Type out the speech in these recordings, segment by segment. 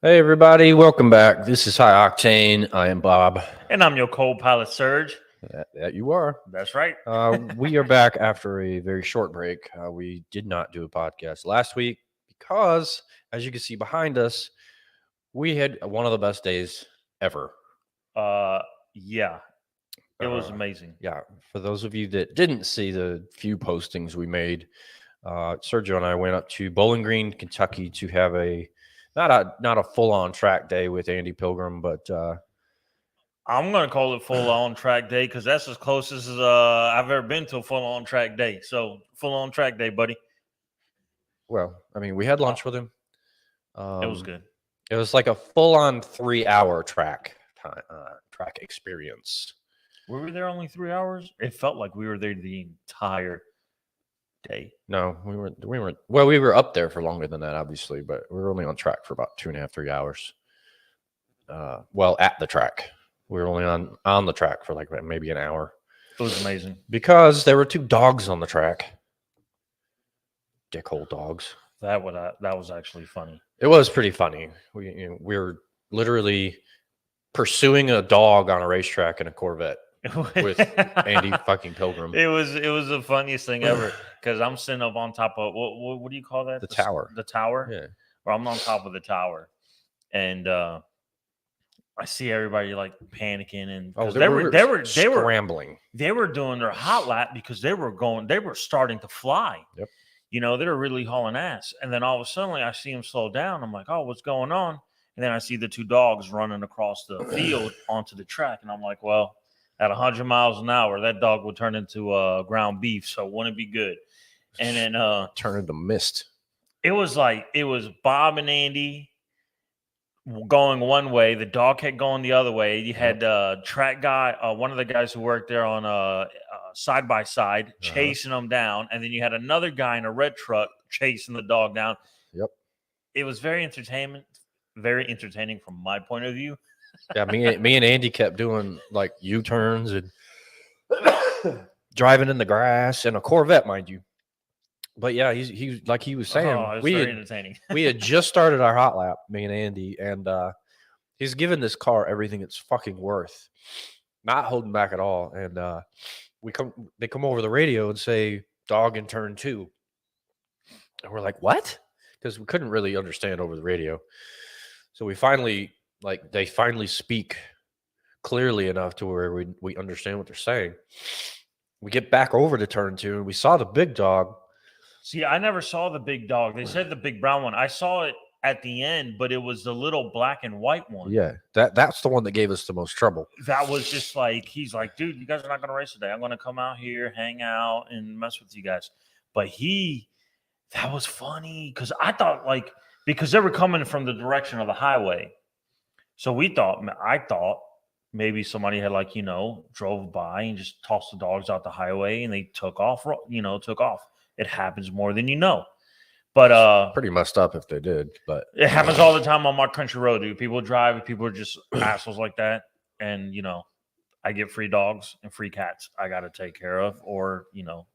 Hey everybody, welcome back. This is High Octane. I am Bob. And I'm your copilot, Sergio. That you are. That's right. We are back after a very short break. We did not do a podcast last week because, as you can see behind us, we had one of the best days ever. Yeah, it was amazing. Yeah, for those of you that didn't see the few postings we made, Sergio and I went up to Bowling Green, Kentucky, to have a not a full on track day with Andy Pilgrim, but I'm gonna call it full on track day because that's as close as I've ever been to a full on track day. So full on track day, buddy. well, I mean, we had lunch with him. It was good. It was like a full-on 3-hour track experience. Were we there only 3 hours? It felt like we were there the entire day. No, we weren't. Well, we were up there for longer than that, obviously, but we were only on track for about 2.5, 3 hours. Well, at the track, we were only on the track for like maybe an hour. It was amazing because there were 2 dogs on the track. Dickhole dogs. That was actually funny. It was pretty funny. We were literally pursuing a dog on a racetrack in a Corvette with Andy fucking Pilgrim. It was the funniest thing ever because I'm sitting up on top of what do you call that? The tower. The tower. Yeah. Or I'm on top of the tower, and I see everybody like panicking and they were scrambling. They were doing their hot lap because they were starting to fly. Yep. You know, they were really hauling ass. And then all of a sudden I see them slow down. I'm like, oh, what's going on? And then I see the 2 dogs running across the field onto the track. And I'm like, well, at 100 miles an hour, that dog would turn into ground beef. So wouldn't it be good? And then turn into mist. It was Bob and Andy going one way. The dog kept going the other way. You had track guy, one of the guys who worked there on side by side, chasing them down, and then you had another guy in a red truck chasing the dog down. Yep. It was very entertaining from my point of view. Yeah, me and Andy kept doing like U-turns and driving in the grass in a Corvette, mind you. But yeah, he like he was saying, entertaining. We had just started our hot lap, me and Andy, and he's given this car everything it's fucking worth, not holding back at all. And they come over the radio and say dog in turn 2, and we're like, what? Because we couldn't really understand over the radio. So they finally speak clearly enough to where we understand what they're saying. We get back over to turn 2 and we saw the big dog. See, I never saw the big dog. They said the big brown one. I saw it at the end, but it was the little black and white one. Yeah, that's the one that gave us the most trouble. That was just like, he's like, dude, you guys are not going to race today. I'm going to come out here, hang out, and mess with you guys. But that was funny because I thought because they were coming from the direction of the highway. So I thought maybe somebody had drove by and just tossed the dogs out the highway and they took off. It happens more than you know. But pretty messed up if they did, but it happens all the time on my country road, dude. People drive, people are just assholes like that. And I get free dogs and free cats I gotta take care of, or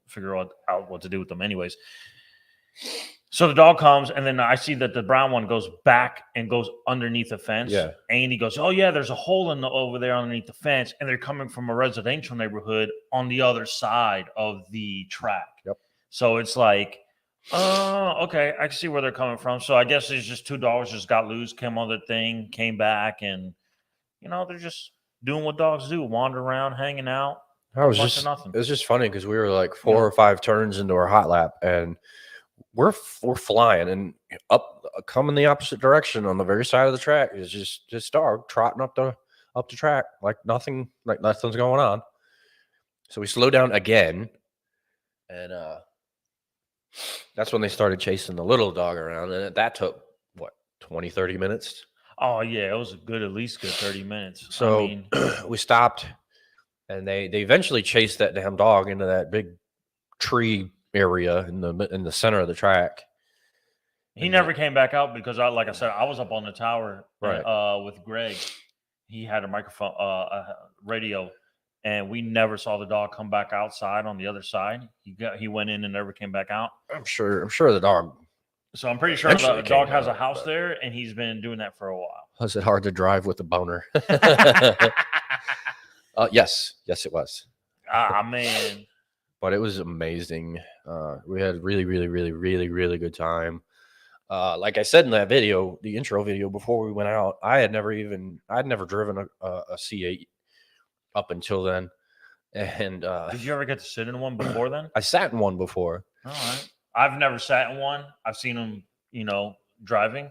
figure out what to do with them anyways. So the dog comes, and then I see that the brown one goes back and goes underneath the fence. Yeah. And he goes, oh yeah, there's a hole over there underneath the fence, and they're coming from a residential neighborhood on the other side of the track. Yep. So it's like, okay, I can see where they're coming from. So I guess it's just 2 dogs just got loose, came on their thing, came back, and they're just doing what dogs do, wander around, hanging out. It was just funny because we were like 4 or 5 turns into our hot lap, and we're flying and coming the opposite direction on the very side of the track is just this dog trotting up the track like nothing's going on. So we slow down again, and that's when they started chasing the little dog around, and that took 20-30 minutes. Oh yeah, it was at least good 30 minutes. So we stopped, and they eventually chased that damn dog into that big tree area in the center of the track. He never came back out because like I said, I was up on the tower with Greg. He had a microphone, a radio, and we never saw the dog come back outside on the other side. He went in and never came back out. I'm sure the dog So I'm pretty sure Eventually the it came dog has a out, house but- there, and he's been doing that for a while. Was it hard to drive with a boner? Yes, it was. Ah, man. But it was amazing. We had really good time. Like I said in that video, the intro video before we went out, I'd never driven a C8 up until then. And Did you ever get to sit in one before then? I sat in one before. All right. I've never sat in one. I've seen them, driving,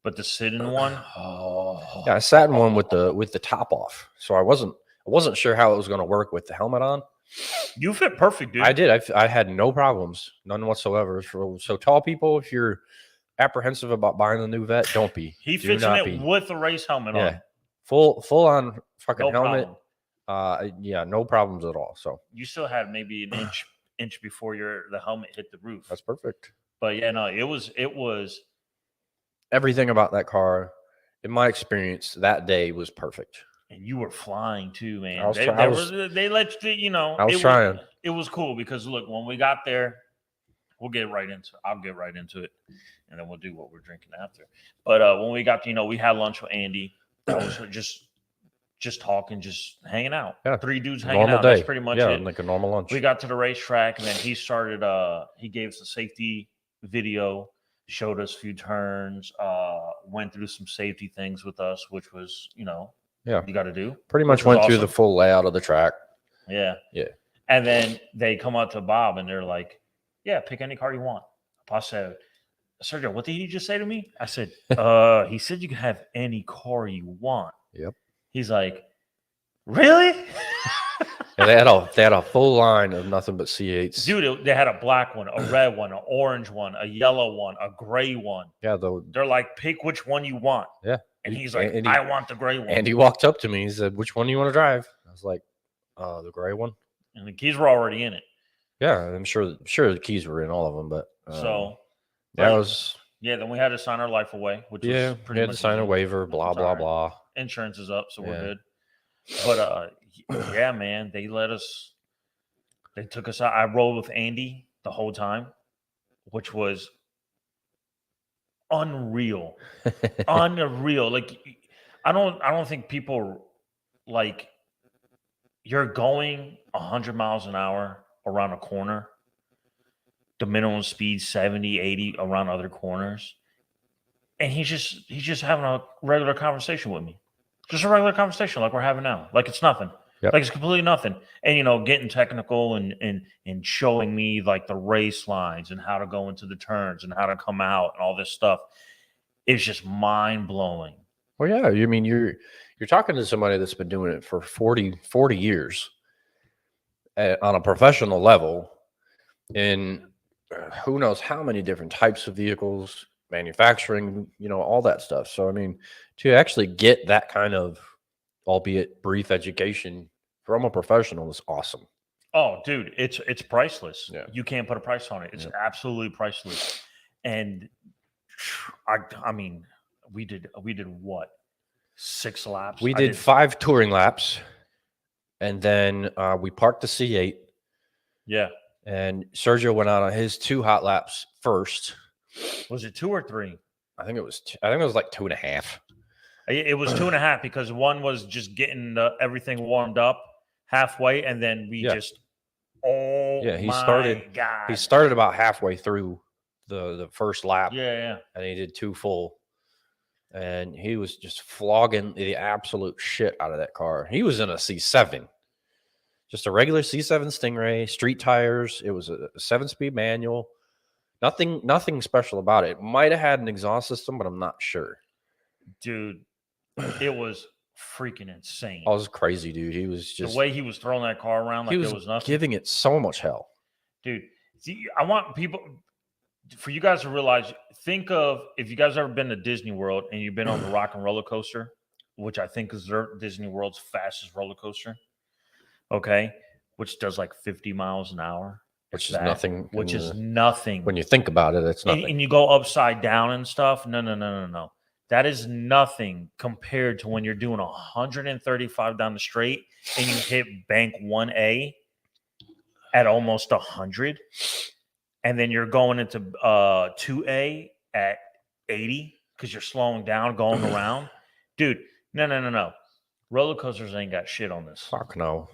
but to sit in one, Yeah, I sat in one with the top off. So I wasn't sure how it was going to work with the helmet on. you fit perfect, dude. I did. I had no problems, none whatsoever. So tall people, if you're apprehensive about buying a new vet, don't be. He Do fits in not it be. with a race helmet Yeah. on. Full on fucking No helmet. problem. Yeah, no problems at all. So You still had maybe an inch before the helmet hit the roof. that's perfect. But yeah, no, it was Everything about that car, in my experience, that day was perfect. and you were flying too, man. I was They let you, I was trying. It was cool because look, when we got there, I'll get right into it, and then we'll do what we're drinking after. But when we got, we had lunch with Andy. That was just talking, just hanging out. Yeah. 3 dudes hanging Normal out. day. That's pretty much Yeah, it. like a normal lunch. We got to the racetrack, and then he started. He gave us a safety video, showed us a few turns, went through some safety things with us, which was, Yeah. you got to do. Pretty much which was went through the awesome. full layout of the track. Yeah. Yeah. And then they come up to Bob, and they're like, "Yeah, pick any car you want." Bob said, "Sergio, what did he just say to me?" I said, he said you can have any car you want." Yep. He's like, "Really?" And they had a full line of nothing but C8s. Dude, they had a black one, a red one, an orange one, a yellow one, a gray one. Yeah, They're like, pick which one you want. Yeah. And he's like, Andy- I want the gray one. And he walked up to me. He said, "Which one do you want to drive?" I was like, "The gray one." And the keys were already in it. Yeah, I'm sure the keys were in all of them, but That was then we had to sign our life away, which was we pretty had much to sign a easy. waiver, blah It's blah all right. blah. Insurance is up, so we're Yeah. good. But yeah, man, they took us out. I rolled with Andy the whole time, which was unreal. Unreal. Like I don't think people like you're going 100 miles an hour around a corner. The minimum speed 70, 80 around other corners. And he's just having a regular conversation with me. Just a regular conversation like we're having now. Like it's nothing. Yep. Like it's completely nothing. And getting technical and showing me like the race lines and how to go into the turns and how to come out and all this stuff. It's just mind blowing. Well, yeah, I mean you're talking to somebody that's been doing it for 40 years on a professional level, and who knows how many different types of vehicles, manufacturing, all that stuff. So I mean, to actually get that kind of, albeit brief, education from a professional is awesome. Oh, dude, it's priceless. Yeah. You can't put a price on it. It's absolutely priceless. And I mean, we did what? 6 laps? We did 5 touring laps, and then we parked the C8. Yeah. And Sergio went out on his 2 hot laps first. Was it 2 or 3? I think it was like 2.5. It was 2.5 because one was just getting everything warmed up halfway, and then we just he started about halfway through the first lap. Yeah. And he did 2 full. And he was just flogging the absolute shit out of that car. He was in a C7. Just a regular C7 Stingray, street tires. It was a 7-speed manual. Nothing special about it. Might have had an exhaust system, but I'm not sure. Dude, it was freaking insane. I was crazy, dude. He was just the way he was throwing that car around like it was nothing. Giving it so much hell. Dude, see, I want for you guys to realize, think of if you guys ever been to Disney World and you've been on the Rock and Roller Coaster, which I think is Disney World's fastest roller coaster. Okay, which does like 50 miles an hour. Which is nothing. Which is nothing. When you think about it, it's nothing. And you go upside down and stuff. No. That is nothing compared to when you're doing 135 down the straight and you hit bank 1A at almost 100. And then you're going into 2A at 80 because you're slowing down, going around. Dude, no. Roller coasters ain't got shit on this. Fuck no.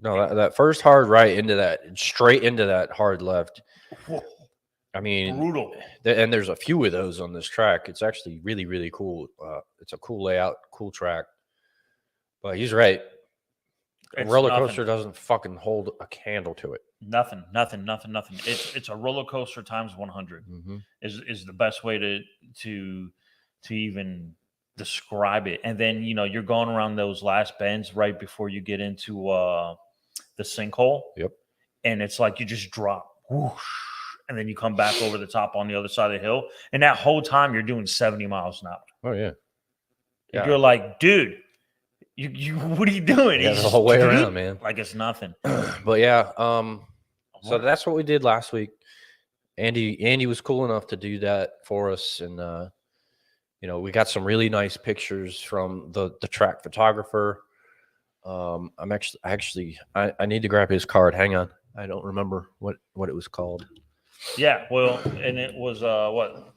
No, that first hard right into that, straight into that hard left. Whoa, I mean, brutal. And there's a few of those on this track. It's actually really, really cool. It's a cool layout, cool track. But he's right. A roller coaster doesn't fucking hold a candle to it. Nothing. It's a roller coaster times 100 is the best way to even describe it. And then you're going around those last bends right before you get into the sinkhole. Yep. And it's like you just drop, whoosh, and then you come back over the top on the other side of the hill. And that whole time you're doing 70 miles an hour. Oh yeah. You're like, dude. You what are you doing? Yeah, the whole way around, man. Like it's nothing. But yeah, so that's what we did last week. Andy was cool enough to do that for us, and we got some really nice pictures from the track photographer. I need to grab his card. Hang on, I don't remember what it was called. Yeah, well, and it was what?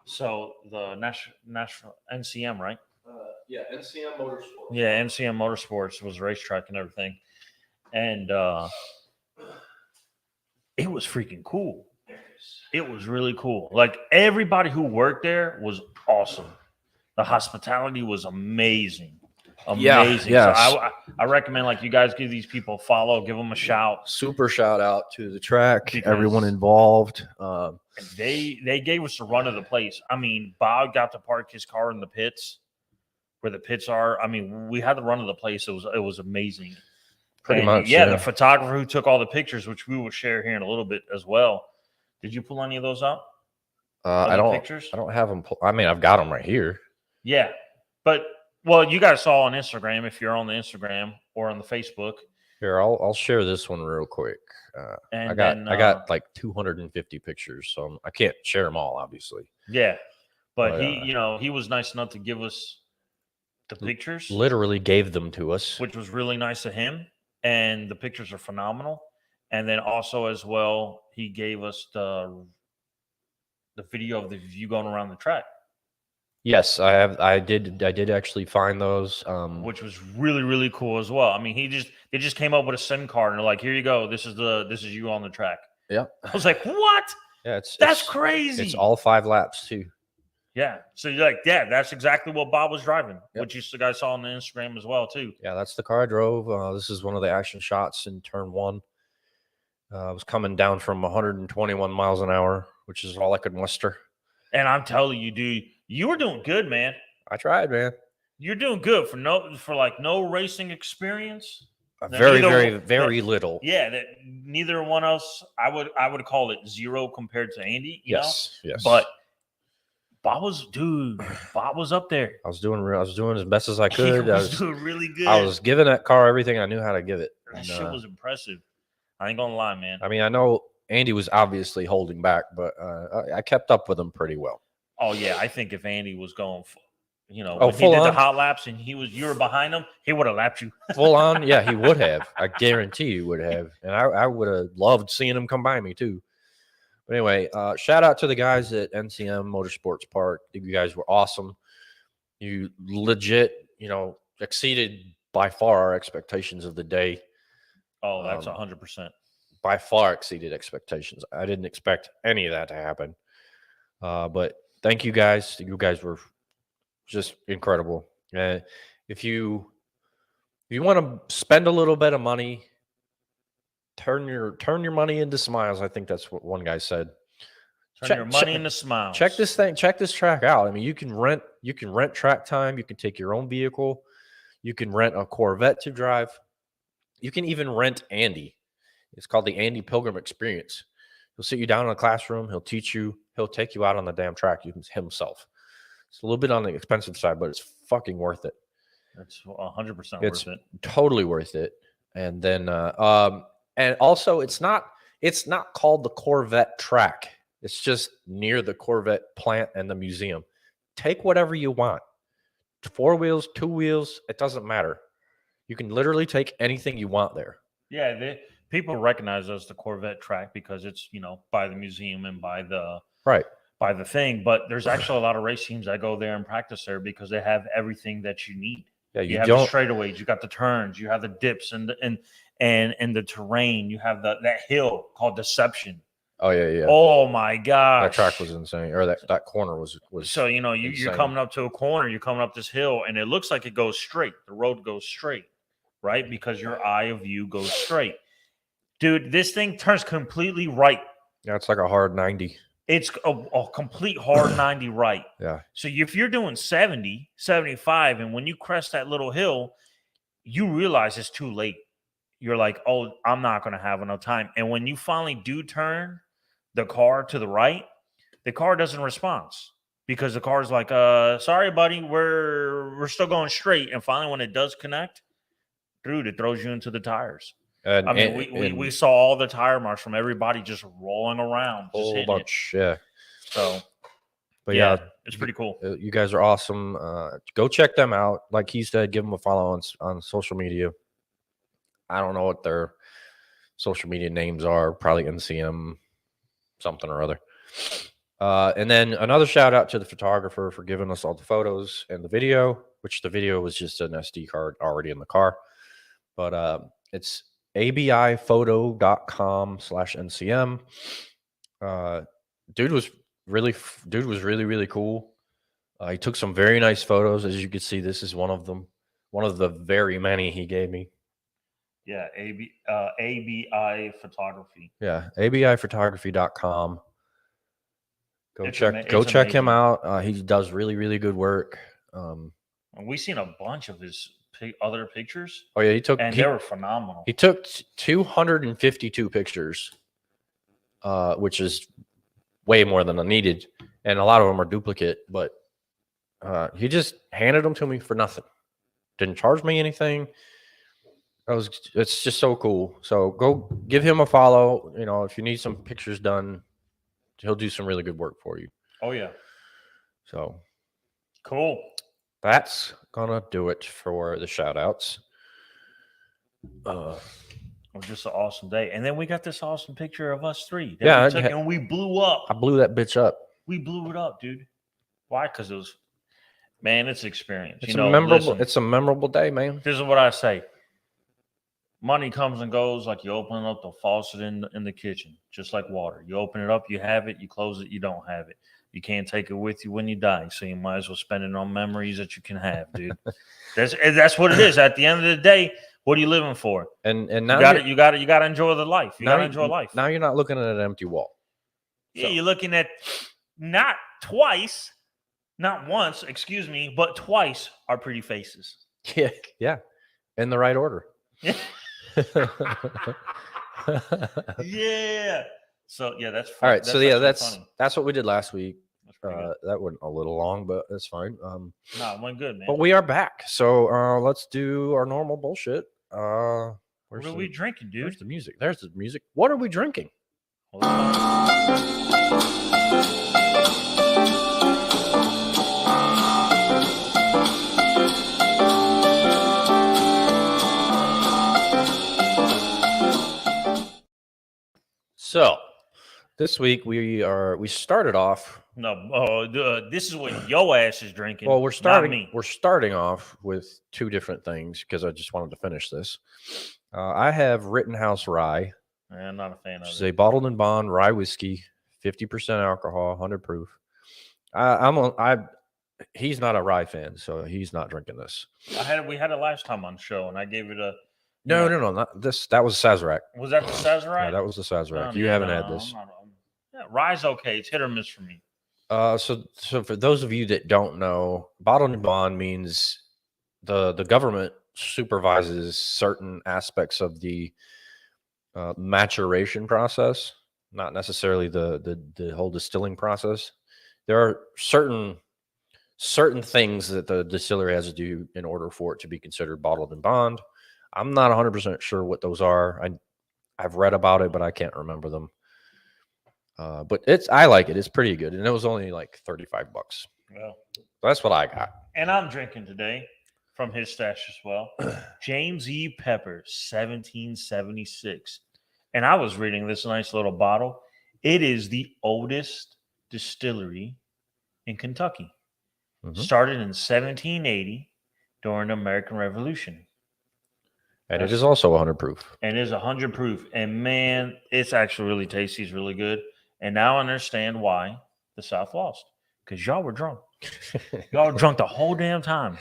So the national NCM, right? Yeah, NCM Motorsports. Yeah, NCM Motorsports was racetrack and everything. And it was freaking cool. It was really cool. Like everybody who worked there was awesome. The hospitality was amazing. Amazing. Yeah. So I recommend you guys give these people a follow, give them a shout. Super shout out to the track, everyone involved. They gave us a run of the place. I mean, Bob got to park his car in the pits. Where the pits are. I mean, we had the run of the place. It was amazing. Pretty much. Yeah, the photographer who took all the pictures, which we will share here in a little bit as well. Did you pull any of those up? I don't have them. I've got them right here. Yeah, but you guys saw on Instagram if you're on the Instagram or on the Facebook. Here, I'll share this one real quick. I got like 250 pictures, so I can't share them all, obviously. Yeah, but he was nice enough to give us the pictures. Literally gave them to us, which was really nice of him, and the pictures are phenomenal. And then also as well, he gave us the video of the view going around the track. Yes, I did actually find those, which was really, really cool as well. I mean, they just came up with a SIM card and they're like, here you go, this is you on the track. Yeah, I was like, what? Yeah, that's crazy. It's all 5 laps too. Yeah. So you're like, yeah, that's exactly what Bob was driving, which you guys saw on the Instagram as well, too. Yeah, that's the car I drove. This is one of the action shots in turn 1. I was coming down from 121 miles an hour, which is all I could muster. And I'm telling you, dude, you were doing good, man. I tried, man. You're doing good for no racing experience. Very little. Yeah, that neither one of us. I would call it 0 compared to Andy. Yes. But Bob was up there. I was doing as best as I could. I was doing really good. I was giving that car everything I knew how to give it. That shit was impressive. I ain't gonna lie, man. I mean, I know Andy was obviously holding back, but I kept up with him pretty well. Oh yeah, I think if Andy was going, when he did the hot laps and you were behind him, he would have lapped you full on. Yeah, he would have. I guarantee he would have, and I would have loved seeing him come by me too. But anyway, shout out to the guys at NCM Motorsports Park. You guys were awesome. You legit, exceeded by far our expectations of the day. Oh, that's 100%. By far exceeded expectations. I didn't expect any of that to happen. But thank you guys. You guys were just incredible. If you want to spend a little bit of money, turn your money into smiles. I think that's what one guy said. Turn your money into smiles. Check this track out. I mean, you can rent track time. You can take your own vehicle. You can rent a Corvette to drive. You can even rent Andy. It's called the Andy Pilgrim Experience. He'll sit you down in a classroom. He'll teach you. He'll take you out on the damn track himself. It's a little bit on the expensive side, but it's fucking worth it. It's 100% worth it. Totally worth it. And then, and also, it's not called the Corvette track. It's just near the Corvette plant and the museum. Take whatever you want. 4 wheels, 2 wheels, it doesn't matter. You can literally take anything you want there. Yeah, people recognize us the Corvette track because it's by the museum and by the right. by the thing. But there's actually a lot of race teams that go there and practice there because they have everything that you need. Yeah, You have the straightaways, you got the turns, you have the dips and the terrain. You have that hill called Deception. Oh yeah. Oh my gosh, that track was insane, or that corner was. So you're coming up to a corner, you're coming up this hill, and it looks like it goes straight. The road goes straight, right? Because your eye of view goes straight. Dude, this thing turns completely right. Yeah, it's like a hard 90. It's a complete hard 90 right. Yeah. So if you're doing 70, 75, and when you crest that little hill, you realize it's too late. You're like, oh, I'm not going to have enough time. And when you finally do turn the car to the right, the car doesn't respond because the car's like, sorry, buddy, we're still going straight. And finally, when it does connect, dude, it throws you into the tires. We saw all the tire marks from everybody just rolling around. A whole bunch, yeah. So, but yeah, it's pretty cool. You guys are awesome. Go check them out. Like he said, give them a follow on social media. I don't know what their social media names are. Probably NCM something or other. And then another shout out to the photographer for giving us all the photos and the video, which the video was just an SD card already in the car. But it's abiphoto.com/NCM. Dude was really, really cool. He took some very nice photos. As you can see, this is one of them. One of the very many he gave me. Yeah, ABI Photography. Yeah, abiphotography.com. Go check him out. He does really, really good work. And we've seen a bunch of his other pictures. Oh yeah, they were phenomenal. He took 252 pictures, which is way more than I needed, and a lot of them are duplicate. But he just handed them to me for nothing. Didn't charge me anything. It's just so cool. So go give him a follow. If you need some pictures done, he'll do some really good work for you. Oh yeah. So cool. That's gonna do it for the shout outs. Just an awesome day. And then we got this awesome picture of us three. And we blew up. I blew that bitch up. We blew it up, dude. Why? Because it was, man, it's experience. It's a memorable day, man. This is what I say. Money comes and goes like you open up the faucet in the kitchen, just like water. You open it up, you have it. You close it, you don't have it. You can't take it with you when you die, so you might as well spend it on memories that you can have, dude. That's what it is. At the end of the day, what are you living for? And now you got to enjoy the life. You got to enjoy life. Now you're not looking at an empty wall. Yeah, you're looking at not twice, not once, excuse me, but twice our pretty faces. Yeah, in the right order. Yeah. Yeah. So yeah, that's fun. All right. That's that's what we did last week. That went a little long, but that's fine. No, it went good, man. But we are back. So let's do our normal bullshit. What are we drinking, dude? There's the music. There's the music. What are we drinking? So this week we started off. No, this is what yo ass is drinking. Well, we're starting off with two different things because I just wanted to finish this. I have Rittenhouse Rye. I'm not a fan of it. It's a bottled and bond rye whiskey, 50% alcohol, 100 proof. He's not a rye fan, so he's not drinking this. We had it last time on the show, and I gave it a. No, not this. That was Sazerac. Was that the Sazerac? Yeah, that was the Sazerac. You haven't had this. Rye's okay. It's hit or miss for me. So for those of you that don't know, bottled and bond means the government supervises certain aspects of the maturation process, not necessarily the whole distilling process. There are certain things that the distillery has to do in order for it to be considered bottled and bond. I'm not 100% sure what those are. I've read about it, but I can't remember them. But I like it. It's pretty good, and it was only like $35. Well, that's what I got. And I'm drinking today from his stash as well. James E. Pepper, 1776. And I was reading this nice little bottle. It is the oldest distillery in Kentucky. Mhm. Started in 1780 during the American Revolution. And it is also 100 proof. And it is 100 proof. And man, it's actually really tasty. It's really good. And now I understand why the South lost. Because y'all were drunk. Y'all were drunk the whole damn time.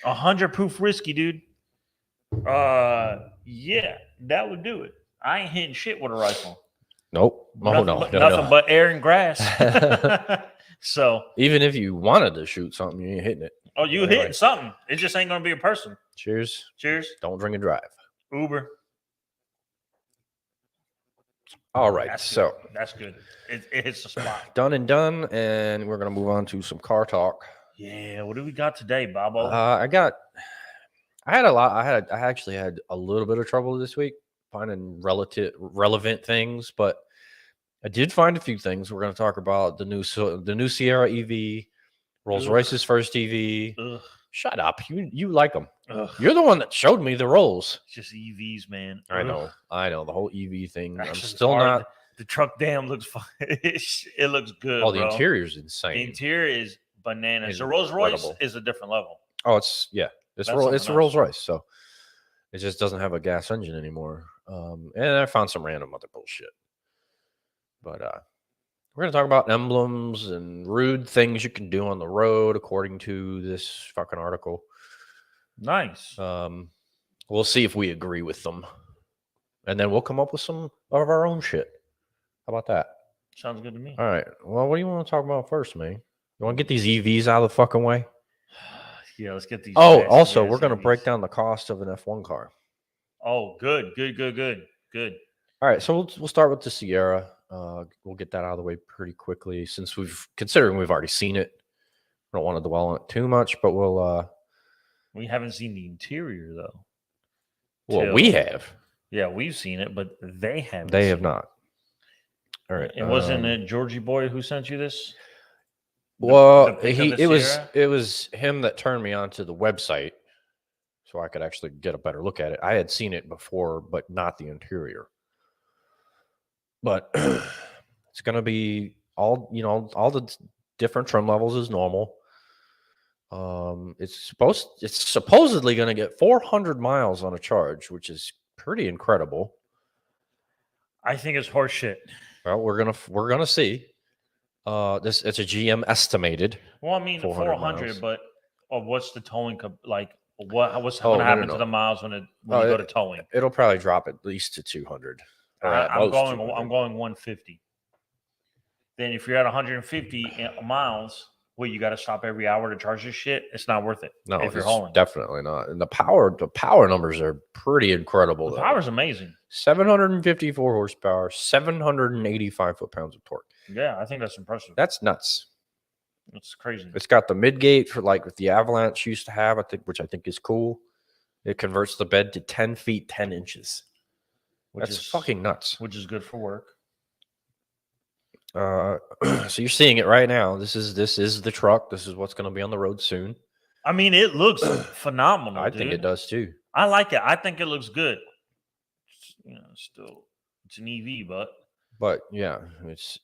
100 proof whiskey, dude. Yeah, that would do it. I ain't hitting shit with a rifle. Nope. Nothing but air and grass. So even if you wanted to shoot something, you ain't hitting it. oh, you hitting something. It just ain't gonna be a person. Cheers. Cheers. Don't drink and drive. Uber. All right. That's So good. That's good. It hits the spot. Done, and we're gonna move on to some car talk. Yeah. What do we got today, Bobo? I actually had a little bit of trouble this week finding relevant things, but I did find a few things. We're going to talk about the new Sierra EV, Rolls-Royce's first EV. Ugh. Shut up. You like them. Ugh. You're the one that showed me the Rolls. Just EVs, man. I know. The whole EV thing. Actually, I'm still not. The truck damn looks fun. It looks good. Oh, the bro. interior's insane. The interior is bananas. It's The Rolls-Royce incredible. is a different level. Oh, it's That's a something Rolls-Royce, so it just doesn't have a gas engine anymore. And I found some random other bullshit. But we're going to talk about emblems and rude things you can do on the road, according to this fucking article. Nice. We'll see if we agree with them. And then we'll come up with some of our own shit. How about that? Sounds good to me. All right. Well, what do you want to talk about first, man? You want to get these EVs out of the fucking way? Yeah, let's get these. Oh, also, we're going to EVs. break down the cost of an F1 car. Oh, good. All right, so we'll start with the Sierra. We'll get that out of the way pretty quickly since considering we've already seen it. I don't want to dwell on it too much, but We haven't seen the interior though. Well, we have. Yeah, we've seen it, but they haven't. They have not. All right. It wasn't it Georgie boy who sent you this? It was him that turned me onto the website, so I could actually get a better look at it. I had seen it before, but not the interior. But it's going to be all the different trim levels as normal. It's supposedly going to get 400 miles on a charge, which is pretty incredible. I think it's horseshit. Well, we're gonna see. It's a GM estimated. Well, I mean 400, but what's the towing like? What's going to happen to the miles when you go to towing? It'll probably drop at least to 200. I'm going 150. Then if you're at 150 miles, you got to stop every hour to charge this shit. It's not worth it. No, if you're hauling, definitely not. And the power numbers are pretty incredible. The power's amazing. 754 horsepower, 785 foot-pounds of torque. Yeah, I think that's impressive. That's nuts. That's crazy. It's got the mid-gate for like what the Avalanche used to have, which I think is cool. It converts the bed to 10 feet 10 inches. That's fucking nuts. Which is good for work. So you're seeing it right now. This is the truck. This is what's going to be on the road soon. I mean, it looks phenomenal. I think it does too. I like it. I think it looks good. Still, it's an EV, but yeah, it's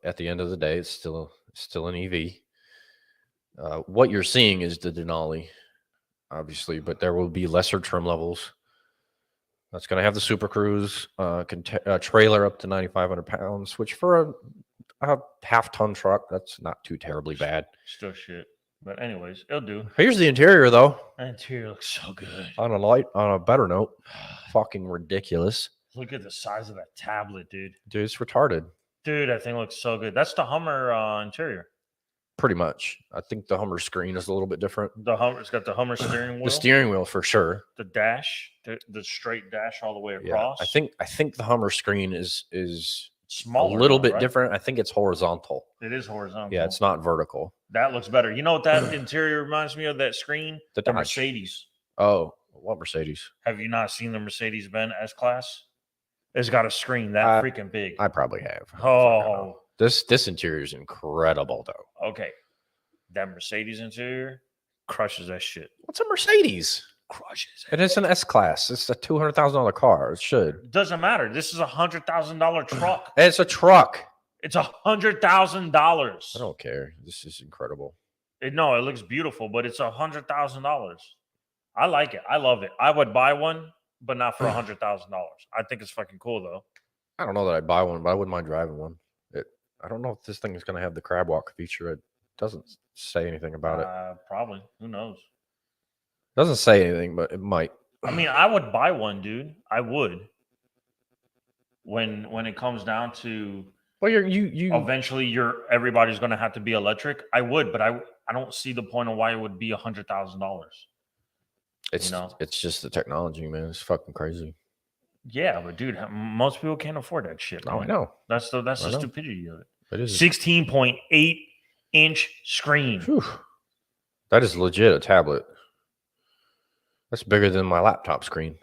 at the end of the day, it's still an EV. What you're seeing is the Denali, obviously, but there will be lesser trim levels. That's going to have the Super Cruise trailer up to 9,500 pounds, which for a half-ton truck, that's not too terribly bad. Still shit. But anyways, it'll do. Here's the interior, though. The interior looks so good. On a better note, fucking ridiculous. Look at the size of that tablet, dude. Dude, it's retarded. Dude, that thing looks so good. That's the Hummer interior. Pretty much. I think the Hummer screen is a little bit different. It's got the Hummer steering wheel. The steering wheel for sure. The dash, the straight dash all the way across. Yeah, I think the Hummer screen is smaller, a little bit different. I think it's horizontal. It is horizontal. Yeah, it's not vertical. That looks better. You know what that interior reminds me of? That screen? The Mercedes. Oh, what Mercedes? Have you not seen the Mercedes-Benz S-Class? It's got a screen that freaking big. I probably have. Oh. This interior is incredible, though. Okay. That Mercedes interior crushes that shit. What's a Mercedes? Crushes it. It's an S-Class. It's a $200,000 car. It should. Doesn't matter. This is $100,000 truck. It's a truck. It's $100,000. I don't care. This is incredible. No, it looks beautiful, but it's $100,000. I like it. I love it. I would buy one, but not for $100,000. I think it's fucking cool though. I don't know that I'd buy one, but I wouldn't mind driving one. I don't know if this thing is going to have the crab walk feature. It doesn't say anything about it. Probably. Who knows? Doesn't say anything, but it might. I mean, I would buy one, dude. I would. When it comes down to, well, you eventually everybody's going to have to be electric. I would, but I don't see the point of why it would be $100,000. It's just the technology, man. It's fucking crazy. Yeah, but dude, most people can't afford that shit. Oh, I know. That's the stupidity of it. It is 16.8-inch screen. Whew. That is legit a tablet. That's bigger than my laptop screen.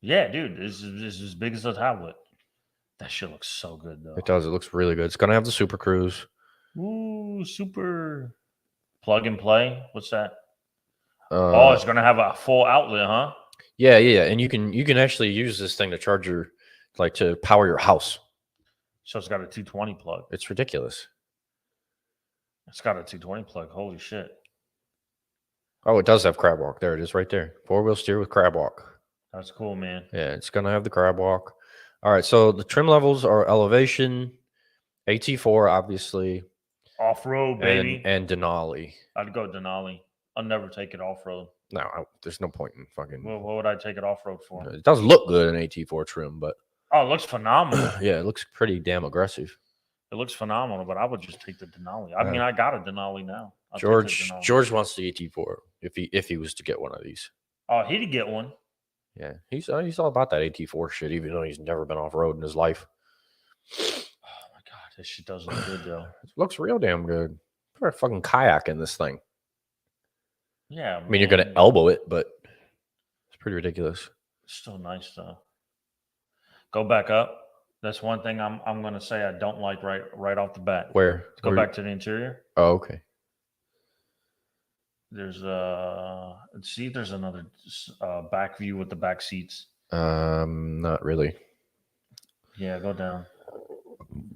Yeah, dude, this is as big as a tablet. That shit looks so good, though. It does. It looks really good. It's gonna have the Super Cruise. Ooh, super plug and play. What's that? Oh, it's gonna have a full outlet, huh? Yeah, and you can actually use this thing to charge to power your house. So it's got a 220 plug. It's ridiculous. It's got a 220 plug. Holy shit. Oh, it does have crab walk. There it is right there. 4-wheel steer with crab walk. That's cool, man. Yeah, it's going to have the crab walk. All right, so the trim levels are elevation, AT4, obviously. Off-road, baby. And Denali. I'd go Denali. I'll never take it off-road. No, there's no point in fucking... Well, what would I take it off-road for? It does look good in AT4 trim, but... Oh, it looks phenomenal. Yeah, it looks pretty damn aggressive. It looks phenomenal, but I would just take the Denali. I mean, I got a Denali now. George wants the AT4 if he was to get one of these. Oh, he'd get one. Yeah, he's all about that AT4 shit, even though he's never been off road in his life. Oh my god, this shit does look good though. It looks real damn good. Put a fucking kayak in this thing. Yeah, I mean, you're gonna elbow it, but it's pretty ridiculous. It's still nice though. Go back up. That's one thing I'm gonna say I don't like right off the bat. Where? Go back to the interior. Oh, okay. There's there's another back view with the back seats. Not really. Yeah, go down.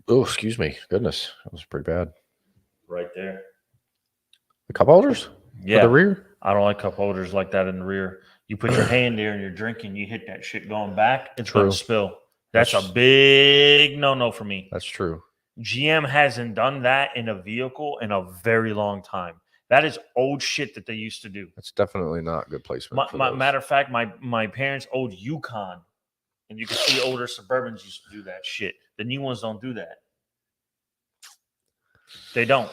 Oh, excuse me. Goodness, that was pretty bad. Right there. The cup holders? Yeah. For the rear? I don't like cup holders like that in the rear. You put your hand there and you're drinking, you hit that shit going back, it's going to spill. That's a big no-no for me. That's true. GM hasn't done that in a vehicle in a very long time. That is old shit that they used to do. That's definitely not good placement. Matter of fact, my parents' old Yukon, and you can see older Suburbans used to do that shit. The new ones don't do that. They don't.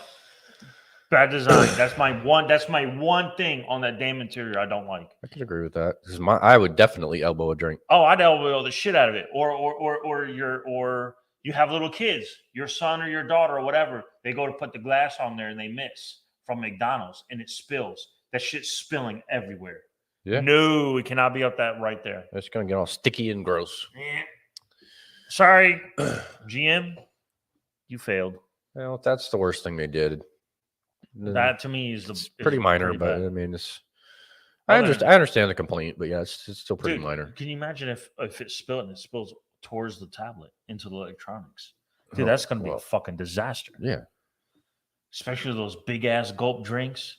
Bad design. That's my one thing on that damn interior I don't like. I can agree with that. Because I would definitely elbow a drink. Oh, I'd elbow the shit out of it. Or you have little kids, your son or your daughter or whatever. They go to put the glass on there and they miss from McDonald's and it spills. That shit's spilling everywhere. Yeah. No, it cannot be up that right there. It's gonna get all sticky and gross. Sorry, GM, you failed. Well, that's the worst thing they did. That to me is pretty minor, but I mean, I understand the complaint, but yeah, it's still pretty minor. Can you imagine if it spilled and it spills towards the tablet into the electronics? Dude, that's going to be a fucking disaster. Yeah. Especially those big ass gulp drinks.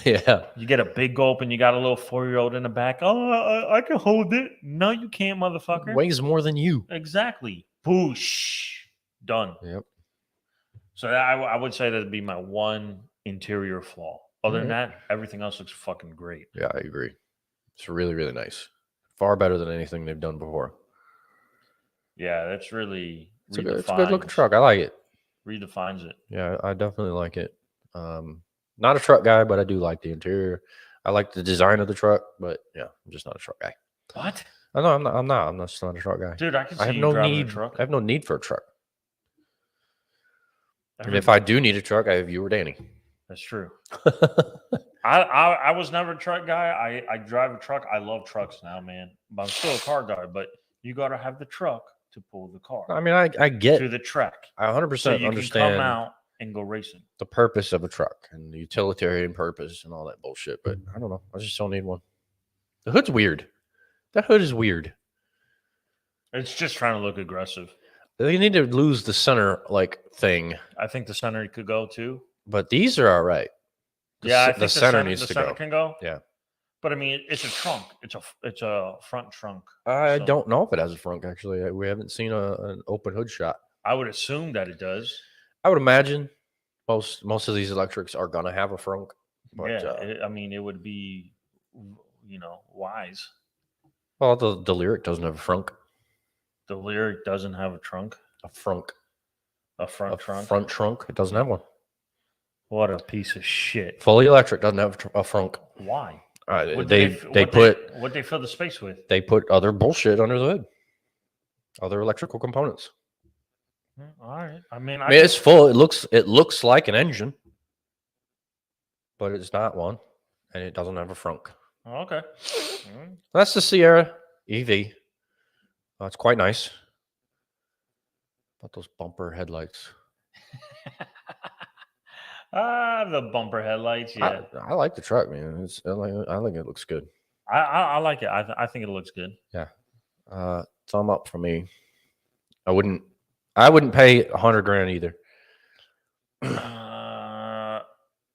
Yeah. You get a big gulp and you got a little 4-year-old in the back. Oh, I can hold it. No, you can't, motherfucker. It weighs more than you. Exactly. Boosh. Done. Yep. So I would say that'd be my one interior flaw. Other than that, everything else looks fucking great. Yeah, I agree. It's really, really nice. Far better than anything they've done before. Yeah, that's really it's a good looking truck. I like it. Redefines it. Yeah, I definitely like it. Not a truck guy, but I do like the interior. I like the design of the truck, but yeah, I'm just not a truck guy. What? I know I'm not just not a truck guy. Dude, I can see you driving a truck. I have no need for a truck. And if I do need a truck, I have you or Danny. That's true. I was never a truck guy. I drive a truck. I love trucks now, man. But I'm still a car guy. But you got to have the truck to pull the car. I mean, I get to the track. I 100% so you understand. Can come out and go racing. The purpose of a truck and the utilitarian purpose and all that bullshit. But I don't know. I just don't need one. The hood's weird. That hood is weird. It's just trying to look aggressive. They need to lose the center like thing, I think the center could go too. but these are all right. I think The center needs the to center go. can go. Yeah. But I mean, it's a trunk. It's a front trunk. I So don't know if it has a front, actually. We haven't seen an open hood shot. I would assume that it does. I would imagine most of these electrics are going to have a front. But, I mean, it would be, wise. well, the Lyric doesn't have a front. The Lyric doesn't have a trunk. A front. A front trunk. Front trunk. It doesn't have one. What a piece of shit. Fully electric doesn't have a front. Why? What they fill the space with? They put other bullshit under the hood. Other electrical components. All right. I mean, it's full. It looks like an engine, but it's not one, and it doesn't have a front. Oh, okay. That's the Sierra EV. It's quite nice. But those bumper headlights. The bumper headlights. Yeah, I like the truck, man. I think it looks good. I like it. I think it looks good. Yeah. Thumb up for me. I wouldn't pay $100,000 either.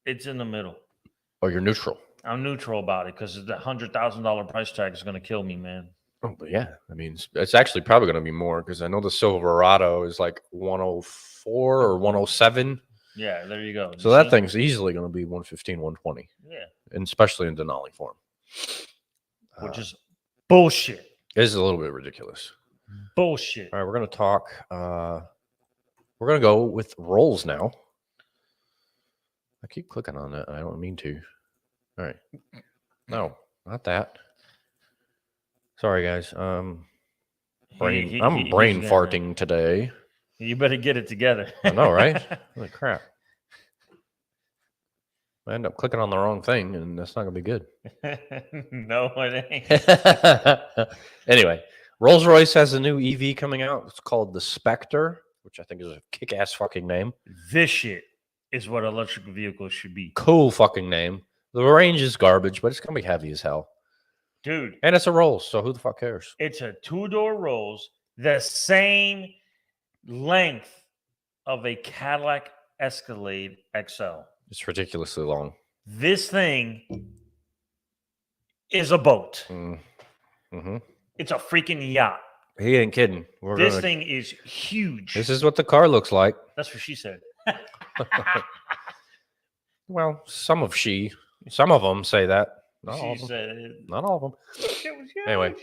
It's in the middle. Oh, you're neutral. I'm neutral about it because the $100,000 price tag is going to kill me, man. Oh, but yeah. I mean, it's actually probably going to be more because I know the Silverado is like 104 or 107. Yeah, there you go. So that thing's easily going to be 115, 120. Yeah. And especially in Denali form. Which is bullshit. It is a little bit ridiculous. Bullshit. All right, we're going to talk. We're going to go with Rolls now. I keep clicking on that. I don't mean to. All right. No, not that. Sorry, guys. I'm brain farting today. You better get it together. I know, right? Holy crap. I end up clicking on the wrong thing, and that's not going to be good. No, it ain't. Anyway, Rolls-Royce has a new EV coming out. It's called the Spectre, which I think is a kick-ass fucking name. This shit is what electric vehicles should be. Cool fucking name. The range is garbage, but it's going to be heavy as hell. Dude. And it's a Rolls, so who the fuck cares? It's a two-door Rolls, the same length of a Cadillac Escalade XL. It's ridiculously long. This thing is a boat. Mm-hmm. It's a freaking yacht. He ain't kidding. This thing is huge. This is what the car looks like. That's what she said. Well, some of them say that. Not all of them. Said, not all of them. Anyway,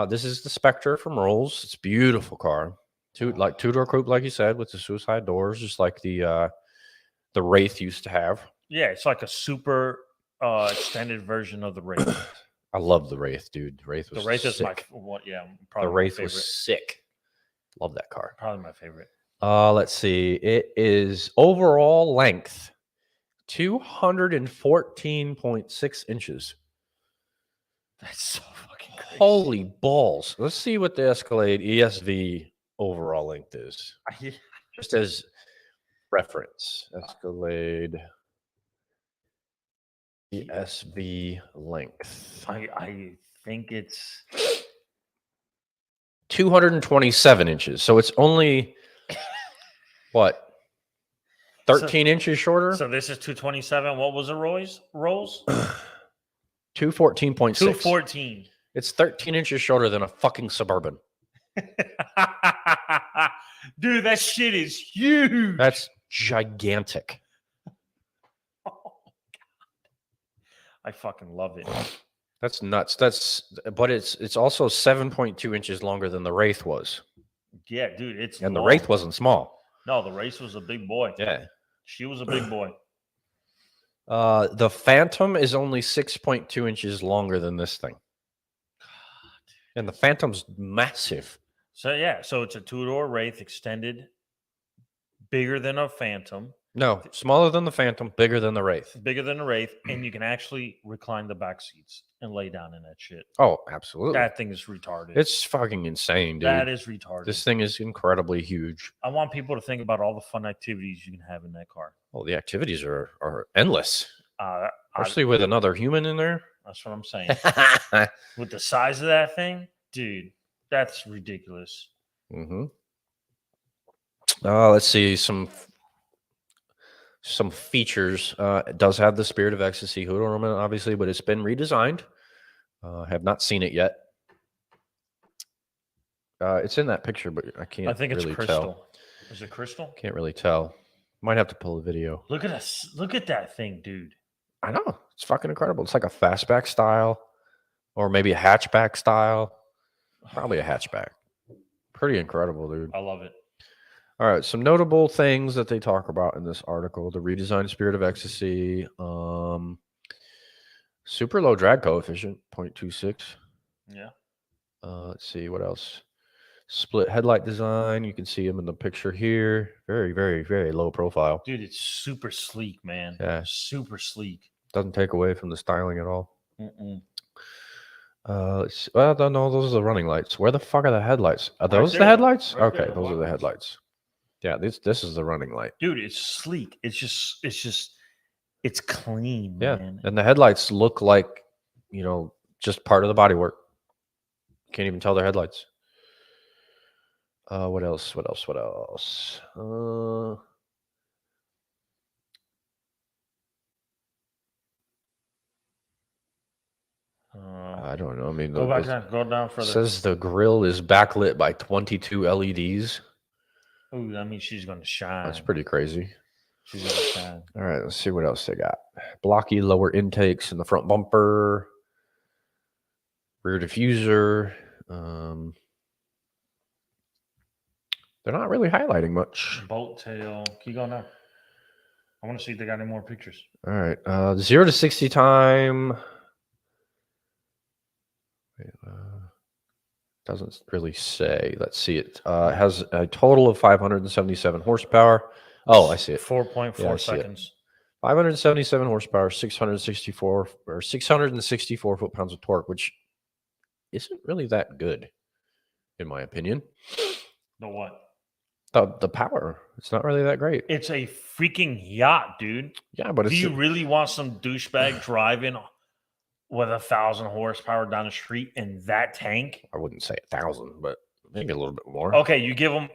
this is the Spectre from Rolls. It's a beautiful car. Two-door coupe, like you said, with the suicide doors, just like the Wraith used to have. Yeah, it's like a super extended version of the Wraith. I love the Wraith, dude. The Wraith is sick. Probably the Wraith was sick. Love that car. Probably my favorite. Let's see. It is overall length 214.6 inches. That's so fucking crazy. Holy balls. Let's see what the Escalade ESV overall length is. Just as reference. Escalade ESV length. I think it's 227 inches. So it's only what? 13 inches shorter? So this is 227. What was the Rolls? 214.6. 214. It's 13 inches shorter than a fucking Suburban. Dude, that shit is huge. That's gigantic. Oh, God. I fucking love it. That's nuts. But it's also 7.2 inches longer than the Wraith was. Yeah, dude, and long. The Wraith wasn't small. No, the Wraith was a big boy. Yeah. She was a big boy. The Phantom is only 6.2 inches longer than this thing. God. And the Phantom's massive. So it's a two-door Wraith extended, bigger than a Phantom. No, smaller than the Phantom, bigger than the Wraith. Bigger than the Wraith, and you can actually recline the back seats and lay down in that shit. Oh, absolutely. That thing is retarded. It's fucking insane, dude. That is retarded. This thing is incredibly huge. I want people to think about all the fun activities you can have in that car. Well, the activities are endless. Especially with another human in there. That's what I'm saying. With the size of that thing, dude, that's ridiculous. Mm-hmm. Let's see some features. It does have the Spirit of Ecstasy hood ornament, obviously, but it's been redesigned. Have not seen it yet. It's in that picture, but I can't. I think it's really crystal. tell. Is it crystal? Can't really tell. Might have to pull a video. Look at us. Look at that thing, dude. I know, it's fucking incredible. It's like a fastback style, or maybe a hatchback style. Probably a hatchback. Pretty incredible, dude. I love it. All right, some notable things that they talk about in this article: the redesigned Spirit of Ecstasy, super low drag coefficient, 0.26. Yeah. Let's see what else. Split headlight design. You can see him in the picture here. Very, very, very low profile. Dude, it's super sleek, man. Yeah. Super sleek. Doesn't take away from the styling at all. Mm-mm. Well, no, those are the running lights. Where the fuck are the headlights? Are those the there. headlights? Right Okay, there, those are the ones. headlights. Yeah, this is the running light. Dude, it's sleek. It's clean, Yeah, man. and the headlights look like, just part of the bodywork. Can't even tell they're headlights. What else? I don't know. I mean, Go back down. Go down it further. says the grill is backlit by 22 LEDs. Oh, that means she's going to shine. That's pretty crazy. She's going to shine. All right, let's see what else they got. Blocky lower intakes in the front bumper. Rear diffuser. They're not really highlighting much. Bolt tail. Keep going down. I want to see if they got any more pictures. All right. 0 to 60 time. Doesn't really say. Let's see it. It has a total of 577 horsepower. Oh, I see it. 4.4 seconds. 577 horsepower, 664 foot-pounds of torque, which isn't really that good, in my opinion. The what? The power. It's not really that great. It's a freaking yacht, dude. Yeah, but do you really want some douchebag driving with 1,000 horsepower down the street in that tank? I wouldn't say 1,000, but maybe a little bit more. Okay, you give him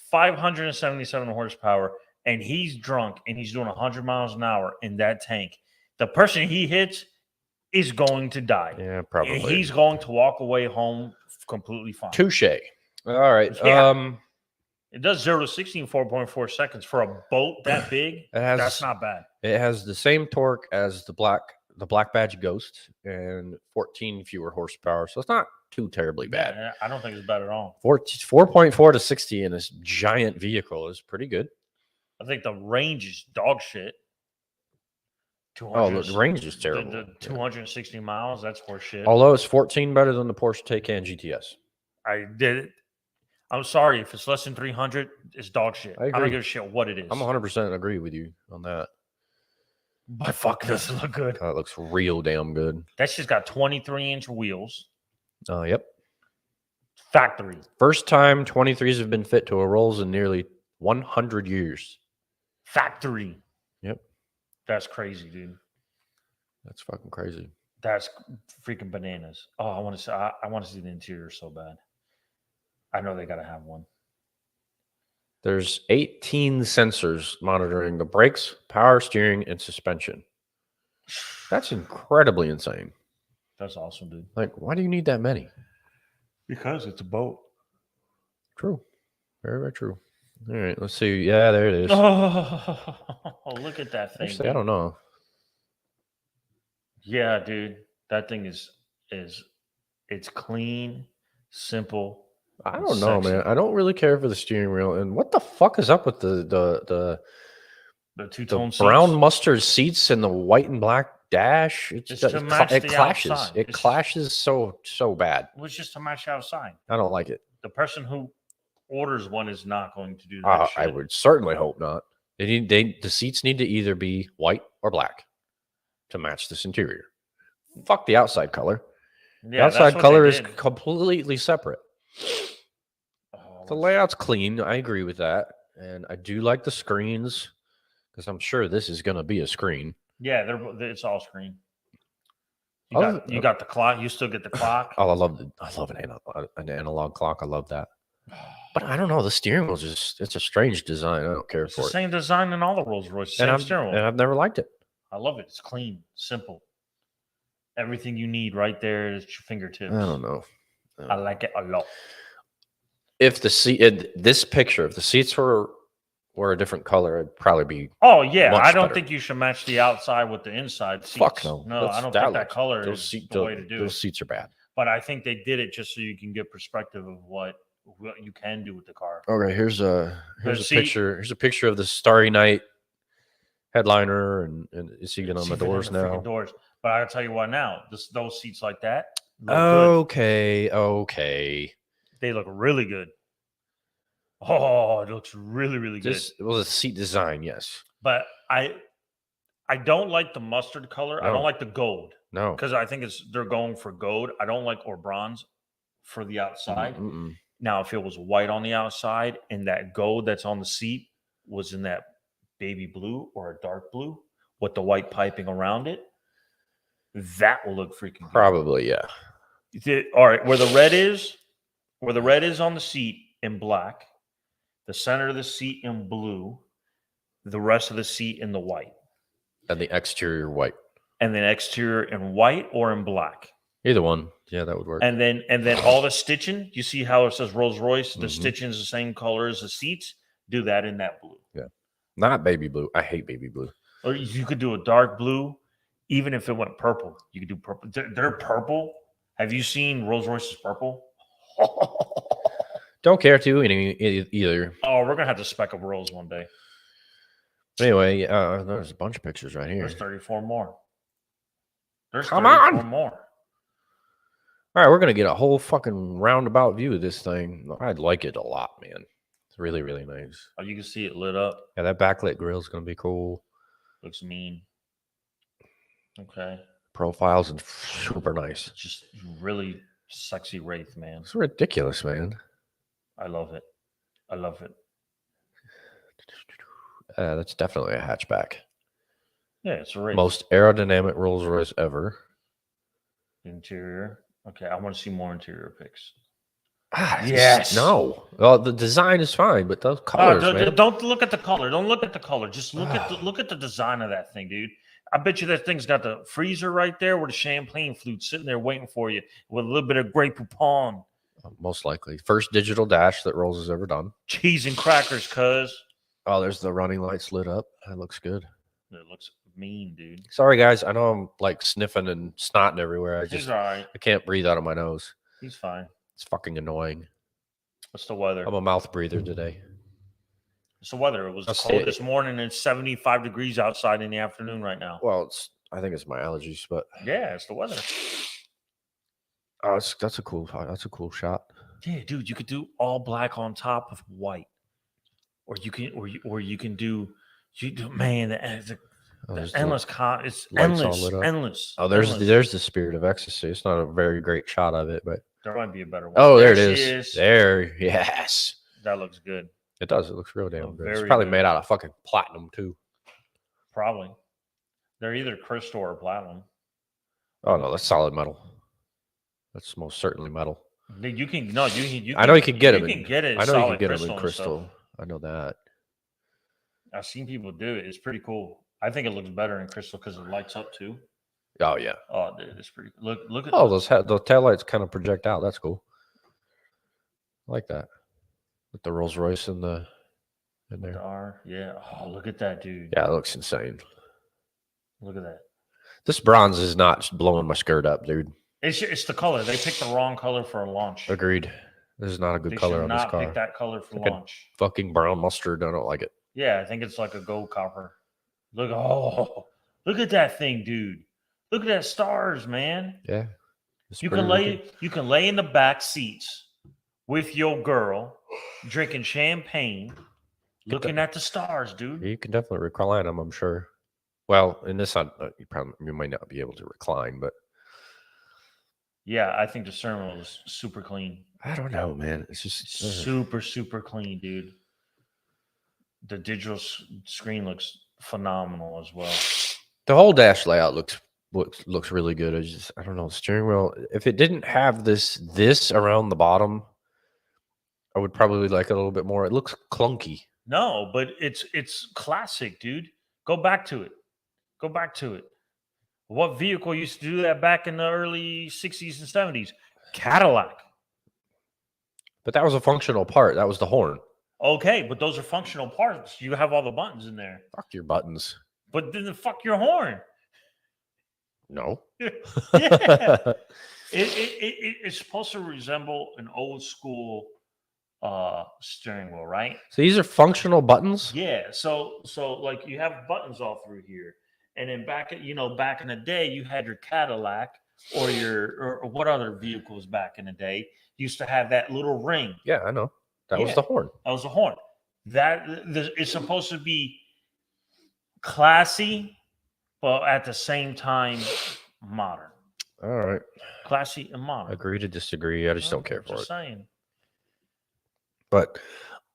577 horsepower, and he's drunk and he's doing 100 miles an hour in that tank. The person he hits is going to die. Yeah, probably. And he's going to walk away home completely fine. Touche. All right. Yeah. It does 0 to 60 in 4.4 seconds for a boat that big. That's not bad. It has the same torque as the Black Badge Ghost and 14 fewer horsepower, so it's not too terribly bad. Yeah, I don't think it's bad at all. 4.4 to 60 in this giant vehicle is pretty good. I think the range is dog shit. The range is terrible. The 260 miles, that's horse shit. Although it's 14 better than the Porsche Taycan GTS. I did it. I'm sorry. If it's less than 300, it's dog shit. I don't give a shit what it is. I'm 100% agree with you on that. But fuck, does it look good? It looks real damn good. That's just got 23-inch wheels. Yep. Factory. First time 23s have been fit to a Rolls in nearly 100 years. Factory. Yep. That's crazy, dude. That's fucking crazy. That's freaking bananas. Oh, I want to see the interior so bad. I know they got to have one. There's 18 sensors monitoring the brakes, power steering, and suspension. That's incredibly insane. That's awesome, dude. Like, why do you need that many? Because it's a boat. True. Very, very true. All right, let's see. Yeah, there it is. Oh, look at that thing. Actually, I don't know. Yeah, dude. That thing is it's clean, simple. I don't know, man. I don't really care for the steering wheel. And what the fuck is up with the two-tone brown seats? mustard seats and the white and black dash? It clashes. Outside. It clashes so bad. It was just to match outside. I don't like it. The person who orders one is not going to do that. I would certainly hope not. The seats need to either be white or black to match this interior. Fuck the outside color. Yeah, the outside color is completely separate. The layout's clean. I agree with that. And I do like the screens because I'm sure this is going to be a screen. Yeah, it's all screen. You got the clock. You still get the clock. Oh, I love an analog clock. I love that. But I don't know. The steering wheel's it's a strange design. I don't care It's the for it. same design in all the Rolls Royce. Same steering wheel. And I've never liked it. I love it. It's clean, simple. Everything you need right there is at your fingertips. I don't know. I like it a lot. If the seat, this picture, if the seats were a different color, it'd probably be. Oh yeah, much I don't better. think you should match the outside with the inside seats. Fuck no. No, I don't think that color is the way to do Those it. seats are bad. But I think they did it just so you can get perspective of what you can do with the car. Okay, here's a See- picture. Here's a picture of the Starry Night headliner, and it's even on It's the even doors in the freaking now. doors. But I gotta tell you what now, those seats like that look good. Okay. They look really good. Oh, it looks really, really good. The seat design, yes. But I don't like the mustard color. I No. don't like the gold No. because I think they're going for gold. I don't like or bronze for the outside. Mm-mm. Now, if it was white on the outside and that gold that's on the seat was in that baby blue or a dark blue with the white piping around it, that will look freaking good. Probably, yeah. All right, where the red is on the seat in black, the center of the seat in blue, the rest of the seat in the white, And the exterior white. and then exterior in white or in black. Either one. Yeah, that would work. And then all the stitching, you see how it says Rolls Royce, the Mhm. stitching is the same color as the seats. Do that in that blue. Not baby blue. I hate baby blue. Or you could do a dark blue, even if it went purple. You could do purple. They're purple. Have you seen Rolls Royce's purple? Don't care to either. Oh, we're gonna have to spec up Rolls one day. Anyway, there's a bunch of pictures right here. There's 34 more. There's Come 34 on! more. All right, we're gonna get a whole fucking roundabout view of this thing. I'd like it a lot, man. It's really, really nice. Oh, you can see it lit up. Yeah, that backlit grill is gonna be cool. Looks mean. Okay. Profiles and super nice. Just really sexy Wraith, man. It's ridiculous, man. I love it. I love it. That's definitely a hatchback. Yeah, it's a Wraith. Most aerodynamic Rolls Royce ever. Interior. Okay, I want to see more interior pics. Yes. No. Well, the design is fine, but those colors, man. Don't look at the color. Don't look at the color. Just look at the design of that thing, dude. I bet you that thing's got the freezer right there with a champagne flute sitting there waiting for you with a little bit of Grey Poupon. Most likely. First digital dash that Rolls has ever done. Cheese and crackers, cuz. Oh, there's the running lights lit up. That looks good. It looks mean, dude. Sorry, guys. I know I'm like sniffing and snotting everywhere. He's all right. I can't breathe out of my nose. He's fine. It's fucking annoying. What's the weather? I'm a mouth breather today. It's the weather. It was That's cold it. this morning and 75 degrees outside in the afternoon right now. Well, I think it's my allergies, but Yeah, it's the weather. oh, that's a cool shot. Yeah, dude, you could do all black on top of white, or you can do man, the there's endless it's lights all endless, lit up. endless. Oh, endless. there's the Spirit of Ecstasy. It's not a very great shot of it, but There might be a better one. oh, there it she is. There, yes, That looks good. it does. It looks real damn Oh, good. It's very probably good. made out of fucking platinum too. Probably. They're either crystal or platinum. Oh no, that's solid metal. That's most certainly metal. You can I know you can get them. You can get it. I know you can solid get them crystal in and crystal. stuff. I know that. I've seen people do it. It's pretty cool. I think it looks better in crystal because it lights up too. Oh yeah. Oh, dude, it's pretty. Look at. Oh, those taillights kind of project out. That's cool. I like that. With the Rolls Royce in the there. R. Yeah. Oh, look at that, dude. Yeah, it looks insane. Look at that. This bronze is not blowing my skirt up, dude. It's the color. They picked the wrong color for a launch. Agreed. This is not a good They color should on this not car. pick that color for Like a launch. Fucking brown mustard. I don't like it. Yeah, I think it's like a gold copper. Look at that thing, dude. Look at that stars, man. Yeah. You can lay in the back seats with your girl, drinking champagne, looking at the stars, dude. You can definitely recline them, I'm sure. Well, in this, you might not be able to recline, but Yeah, I think the steering wheel is super clean. I don't know, man. It's just Super clean, dude. The digital screen looks phenomenal as well. the whole dash layout looks really good. I don't know, the steering wheel. If it didn't have this around the bottom, I would probably like it a little bit more. It looks clunky. No, but it's classic, dude. Go back to it. Go back to it. What vehicle used to do that back in the early 60s and 70s? Cadillac. But that was a functional part. That was the horn. Okay, but those are functional parts. You have all the buttons in there. Fuck your buttons. But then fuck your horn. No. Yeah. It's supposed to resemble an old school steering wheel, right? So these are functional buttons? Yeah. So like you have buttons all through here. And then back in the day, you had your Cadillac or what other vehicles back in the day used to have that little ring. Yeah, I know. That was the horn. That was the horn. It's supposed to be classy, but at the same time modern. All right. Classy and modern. Agree to disagree. I just don't care for it. Just saying. But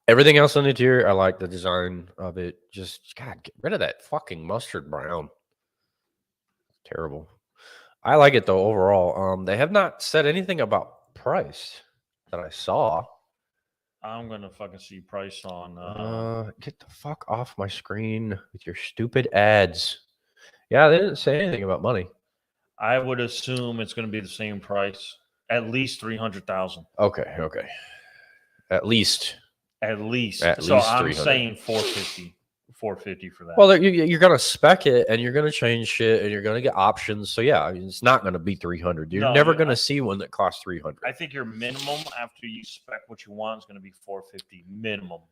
everything else on the interior, I like the design of it. Just, God, get rid of that fucking mustard brown. Terrible. I like it, though, overall. They have not said anything about price that I saw. I'm going to fucking see price on... Get the fuck off my screen with your stupid ads. Yeah, they didn't say anything about money. I would assume it's going to be the same price. At least $300,000. Okay. At least. So I'm saying 450 for that. Well, you're gonna spec it and you're gonna change shit and you're gonna get options. So yeah, it's not gonna be 300. You're never gonna see one that costs 300. I think your minimum after you spec what you want is gonna be 450 minimum.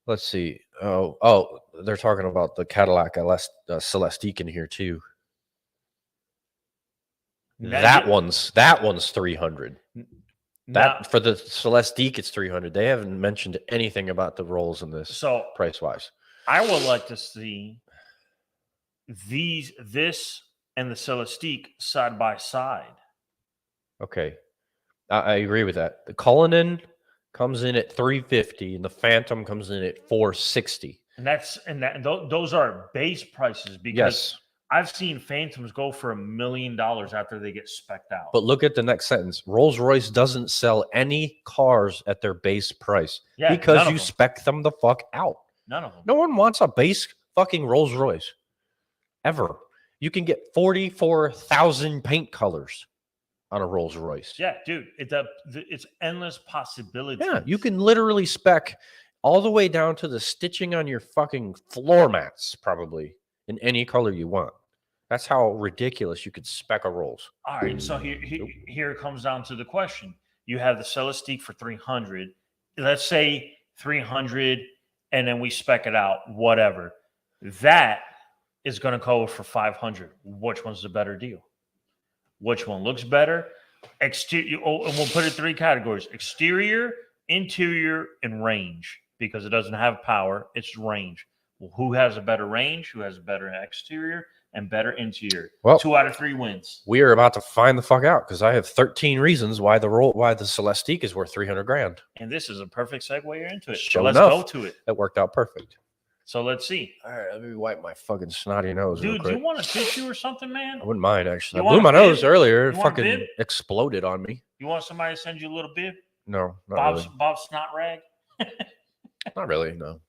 Let's see. Oh, they're talking about the Cadillac Celestique in here too. That one's 300. That for the Celestique, it's 300. They haven't mentioned anything about the rolls in this. So price wise, I would like to see this and the Celestique side by side. Okay, I agree with that. The Cullinan comes in at 350, and the Phantom comes in at 460. And those are base prices because I've seen Phantoms go for $1 million after they get spec'd out. But look at the next sentence. Rolls-Royce doesn't sell any cars at their base price because you spec them the fuck out. None of them. No one wants a base fucking Rolls-Royce ever. You can get 44,000 paint colors on a Rolls-Royce. Yeah, dude. It's endless possibilities. Yeah, you can literally spec all the way down to the stitching on your fucking floor mats, probably. In any color you want. That's how ridiculous you could spec a Rolls. All right, so here it comes down to the question. You have the Celestique for 300. Let's say 300, and then we spec it out, whatever. That is going to go for 500. Which one's the better deal? Which one looks better? Exterior, and we'll put it 3 categories: exterior, interior, and range. Because it doesn't have power, it's range. Well, who has a better range? Who has a better exterior and better interior? Well, 2 out of 3 wins. We are about to find the fuck out because I have 13 reasons why the Celestique is worth 300 grand. And this is a perfect segue into it. So let's go to it. That worked out perfect. So let's see. All right, let me wipe my fucking snotty nose. Dude, do you want a tissue or something, man? I wouldn't mind actually. I blew my nose earlier. It fucking exploded on me. You want somebody to send you a little bib? No, not really. Bob's snot rag? Not really, no.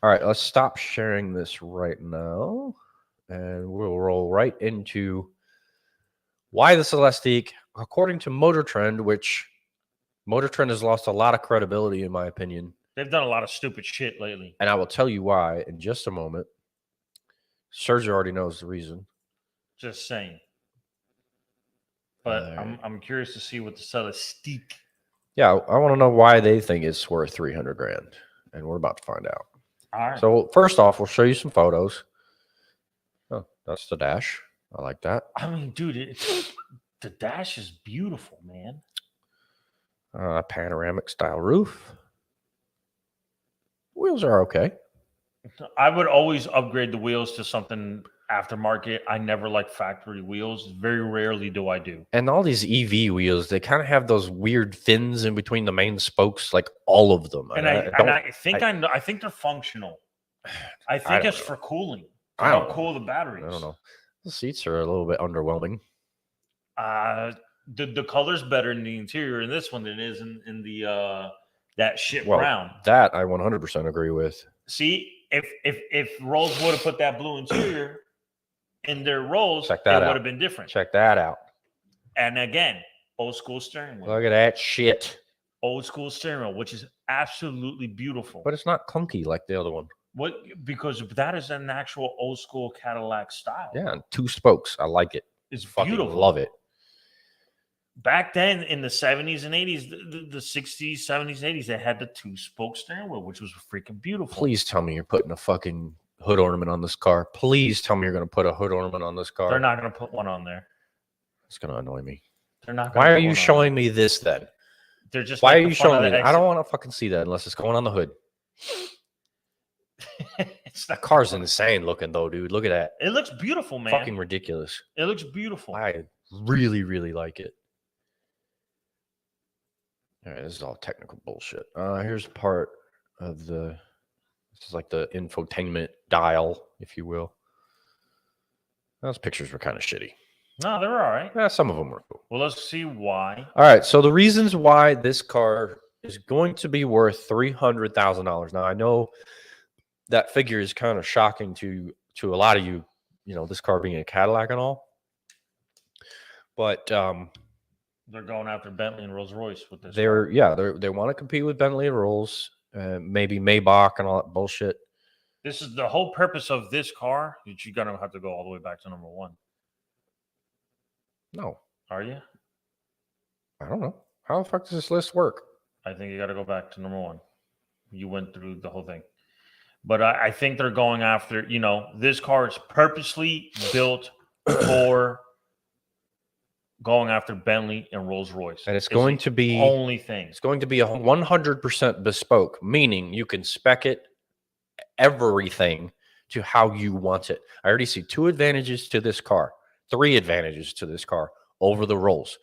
All right, let's stop sharing this right now, and we'll roll right into why the Celestique, according to Motor Trend, which Motor Trend has lost a lot of credibility, in my opinion. They've done a lot of stupid shit lately. And I will tell you why in just a moment. Sergio already knows the reason. Just saying. But I'm curious to see what the Celestique. Yeah, I want to know why they think it's worth 300 grand, and we're about to find out. All right. So first off, we'll show you some photos. Oh, that's the dash. I like that. I mean, dude, the dash is beautiful, man. Panoramic style roof. Wheels are okay. I would always upgrade the wheels to something aftermarket. I never like factory wheels. Very rarely do I do. And all these EV wheels, they kind of have those weird fins in between the main spokes, like all of them. And I think they're functional. I think it's for cooling. To help cool the batteries. I don't know. The seats are a little bit underwhelming. the color's better in the interior in this one than it is in the that shit Well, brown. that I 100% agree with. See, if Rolls would have put that blue interior in their Rolls, Check it that would out. have been different. Check that out. And again, old school steering wheel. Look at that shit. Old school steering wheel, which is absolutely beautiful. But it's not clunky like the other one. What? Because that is an actual old school Cadillac style. Yeah, and 2 spokes. I like it. It's Fucking beautiful. love it. Back then in the 70s and 80s, the 60s, 70s, 80s, they had the 2-spoke steering wheel, which was freaking beautiful. Please tell me you're putting a fucking hood ornament on this car. Please tell me you're going to put a hood ornament on this car. They're not going to put one on there. It's going to annoy me. They're not. Why are you showing me this then? They're just. Why are you showing me? I don't want to fucking see that unless it's going on the hood. That car's insane looking though, dude. Look at that. It looks beautiful, man. Fucking ridiculous. It looks beautiful. I really, really like it. All right, this is all technical bullshit. Here's part of the. This is like the infotainment dial, if you will. Those pictures were kind of shitty. No, they're all right. Yeah, some of them were cool. Well, let's see why. All right, so the reasons why this car is going to be worth $300,000. Now, I know that figure is kind of shocking to a lot of you, you know, this car being a Cadillac and all. But they're going after Bentley and Rolls Royce with this. they want to compete with Bentley and Rolls, maybe Maybach and all that bullshit. This is the whole purpose of this car. That you're gonna have to go all the way back to number 1. No, Are you? I don't know. How the fuck does this list work? I think you got to go back to number 1. You went through the whole thing. But I think they're going after, you know, this car is purposely built for going after Bentley and Rolls Royce. And it's going to be only thing. It's going to be a 100% bespoke, meaning you can spec it everything to how you want it. I already see 2 advantages to this car, 3 advantages to this car over the Rolls.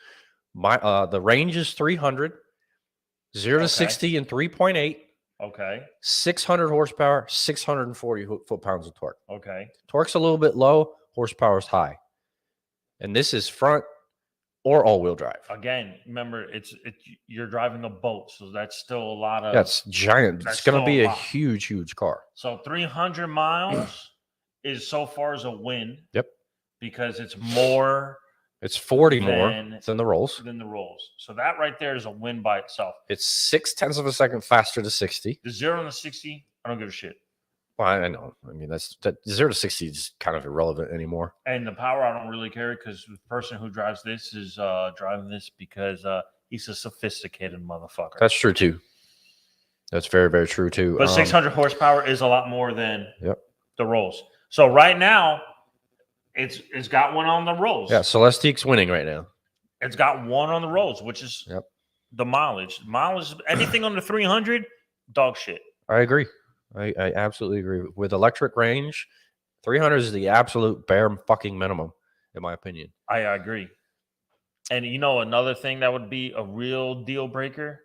The range is 300, 0 to 60 in 3.8. Okay. 600 horsepower, 640 foot-pounds of torque. Okay. Torque's a little bit low, horsepower's high. And this is front or all-wheel drive. Again, remember, it's you're driving a boat, so that's still a lot of. That's giant. It's going to be a huge, huge car. So 300 miles is so far as a win. Yep. Because it's more. It's 40 more than the Rolls. So that right there is a win by itself. It's 0.6 of a second faster to 60. The 0 to 60, I don't give a shit. Well, I know. I mean, that 0 to 60 is kind of irrelevant anymore. And the power, I don't really care because the person who drives this is driving this because he's a sophisticated motherfucker. That's true too. That's very, very true too. But 600 horsepower is a lot more than the Rolls. So right now, it's got one on the Rolls. Yeah, Celestique's winning right now. It's got one on the Rolls, which is the mileage. Mileage, anything under 300, dog shit. I agree. I absolutely agree. With electric range, 300 is the absolute bare fucking minimum, in my opinion. I agree. And you know, another thing that would be a real deal breaker,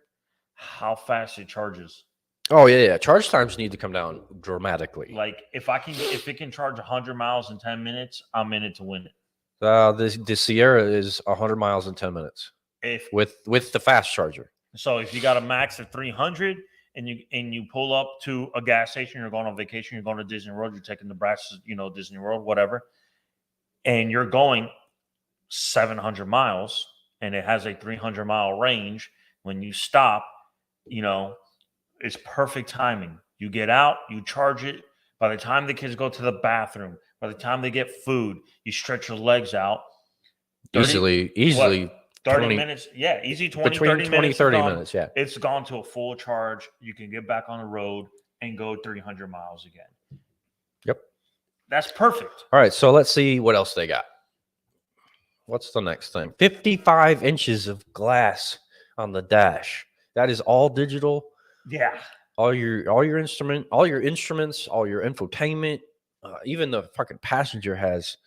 how fast it charges. Oh yeah. Charge times need to come down dramatically. Like if it can charge 100 miles in 10 minutes, I'm in it to win it. The Sierra is 100 miles in 10 minutes. With the fast charger. So if you got a max of 300 and you pull up to a gas station, you're going on vacation, you're going to Disney World, you're taking the brats, Disney World, whatever, and you're going 700 miles and it has a 300-mile range. When you stop, it's perfect timing. You get out, you charge it. By the time the kids go to the bathroom, by the time they get food, you stretch your legs out. Easily. 30 minutes. Yeah, easy 20, between 30 20, minutes. 30 minutes, yeah. It's gone to a full charge. You can get back on the road and go 300 miles again. Yep. That's perfect. All right, so let's see what else they got. What's the next thing? 55 inches of glass on the dash. That is all digital. Yeah. All your instruments, all your infotainment, even the fucking passenger has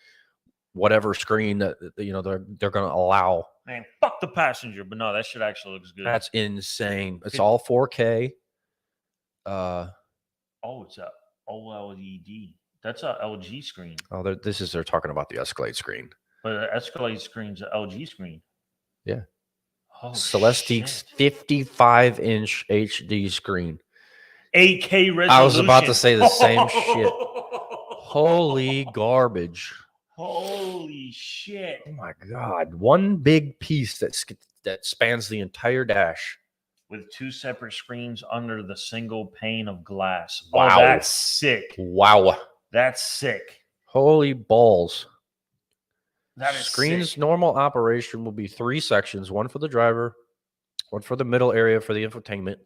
whatever screen that they're going to allow. Man, fuck the passenger, but no, that shit actually looks good. That's insane. It's all 4K. It's a OLED. That's a LG screen. Oh, they're talking about the Escalade screen. But the Escalade screen's an LG screen. Yeah. Oh, Celestique's shit. 55-inch HD screen. 8K resolution. I was about to say the same shit. Holy garbage. Holy shit. Oh my God. One big piece that spans the entire dash. With 2 separate screens under the single pane of glass. Wow. Oh, that's sick. Wow. That's sick. Holy balls. That is Screen's sick. normal operation will be 3 sections, one for the driver, one for the middle area for the infotainment,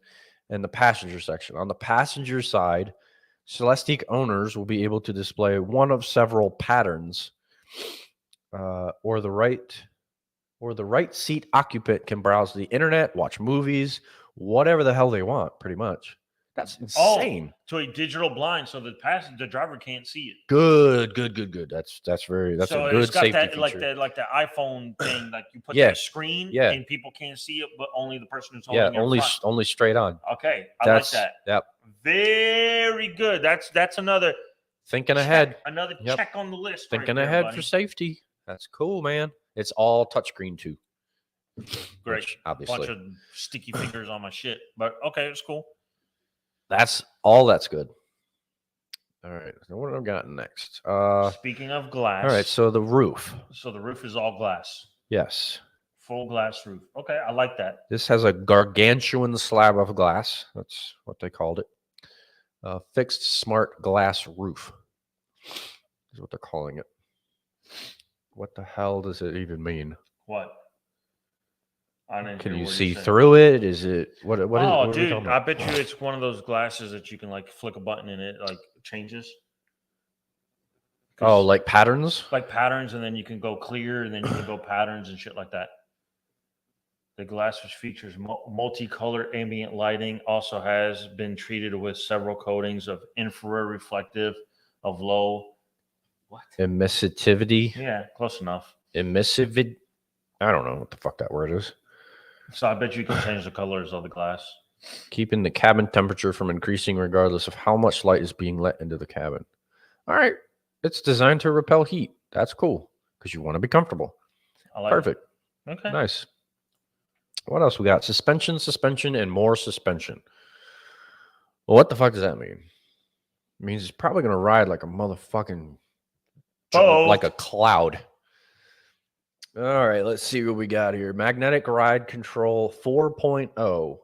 and the passenger section. On the passenger side, Celestique owners will be able to display one of several patterns, or the right seat occupant can browse the internet, watch movies, whatever the hell they want, pretty much. That's insane. Oh, to a digital blind, so the driver can't see it. Good. That's So a it's good got safety that feature. like the iPhone thing, like you put Yeah. that screen Yeah. and people can't see it, but only the person who's holding Yeah, it in front. only straight on. Okay, I That's like that. Yep. Very good. That's another Thinking check, ahead. another Yep. check on the list. Thinking right there, ahead buddy. for safety. That's cool, man. It's all touchscreen too. Great. Which, obviously. Bunch of sticky fingers on my shit, but okay, it's cool. That's all that's good. All right. So what have I got next? Speaking of glass, all right, so the roof. so the roof is all glass, Yes. full glass roof. Okay, I like that. This has a gargantuan slab of glass. That's what they called it. Fixed smart glass roof is what they're calling it. What the hell does it even mean? What? I didn't Can hear you what see said. through it? Is it what is Oh, what are we dude, talking I about? bet you it's one of those glasses that you can like flick a button and it like changes. Oh, 'Cause, like patterns? like patterns, and then you can go clear, and then you can go patterns and shit like that. The glass, which features multicolored ambient lighting, also has been treated with several coatings of infrared reflective of low. What? Emissivity. Yeah, close enough. Emissivid. I don't know what the fuck that word is. So I bet you can change the colors of the glass. Keeping the cabin temperature from increasing regardless of how much light is being let into the cabin. All right. It's designed to repel heat. That's cool because you want to be comfortable. I like Perfect. it. Okay. Nice. What else we got? Suspension, and more suspension. Well, what the fuck does that mean? It means it's probably going to ride like a motherfucking, like a cloud. All right, let's see what we got here. Magnetic Ride Control 4.0.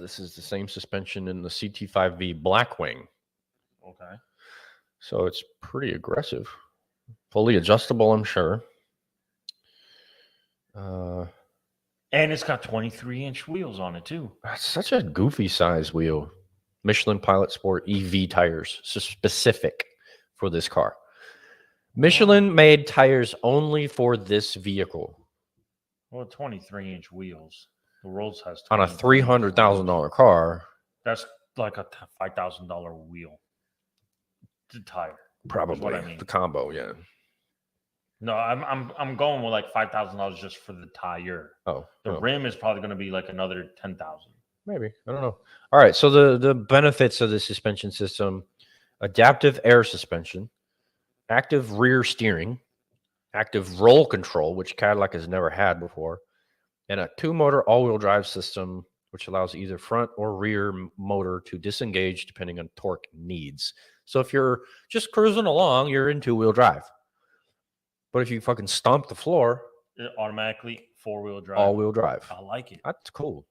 This is the same suspension in the CT5V Blackwing. Okay. So it's pretty aggressive. Fully adjustable, I'm sure. And it's got 23-inch wheels on it too. That's such a goofy size wheel. Michelin Pilot Sport EV tires, so specific for this car. Michelin made tires only for this vehicle. Well, 23-inch wheels. The Rolls has On a $300,000 car. That's like a $5,000 wheel. The tire. Probably what I mean. the combo, yeah. No, I'm going with like $5,000 just for the tire. Oh, the rim is probably going to be like another $10,000. Maybe, I don't know. All right, so the benefits of the suspension system: adaptive air suspension, active rear steering, active roll control, which Cadillac has never had before, and a 2-motor all-wheel drive system, which allows either front or rear motor to disengage depending on torque needs. So if you're just cruising along, you're in 2-wheel drive. But if you fucking stomp the floor, it automatically 4-wheel drive. All-wheel drive. I like it. That's cool.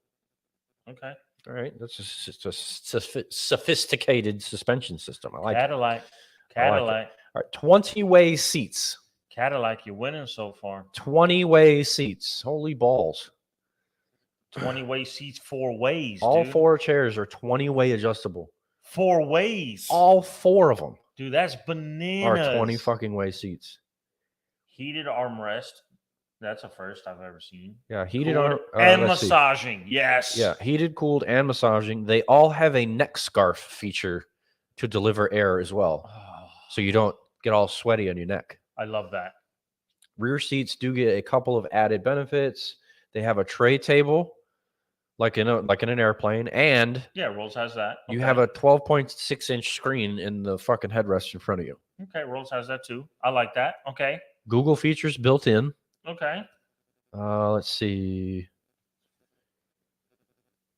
Okay. All right. That's just a sophisticated suspension system. I like Cadillac. it. Cadillac. All right. 20-way seats. Cadillac, you're winning so far. 20-way seats. Holy balls. 20-way seats, 4 ways. All dude. 4 chairs are 20-way adjustable. 4 ways. All 4 of them. Dude, that's bananas. Are 20 fucking way seats. Heated armrest. That's a first I've ever seen. Yeah, heated and massaging. See. Yes. Yeah, heated, cooled, and massaging. They all have a neck scarf feature to deliver air as well, so you don't get all sweaty on your neck. I love that. Rear seats do get a couple of added benefits. They have a tray table, like in an airplane, and yeah, Rolls has that. You have a 12.6-inch screen in the fucking headrest in front of you. Okay, Rolls has that too. I like that. Okay. Google features built in. Okay. Let's see.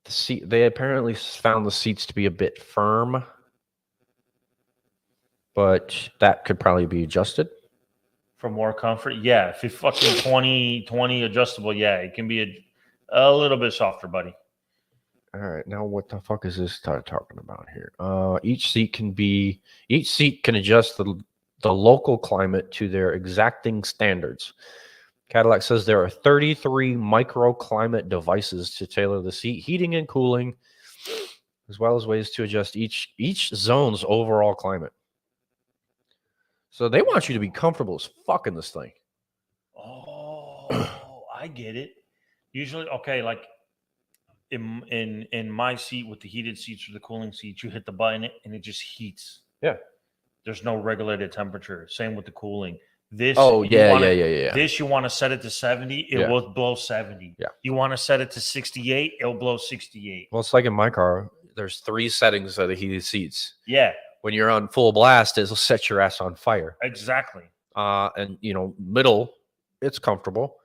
The seat. They apparently found the seats to be a bit firm, but that could probably be adjusted. For more comfort, yeah. If it's fucking 20 adjustable, yeah, it can be a little bit softer, buddy. All right, now what the fuck is this talking about here? Each seat can adjust the local climate to their exacting standards. Cadillac says there are 33 microclimate devices to tailor the seat heating and cooling, as well as ways to adjust each zone's overall climate. So they want you to be comfortable as fuck in this thing. Oh, I get it. Usually, okay, like in my seat with the heated seats or the cooling seats, you hit the button and it just heats. Yeah. There's no regulated temperature. Same with the cooling. This Yeah. This you want to set it to 70, it will blow 70. Yeah. You want to set it to 68, it'll blow 68. Well, it's like in my car. There's 3 settings of the heated seats. Yeah. When you're on full blast, it'll set your ass on fire. Exactly. And middle, it's comfortable.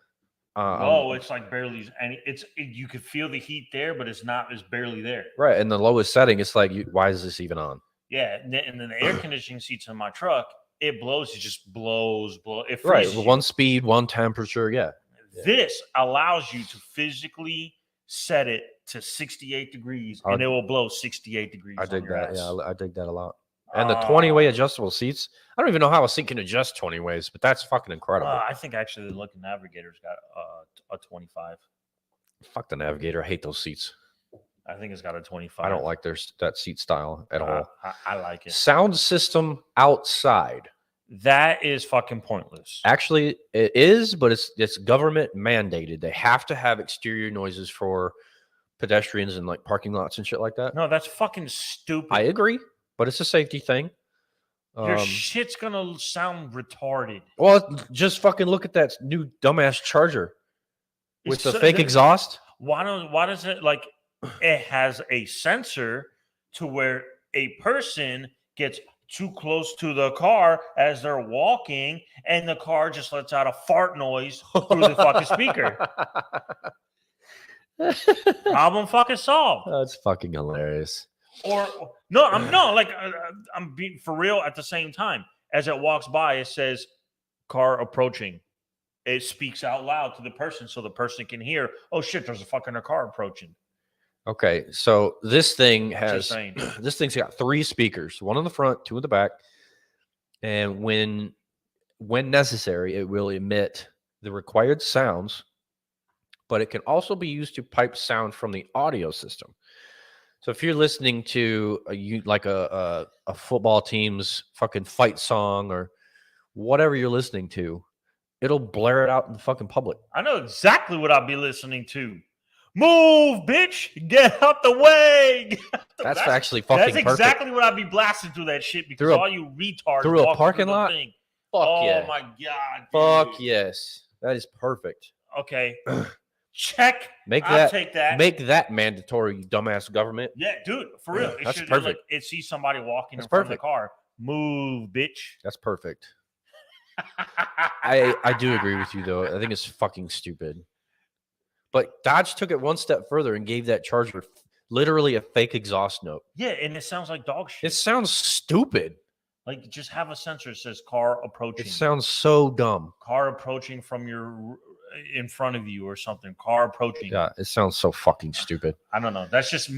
No, it's like barely, and you can feel the heat there, but it's barely there. Right, and the lowest setting, it's like, why is this even on? Yeah, and then the air conditioning seats in my truck, it blows. It just blows. It right, freezes you. One speed, one temperature. Yeah. This allows you to physically set it to 68 degrees, and it will blow 68 degrees. I dig that. Ass. Yeah, I dig that a lot. And the 20-way adjustable seats. I don't even know how a seat can adjust 20 ways, but that's fucking incredible. I think actually the Lucky Navigator's got a 25. Fuck the Navigator. I hate those seats. I think it's got a 25. I don't like that seat style at all. I like it. Sound system outside. That is fucking pointless. Actually, it is, but it's government mandated. They have to have exterior noises for pedestrians and like parking lots and shit like that. No, that's fucking stupid. I agree, but it's a safety thing. Your shit's gonna sound retarded. Well, just fucking look at that new dumbass Charger with the fake exhaust. Why does it like? It has a sensor to where a person gets too close to the car as they're walking, and the car just lets out a fart noise through the fucking speaker. Problem fucking solved. That's fucking hilarious. I'm being for real at the same time. As it walks by, it says car approaching. It speaks out loud to the person so the person can hear, oh shit, there's a fucking car approaching. Okay, so this thing's got 3 speakers, 1 in the front, 2 in the back. And when necessary, it will emit the required sounds, but it can also be used to pipe sound from the audio system. So if you're listening to a football team's fucking fight song or whatever you're listening to, it'll blare it out in the fucking public. I know exactly what I'll be listening to. Move, bitch! Get out the way! That's actually fucking perfect. That's exactly what I'd be blasting through that shit because all you retards through a parking lot. Fuck yeah! Oh my god! Fuck dude. Yes, that is perfect. Okay. Check. Take that. Make that mandatory, you dumbass government. Yeah, dude, for real. That's perfect. It sees somebody walking in front of the car. Move, bitch. That's perfect. I do agree with you though. I think it's fucking stupid. But Dodge took it one step further and gave that Charger literally a fake exhaust note. Yeah, and it sounds like dog shit. It sounds stupid. Like just have a sensor that says car approaching. It sounds so dumb. Car approaching from in front of you or something. Car approaching. Yeah, it sounds so fucking stupid. I don't know. That's just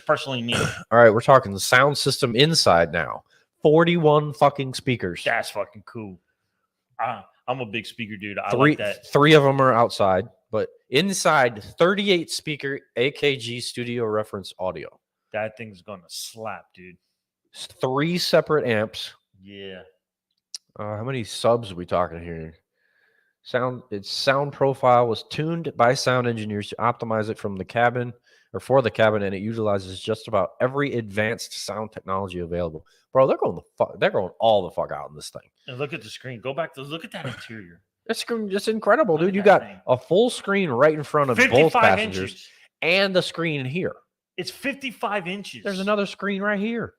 personally me. All right, we're talking the sound system inside now. 41 fucking speakers. That's fucking cool. I'm a big speaker dude. I like that. 3 of them are outside, but inside 38 speaker AKG studio reference audio. That thing's gonna slap, dude. 3 separate amps. Yeah. How many subs are we talking here? Its sound profile was tuned by sound engineers to optimize it for the cabin, and it utilizes just about every advanced sound technology available. Bro, they're going all the fuck out in this thing. And look at the screen. Go back to look at that interior. It's incredible, dude. You got a full screen right in front of both passengers and the screen here. It's 55 inches. There's another screen right here.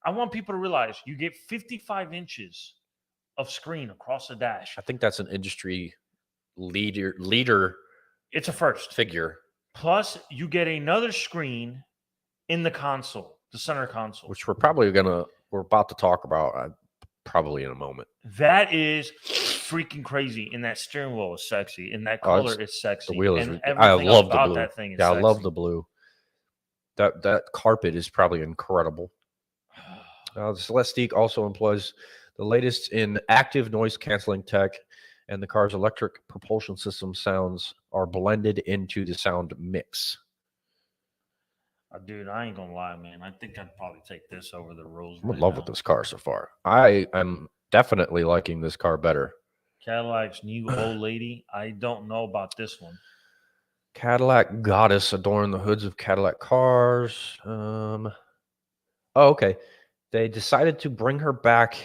I want people to realize you get 55 inches of screen across the dash. I think that's an industry leader It's a first. figure, Plus, you get another screen in the console, the center console. which we're about to talk about probably in a moment. That is freaking crazy. And that steering wheel is sexy. And that color is sexy. The wheel is. And I everything love the about blue. that thing is Yeah, sexy. I love the blue. That carpet is probably incredible. The Celestiq also employs the latest in active noise canceling tech, and the car's electric propulsion system sounds are blended into the sound mix. Dude, I ain't gonna lie, man. I think I'd probably take this over the Rolls. I'm in love with this car so far. I am definitely liking this car better. Cadillac's new old lady. I don't know about this one. Cadillac goddess adorn the hoods of Cadillac cars. Oh, okay. They decided to bring her back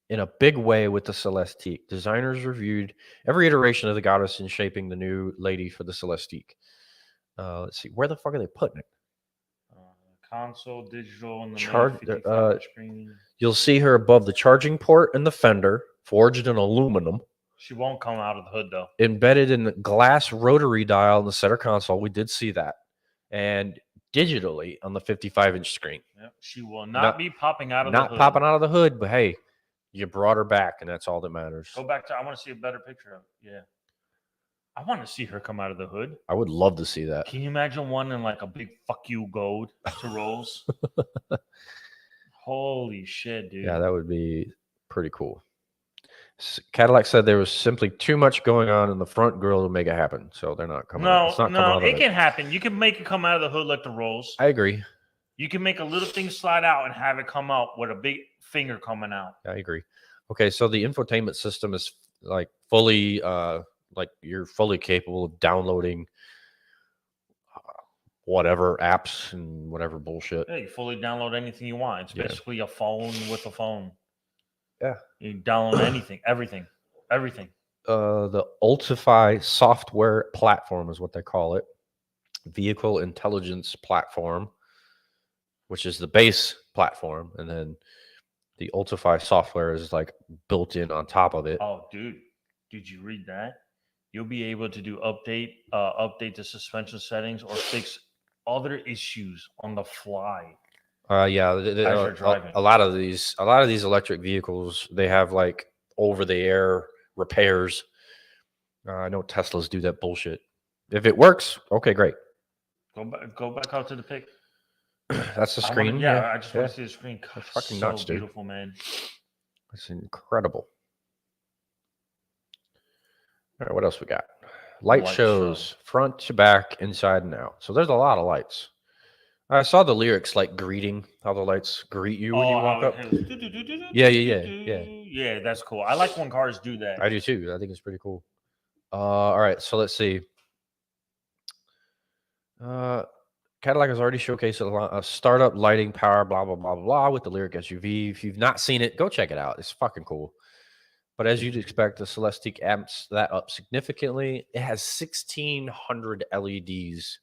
in a big way with the Celestiq. Designers reviewed every iteration of the goddess in shaping the new lady for the Celestiq. Let's see. Where the fuck are they putting it? Console, digital, and the screen. You'll see her above the charging port and the fender, forged in aluminum. She won't come out of the hood, though. Embedded in the glass rotary dial in the center console. We did see that. And digitally on the 55-inch screen. Yep. She will not be popping out of the hood. Not popping out of the hood, but hey, you brought her back, and that's all that matters. Go back to, I want to see a better picture of it. Yeah. I want to see her come out of the hood. I would love to see that. Can you imagine one in like a big fuck you gold to Rolls? Holy shit, dude. Yeah, that would be pretty cool. Cadillac said there was simply too much going on in the front grille to make it happen, so they're not coming. No, it can happen. You can make it come out of the hood like the Rolls. I agree. You can make a little thing slide out and have it come out with a big finger coming out. I agree. Okay, so the infotainment system is like fully, like you're fully capable of downloading whatever apps and whatever bullshit. Yeah, you fully download anything you want. It's basically a phone with a phone. Yeah. You download anything, everything. The Ultify software platform is what they call it. Vehicle intelligence platform, which is the base platform. And then the Ultify software is like built in on top of it. Oh, dude. Did you read that? You'll be able to do update the suspension settings or fix other issues on the fly. Yeah, a lot of these electric vehicles, they have like over the air repairs. I know Teslas do that bullshit. If it works, okay, great. Go back out to the pic. That's the screen. I just want to see the screen. God, it's fucking so nuts, dude. Beautiful, man. It's incredible. All right, what else we got? Light shows front to back, inside and out. So there's a lot of lights. I saw the lyrics like greeting, how the lights greet you when you walk up. Yeah. Yeah, that's cool. I like when cars do that. I do too. I think it's pretty cool. All right, so let's see. Cadillac has already showcased a startup lighting power, blah, blah, blah, blah, with the Lyric SUV. If you've not seen it, go check it out. It's fucking cool. But as you'd expect, the Celestiq amps that up significantly. It has 1,600 LEDs.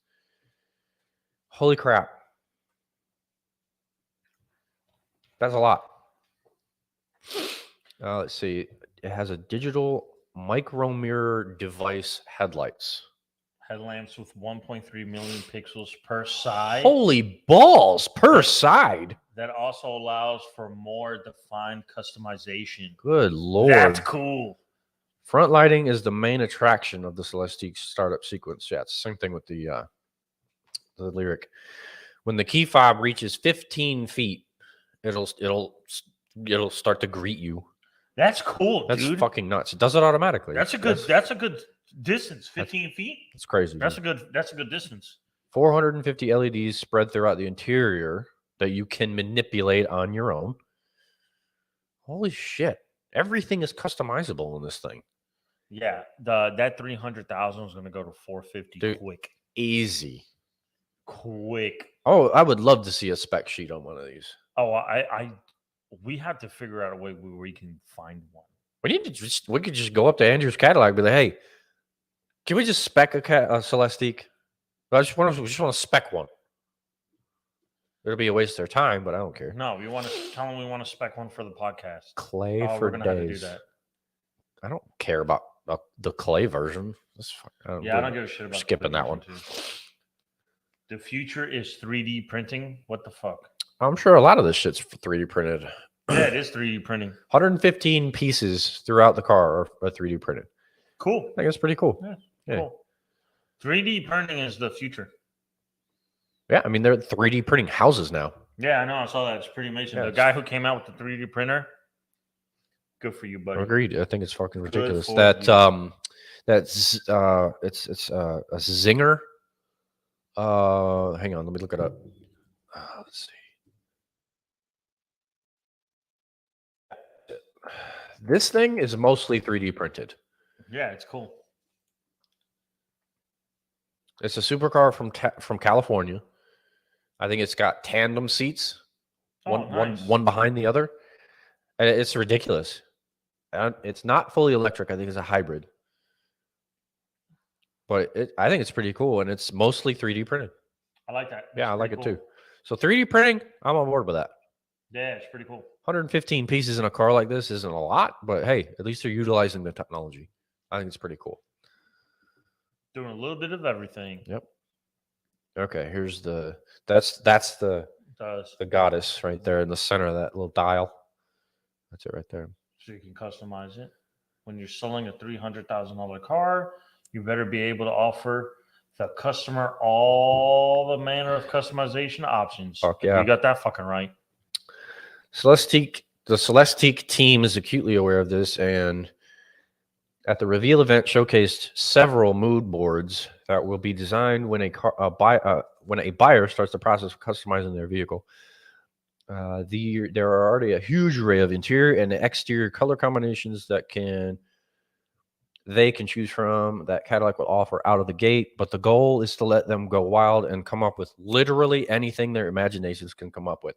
Holy crap. That's a lot. Let's see. It has a digital micro mirror device headlights. Headlamps with 1.3 million pixels per side. Holy balls, per side. That also allows for more defined customization. Good Lord. That's cool. Front lighting is the main attraction of the Celestiq startup sequence. Yeah, it's the same thing with the Lyric. When the key fob reaches 15 feet, it'll start to greet you. That's cool, That's dude. fucking nuts. It does it automatically. That's a good distance. 15 feet. That's crazy. That's a good distance. 450 LEDs spread throughout the interior that you can manipulate on your own. Holy shit. Everything is customizable in this thing. Yeah, that 300,000 was going to go to 450 Dude, quick. Easy. Quick. Oh, I would love to see a spec sheet on one of these. Oh, we have to figure out a way where we can find one. We could just go up to Andrew's Cadillac and be like, hey, can we just spec a Celestiq? I just want to spec one. It'll be a waste of their time, but I don't care. No, we want to tell them we want to spec one for the podcast. Clay for we're gonna days. have to do that. I don't care about the clay version. I don't give a shit about skipping the that one. too. The future is 3D printing. What the fuck? I'm sure a lot of this shit's 3D printed. Yeah, it is 3D printing. 115 pieces throughout the car are 3D printed. Cool. I think it's pretty cool. Yeah, cool. 3D printing is the future. Yeah, I mean, they're 3D printing houses now. Yeah, I know. I saw that. It's pretty amazing. Yeah, The guy who came out with the 3D printer, good for you, buddy. Agreed. I think it's fucking ridiculous. for That you. that's it's a zinger. Hang on, let me look it up. Let's see. This thing is mostly 3D printed. Yeah, it's cool. It's a supercar from California. I think it's got tandem seats, one behind the other. And it's ridiculous. It's not fully electric. I think it's a hybrid. But I think it's pretty cool, and it's mostly 3D printed. I like that. Yeah, I like it too. So 3D printing, I'm on board with that. Yeah, it's pretty cool. 115 pieces in a car like this isn't a lot, but hey, at least they're utilizing the technology. I think it's pretty cool. Doing a little bit of everything. Yep. Okay, here's that's the goddess right there in the center of that little dial. That's it right there. So you can customize it. When you're selling a $300,000 car, you better be able to offer the customer all the manner of customization options. Fuck yeah. You got that fucking right. The Celestique team is acutely aware of this, and at the reveal event showcased several mood boards that will be designed when a buyer starts the process of customizing their vehicle. There are already a huge array of interior and exterior color combinations that they can choose from that Cadillac will offer out of the gate, but the goal is to let them go wild and come up with literally anything their imaginations can come up with.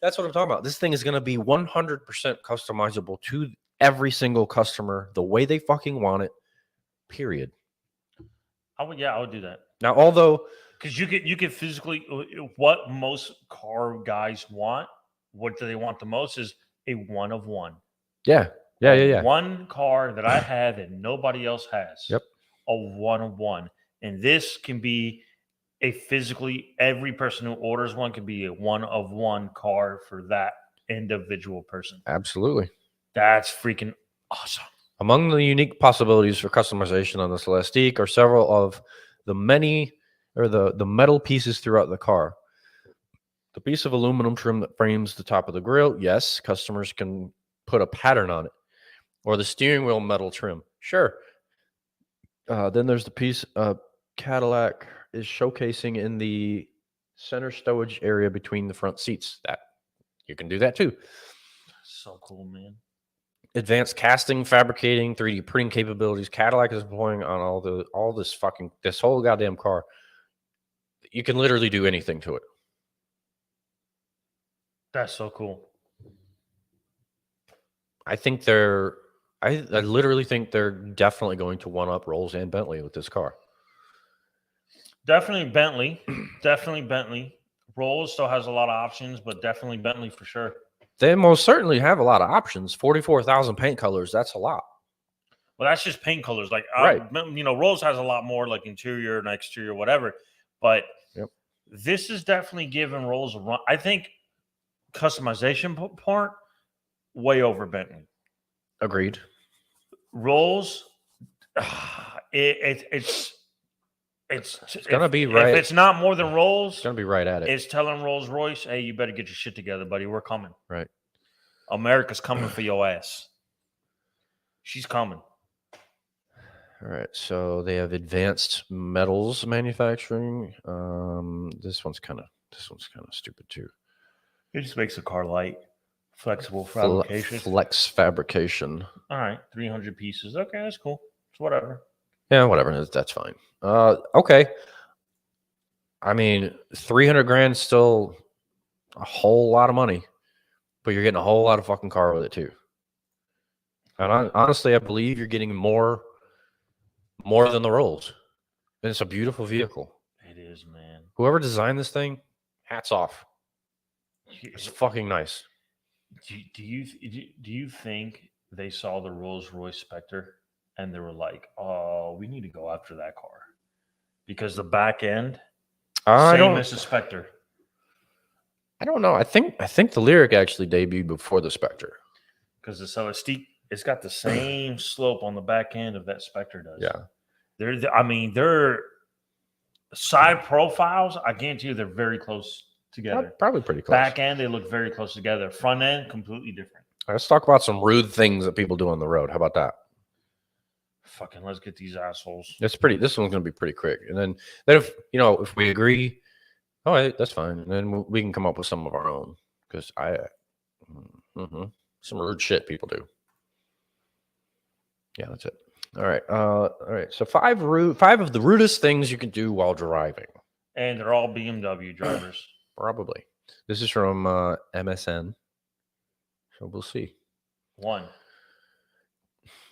That's what I'm talking about. This thing is going to be 100% customizable to every single customer the way they fucking want it, period. I would do that. Now, although... Because you could physically... What most car guys want, what do they want the most is a one of one. Yeah. One car that I have and nobody else has. Yep. A one of one. And this can be every person who orders one can be a one of one car for that individual person. Absolutely. That's freaking awesome. Among the unique possibilities for customization on the Celestique are several of the the metal pieces throughout the car. The piece of aluminum trim that frames the top of the grille, yes, customers can put a pattern on it. Or the steering wheel metal trim. Sure. Then there's the piece Cadillac is showcasing in the center stowage area between the front seats. That you can do that too. So cool, man. Advanced casting, fabricating, 3D printing capabilities. Cadillac is employing on this whole goddamn car. You can literally do anything to it. That's so cool. I literally think they're definitely going to one-up Rolls and Bentley with this car. Definitely Bentley. Definitely Bentley. Rolls still has a lot of options, but definitely Bentley for sure. They most certainly have a lot of options. 44,000 paint colors. That's a lot. Well, that's just paint colors. Like, right. Rolls has a lot more like interior and exterior, whatever. But this is definitely giving Rolls a run. I think customization part way over Bentley. Agreed. Rolls, it's gonna be right. If it's not more than Rolls, it's gonna be right at it. It's telling Rolls Royce, "Hey, you better get your shit together, buddy. We're coming. Right. America's coming for your ass. She's coming." All right. So they have advanced metals manufacturing. This one's kind of stupid too. It just makes the car light. Flexible fabrication. Flex fabrication. All right, 300 pieces. Okay, that's cool. It's whatever. Yeah, whatever. That's fine. Okay. I mean, 300 grand is still a whole lot of money, but you're getting a whole lot of fucking car with it too. And honestly, I believe you're getting more than the Rolls. And it's a beautiful vehicle. It is, man. Whoever designed this thing, hats off. It's fucking nice. Do you think they saw the Rolls-Royce Spectre and they were like, "Oh, we need to go after that car because the back end same as the Spectre." I don't know. I think the Lyric actually debuted before the Spectre. Because the Celestique, it's got the same slope on the back end of that Spectre does. Yeah. They're side profiles. I guarantee you they're very close together. Probably pretty close. Back end, they look very close together. Front end, completely different. All right, let's talk about some rude things that people do on the road. How about that? Fucking let's get these assholes. This one's gonna be pretty quick, and then if we agree, all right, that's fine, and then we can come up with some of our own because some rude shit people do. Yeah, that's it. All right. So five of the rudest things you can do while driving, and they're all BMW drivers. Probably. This is from MSN, so we'll see. 1.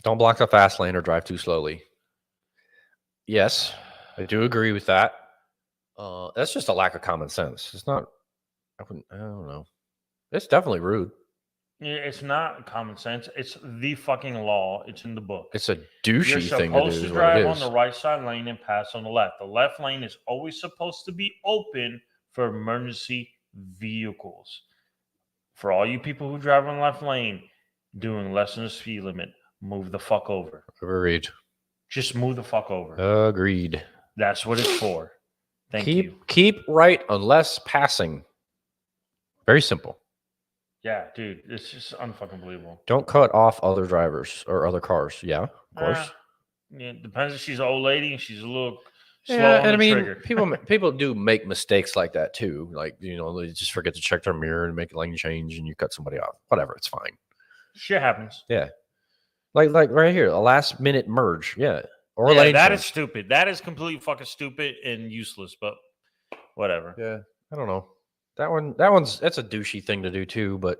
Don't block the fast lane or drive too slowly. Yes, I do agree with that. That's just a lack of common sense. It's not. I don't know. It's definitely rude. Yeah, it's not common sense. It's the fucking law. It's in the book. It's a douchey thing to do. You're supposed to drive on the right side lane and pass on the left. The left lane is always supposed to be open for emergency vehicles. For all you people who drive on the left lane, doing less than the speed limit, move the fuck over. Agreed. Just move the fuck over. Agreed. That's what it's for. Thank you. Keep right unless passing. Very simple. Yeah, dude, it's just unfucking believable. Don't cut off other drivers or other cars. Yeah, of course. Yeah, it depends if she's an old lady and she's a little slow and on the trigger. people do make mistakes like that too. Like, they just forget to check their mirror and make a lane change and you cut somebody off. Whatever, it's fine. Shit happens. Yeah. Like right here, a last minute merge. Yeah. Or a lane that change. Is stupid. That is completely fucking stupid and useless, but whatever. Yeah. I don't know. That's a douchey thing to do too, but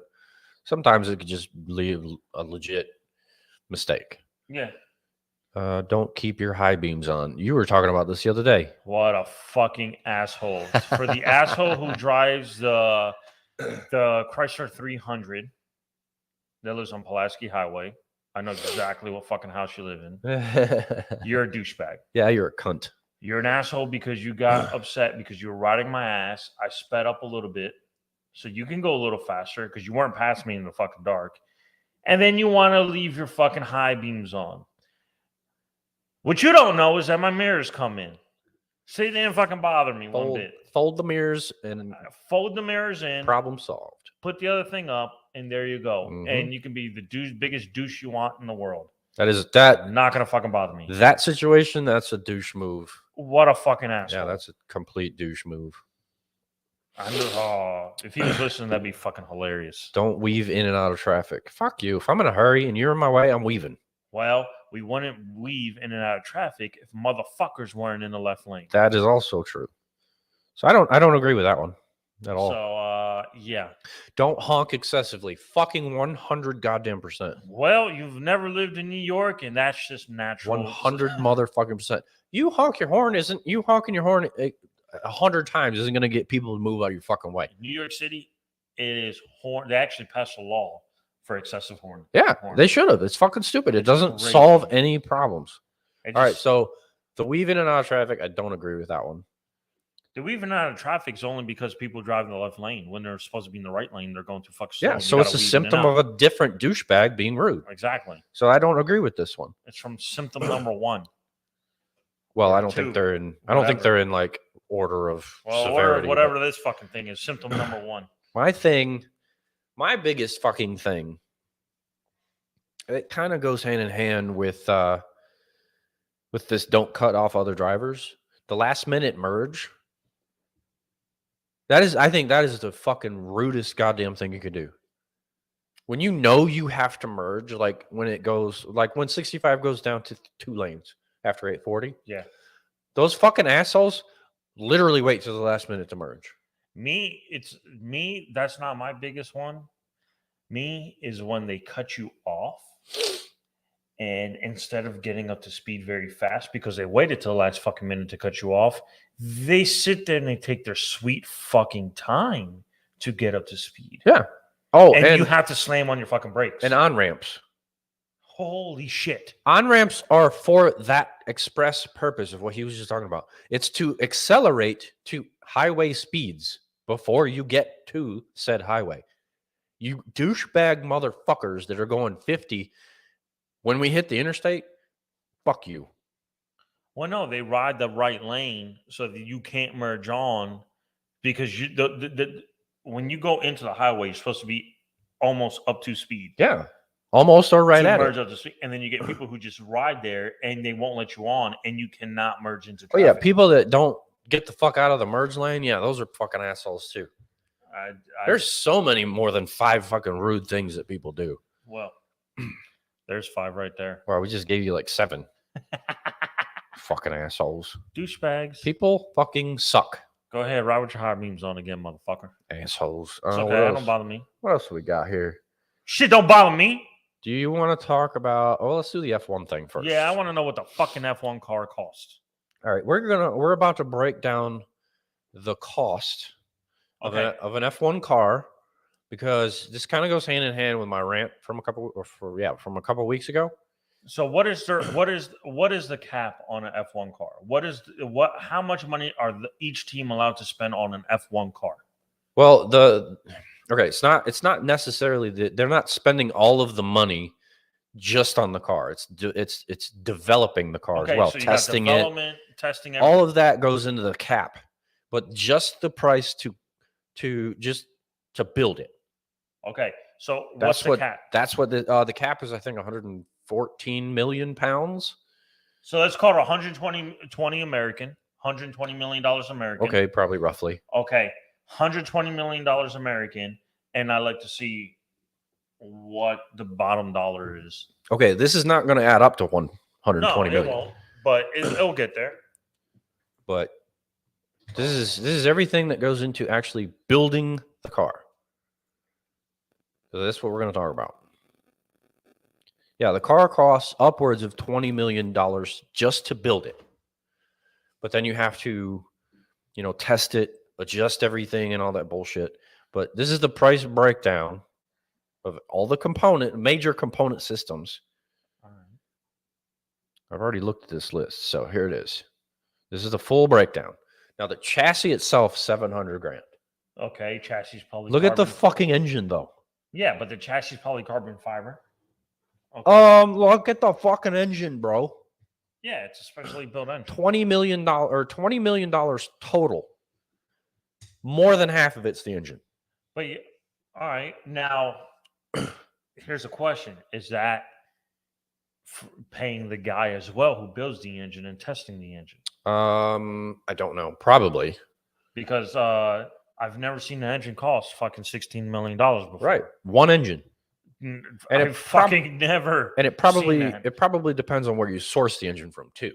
sometimes it could just leave a legit mistake. Yeah. Don't keep your high beams on. You were talking about this the other day. What a fucking asshole. For the asshole who drives the Chrysler 300 that lives on Pulaski Highway, I know exactly what fucking house you live in. You're a douchebag. Yeah, you're a cunt. You're an asshole because you got upset because you were riding my ass. I sped up a little bit so you can go a little faster because you weren't passing me in the fucking dark. And then you want to leave your fucking high beams on. What you don't know is that my mirrors come in. So they didn't fucking bother me one bit. Fold the mirrors and fold the mirrors in. Problem solved. Put the other thing up, and there you go. Mm-hmm. And you can be the biggest douche you want in the world. Not gonna fucking bother me. That situation, that's a douche move. What a fucking asshole. Yeah, that's a complete douche move. If he was listening, that'd be fucking hilarious. Don't weave in and out of traffic. Fuck you. If I'm in a hurry and you're in my way, I'm weaving. Well, we wouldn't weave in and out of traffic if motherfuckers weren't in the left lane. That is also true. So I don't agree with that one at all. So yeah. Don't honk excessively. Fucking 100 goddamn %. Well, you've never lived in New York, and that's just natural. 100 motherfucking %. You honking your horn 100 times isn't going to get people to move out of your fucking way. New York City, it is horn. They actually passed a law for excessive horn. Yeah, they should have. It's fucking stupid. It doesn't solve any problems. All right, so the weave in and out of traffic, I don't agree with that one. The weave in and out of traffic is only because people drive in the left lane. When they're supposed to be in the right lane, they're going too fucking slow. Yeah, so it's a symptom of a different douchebag being rude. Exactly. So I don't agree with this one. It's from symptom number 1. Well, I don't think they're in. I don't think they're in like order of severity. Whatever this fucking thing is, symptom number 1. My biggest fucking thing. It kind of goes hand in hand with this. Don't cut off other drivers. The last minute merge. I think that is the fucking rudest goddamn thing you could do. When you know you have to merge, like when 65 goes down to 2 lanes after 840. Yeah. Those fucking assholes literally wait till the last minute to merge. That's not my biggest one. Me is when they cut you off. And instead of getting up to speed very fast because they waited till the last fucking minute to cut you off, they sit there and they take their sweet fucking time to get up to speed. Yeah. Oh, and you have to slam on your fucking brakes. And on ramps. Holy shit. On-ramps are for that express purpose of what he was just talking about. It's to accelerate to highway speeds before you get to said highway. You douchebag motherfuckers that are going 50 when we hit the interstate, fuck you. Well, no, they ride the right lane so that you can't merge on because when you go into the highway, you're supposed to be almost up to speed. Yeah. Almost or right to at merge it. up to speed. And then you get people who just ride there and they won't let you on and you cannot merge into Oh, traffic. yeah. People that don't get the fuck out of the merge lane, yeah, those are fucking assholes too. There's so many more than 5 fucking rude things that people do. Well, there's 5 right there. Well, we just gave you like 7. Fucking assholes. Douchebags. People fucking suck. Go ahead, ride with your high beams on again, motherfucker. Assholes. It's okay, that don't bother me. What else we got here? Shit don't bother me. Do you want to talk about? Oh, let's do the F1 thing first. Yeah, I want to know what the fucking F1 car costs. All right, we're about to break down the cost of an F1 car because this kind of goes hand in hand with my rant from a couple weeks ago. So what is the cap on an F1 car? How much money are each team allowed to spend on an F1 car? Well, it's not necessarily that they're not spending all of the money just on the car. It's developing the car as well, so testing it, testing everything. All of that goes into the cap, but just the price to build it. Okay, so what's the cap? That's what the cap is. I think 114 million pounds. So let's call it 120 American, $120 million American. Okay, probably roughly. Okay, $120 million American, and I'd like to see what the bottom dollar is. Okay, this is not going to add up to 120 million. It won't, but it'll get there. But this is everything that goes into actually building the car. So that's what we're going to talk about. Yeah, the car costs upwards of $20 million just to build it. But then you have to, test it, adjust everything and all that bullshit. But this is the price breakdown of all the major component systems. All right. I've already looked at this list, so here it is. This is the full breakdown. Now the chassis itself, $700,000. Okay, chassis polycarbon. Look at the fucking engine, though. Yeah, but the chassis polycarbon fiber. Okay. Look at the fucking engine, bro. Yeah, it's a specially built engine. $20 million total. More than half of it's the engine. But all right, now here's a question: is that paying the guy as well who builds the engine and testing the engine? I don't know. Probably because I've never seen an engine cost fucking $16 million before. Right, one engine. And it fucking never. And it probably depends on where you source the engine from too.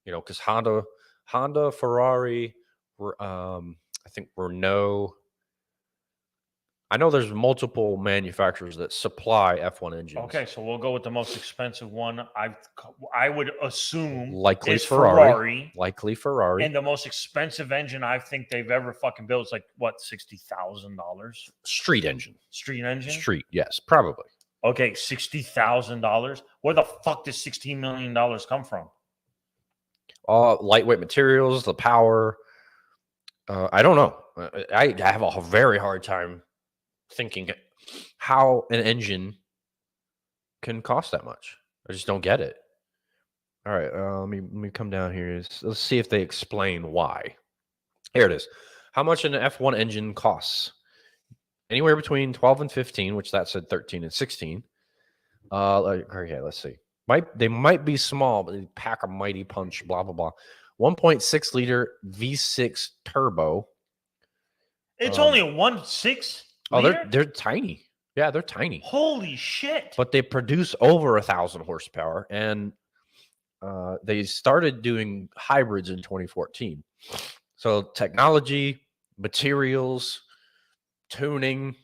Because Honda, Ferrari, I think Renault. I know there's multiple manufacturers that supply F1 engines. Okay, so we'll go with the most expensive one. I would assume likely Ferrari. Likely Ferrari. And the most expensive engine I think they've ever fucking built is like what, $60,000? Street engine. Street engine? Street, yes, probably. Okay, $60,000. Where the fuck does $16 million come from? Lightweight materials, the power. I don't know. I have a very hard time thinking how an engine can cost that much. I just don't get it. All right, let me come down here. Let's see if they explain why. Here it is. How much an F1 engine costs? Anywhere between 12 and 15, which that said 13 and 16. Okay, let's see. They might be small, but they pack a mighty punch, blah, blah, blah. 1.6 liter V6 turbo. It's only a 1.6 liter? They're tiny. Yeah, they're tiny. Holy shit. But they produce over 1,000 horsepower, and they started doing hybrids in 2014. So technology, materials, tuning,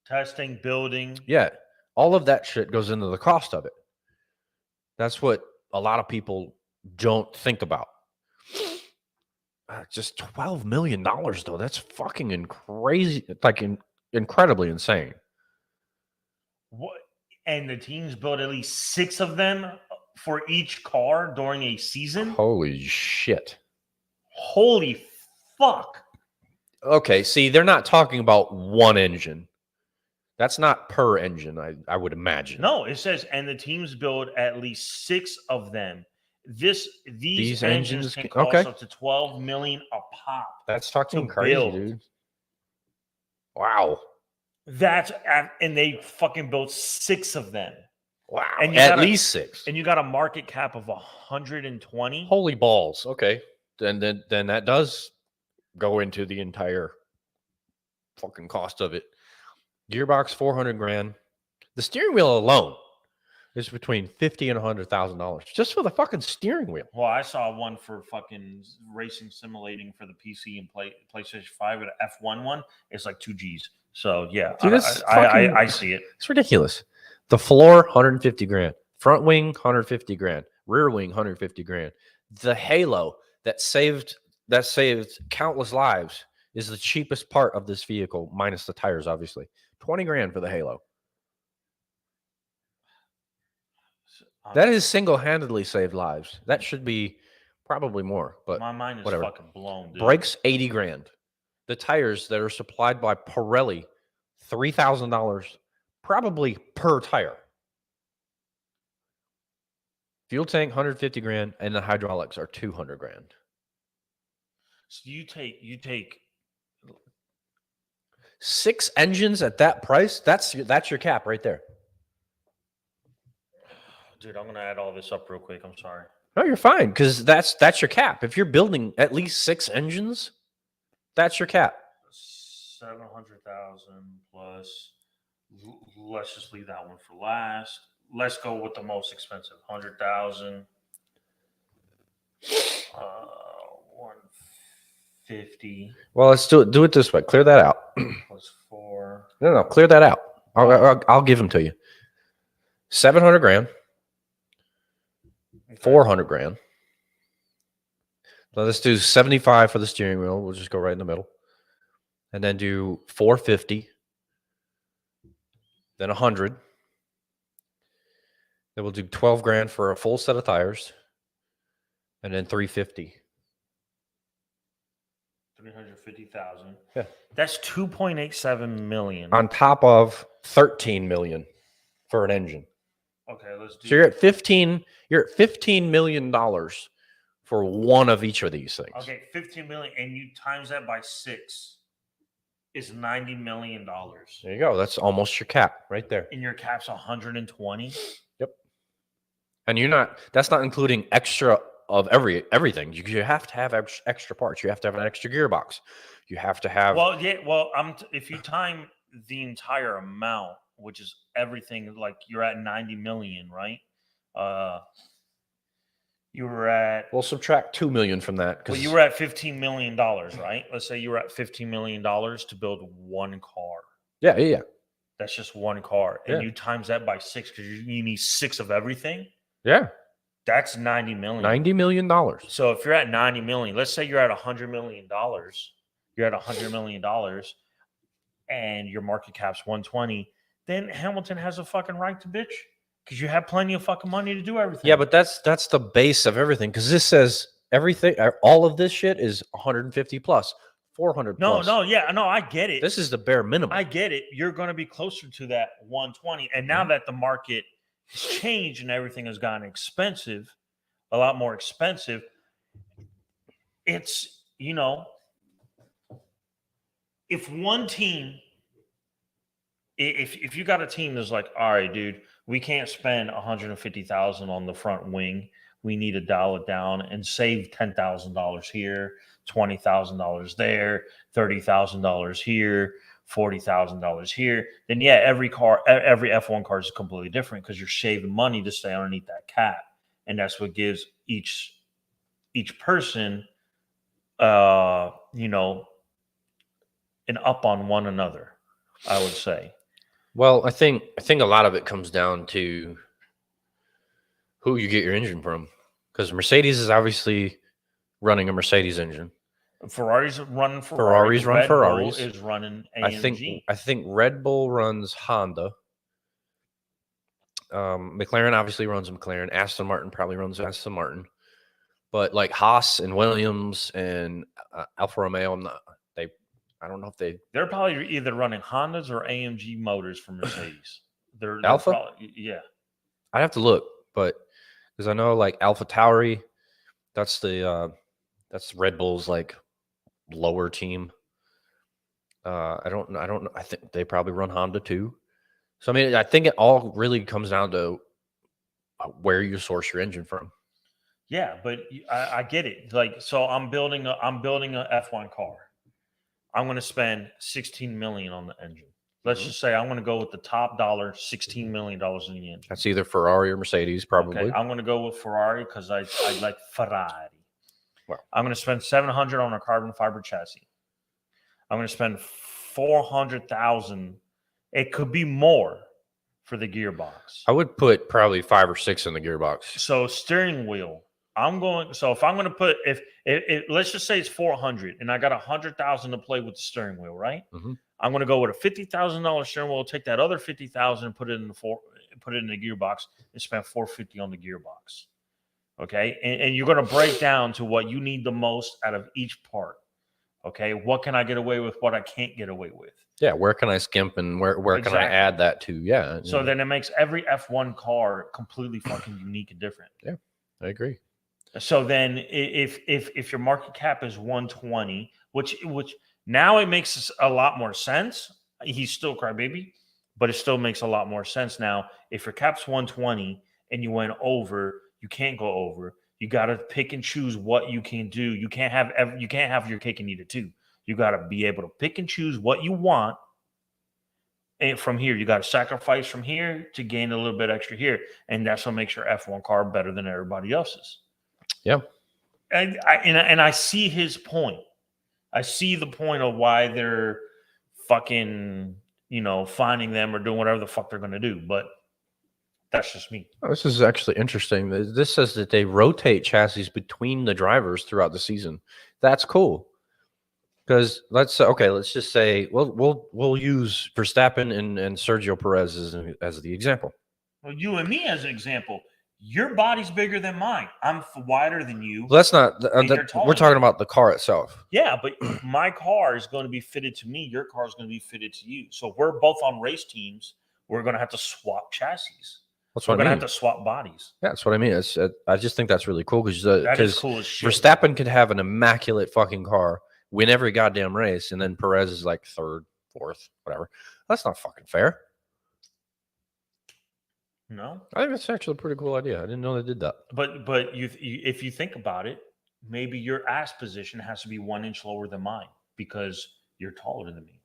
testing, building. Yeah, all of that shit goes into the cost of it. That's what a lot of people don't think about. Just $12 million, though. That's fucking crazy. Incredibly insane. What? and the teams build at least 6 of them for each car during a season. Holy shit. Holy fuck. Okay, see, they're not talking about one engine. That's not per engine, I would imagine. No, it says, and the teams build at least 6 of them. These engines can cost up to $12 million a pop. That's fucking crazy, dude. Wow. And they fucking built 6 of them. Wow. And at least 6. And you got a market cap of 120. Holy balls. Okay. Then that does go into the entire fucking cost of it. Gearbox, $400,000. The steering wheel alone is between $50,000 and $100,000 just for the fucking steering wheel. Well, I saw one for fucking racing simulating for the PC and PlayStation 5 at F1 one. It's like 2 G's. So yeah, dude, I see it. It's ridiculous. The floor, $150,000. Front wing, $150,000. Rear wing, $150,000. The halo that saved countless lives is the cheapest part of this vehicle, minus the tires, obviously. $20,000 for the halo. That is single-handedly saved lives. That should be probably more, but my mind is whatever. Fucking blown, dude. Brakes, $80,000. The tires that are supplied by Pirelli, $3,000 probably per tire. Fuel tank, $150,000, and the hydraulics are $200,000. So you take 6 engines at that price. That's your cap right there. Dude, I'm gonna add all this up real quick. I'm sorry. No, you're fine, because that's your cap. If you're building at least 6 engines, that's your cap. 700,000 plus. Let's just leave that one for last. Let's go with the most expensive. 100,000. 150. Well, let's do it this way. Clear that out. Plus 4. No, clear that out. I'll give them to you. $700,000. $400,000. So let's do 75 for the steering wheel. We'll just go right in the middle, and then do 450. Then 100. Then we'll do $12,000 for a full set of tires, and then 350. 350,000. Yeah, that's 2.87 million on top of 13 million for an engine. Okay, let's do. So you're at 15. You're at $15 million for one of each of these things. Okay, 15 million, and you times that by 6 is $90 million. There you go. That's almost your cap right there. And your cap's 120. Yep. And that's not including extra of everything. You have to have extra parts. You have to have an extra gearbox. You have to have. Well, yeah. Well, if you time the entire amount, which is everything, like you're at 90 million, right? You were at. We'll subtract 2 million from that. Well, you were at $15 million, right? Let's say you were at $15 million to build one car. Yeah. That's just one car, and you times that by 6 because you need 6 of everything. Yeah. That's $90 million. $90 million. So if you're at 90 million, let's say you're at $100 million. You're at $100 million, and your market cap's 120. Then Hamilton has a fucking right to bitch because you have plenty of fucking money to do everything. Yeah, but that's the base of everything, because this says everything. All of this shit is 150 plus, 400 plus. No, I get it. This is the bare minimum. I get it. You're going to be closer to that 120, and now that the market has changed and everything has gotten expensive, a lot more expensive. It's if one team. If you got a team that's like, all right, dude, we can't spend $150,000 on the front wing. We need to dial it down and save $10,000 here, $20,000 there, $30,000 here, $40,000 here. Then every F1 car is completely different because you're shaving money to stay underneath that cap, and that's what gives each person, an up on one another, I would say. Well, I think a lot of it comes down to who you get your engine from, because Mercedes is obviously running a Mercedes engine. Ferrari's running Ferrari. Ferraris run Ferraris. Is running AMG. I think Red Bull runs Honda. McLaren obviously runs a McLaren. Aston Martin probably runs Aston Martin. But like Haas and Williams and Alfa Romeo, I don't know if they're probably either running Hondas or AMG motors for Mercedes. They're Alpha? probably, yeah. I'd have to look, but because I know like Alpha Tauri, that's Red Bull's like lower team. I don't know. I think they probably run Honda too. So I mean, I think it all really comes down to where you source your engine from. Yeah, but I get it. Like, so I'm building a F1 car. I'm going to spend $16 million on the engine. Let's just say I'm going to go with the top dollar, $16 million in the engine. That's either Ferrari or Mercedes, probably. Okay, I'm going to go with Ferrari because I like Ferrari. Well, I'm going to spend $700 on a carbon fiber chassis. I'm going to spend $400,000. It could be more for the gearbox. I would put probably 5 or 6 in the gearbox. So steering wheel. So if I'm going to put if let's just say it's 400 and I got 100,000 to play with the steering wheel, right? Mm-hmm. I'm going to go with a $50,000 steering wheel, take that other 50,000 and put it in the gearbox and spend 450 on the gearbox. Okay, and you're going to break down to what you need the most out of each part. Okay, what can I get away with? What I can't get away with? Yeah, where can I skimp and where can I add that to? Yeah. So then it makes every F1 car completely fucking unique and different. Yeah, I agree. So then if your market cap is 120, which now it makes a lot more sense. He's still crybaby, but it still makes a lot more sense now. If your cap's 120 and you went over, you can't go over. You got to pick and choose what you can do. You can't have your cake and eat it too. You got to be able to pick and choose what you want. And from here, you got to sacrifice from here to gain a little bit extra here. And that's what makes your F1 car better than everybody else's. Yeah. And I see his point. I see the point of why they're fucking, finding them or doing whatever the fuck they're going to do. But that's just me. Oh, this is actually interesting. This says that they rotate chassis between the drivers throughout the season. That's cool. Because let's just say we'll use Verstappen and Sergio Perez as the example. Well, you and me as an example. Your body's bigger than mine. I'm wider than you. Well, that's not. We're talking about the car itself. Yeah, but my car is going to be fitted to me. Your car is going to be fitted to you. So we're both on race teams. We're going to have to swap chassis. That's we're what I mean. We're going to have to swap bodies. Yeah, that's what I mean. I just think that's really cool because that is cool as shit. Verstappen could have an immaculate fucking car, win every goddamn race, and then Perez is like third, fourth, whatever. That's not fucking fair. No, I think that's actually a pretty cool idea. I didn't know they did that. But if you think about it, maybe your ass position has to be 1 inch lower than mine because you're taller than me.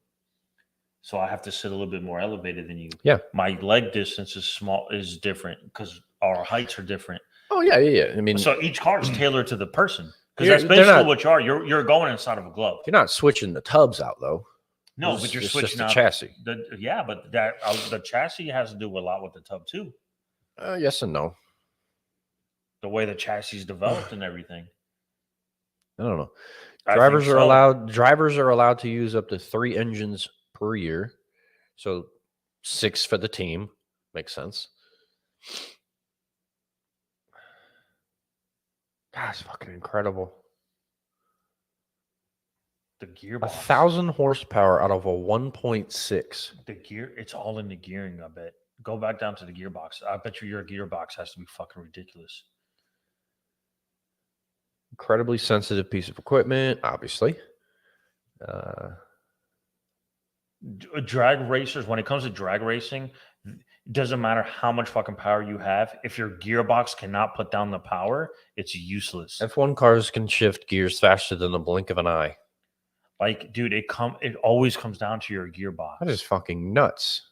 So I have to sit a little bit more elevated than you. Yeah, my leg distance is different because our heights are different. Oh yeah. I mean, so each car is tailored to the person because that's basically what you are. You're going inside of a glove. You're not switching the tubs out though. No, but you're switching out the chassis. But the chassis has to do a lot with the tub too. Yes and no. The way the chassis is developed and everything. I don't know. Drivers are allowed to use up to 3 engines per year, so 6 for the team. Makes sense. That's fucking incredible. The gearbox. 1,000 horsepower out of a 1.6. The gear, it's all in the gearing, I bet. Go back down to the gearbox. I bet your gearbox has to be fucking ridiculous. Incredibly sensitive piece of equipment, obviously. Drag racers, when it comes to drag racing, it doesn't matter how much fucking power you have. If your gearbox cannot put down the power, it's useless. F1 cars can shift gears faster than the blink of an eye. Like, dude, it always comes down to your gearbox. That is fucking nuts.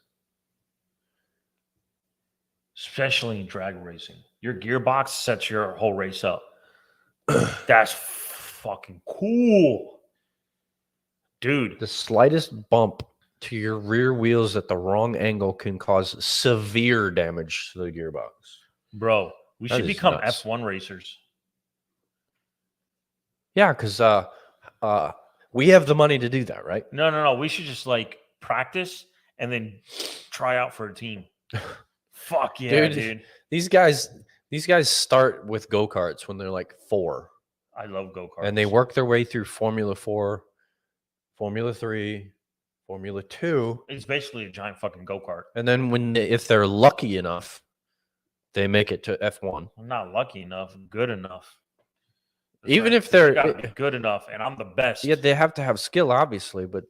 Especially in drag racing. Your gearbox sets your whole race up. That's fucking cool. Dude. The slightest bump to your rear wheels at the wrong angle can cause severe damage to the gearbox. Bro, we should become F1 racers. Yeah, because we have the money to do that, right? No. We should just like practice and then try out for a team. Fuck yeah, Dude, dude. these guys start with go-karts when they're like 4. I love go-karts. And they work their way through Formula 4, Formula 3, Formula 2. It's basically a giant fucking go-kart. And then if they're lucky enough, they make it to F1. I'm not lucky enough, good enough. That's Even right. if they're You gotta be good enough, and I'm the best. Yeah, they have to have skill, obviously, but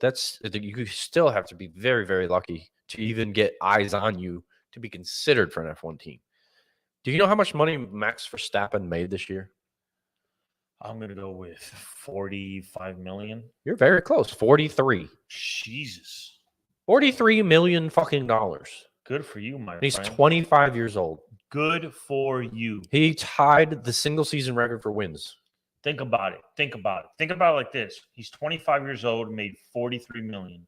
you still have to be very, very lucky to even get eyes on you to be considered for an F1 team. Do you know how much money Max Verstappen made this year? I'm gonna go with 45 million. You're very close. 43. Jesus. 43 million fucking dollars. Good for you, my And he's friend. 25 years old. Good for you. He tied the single season record for wins. Think about it. Think about it. Think about it like this. He's 25 years old, made 43 million.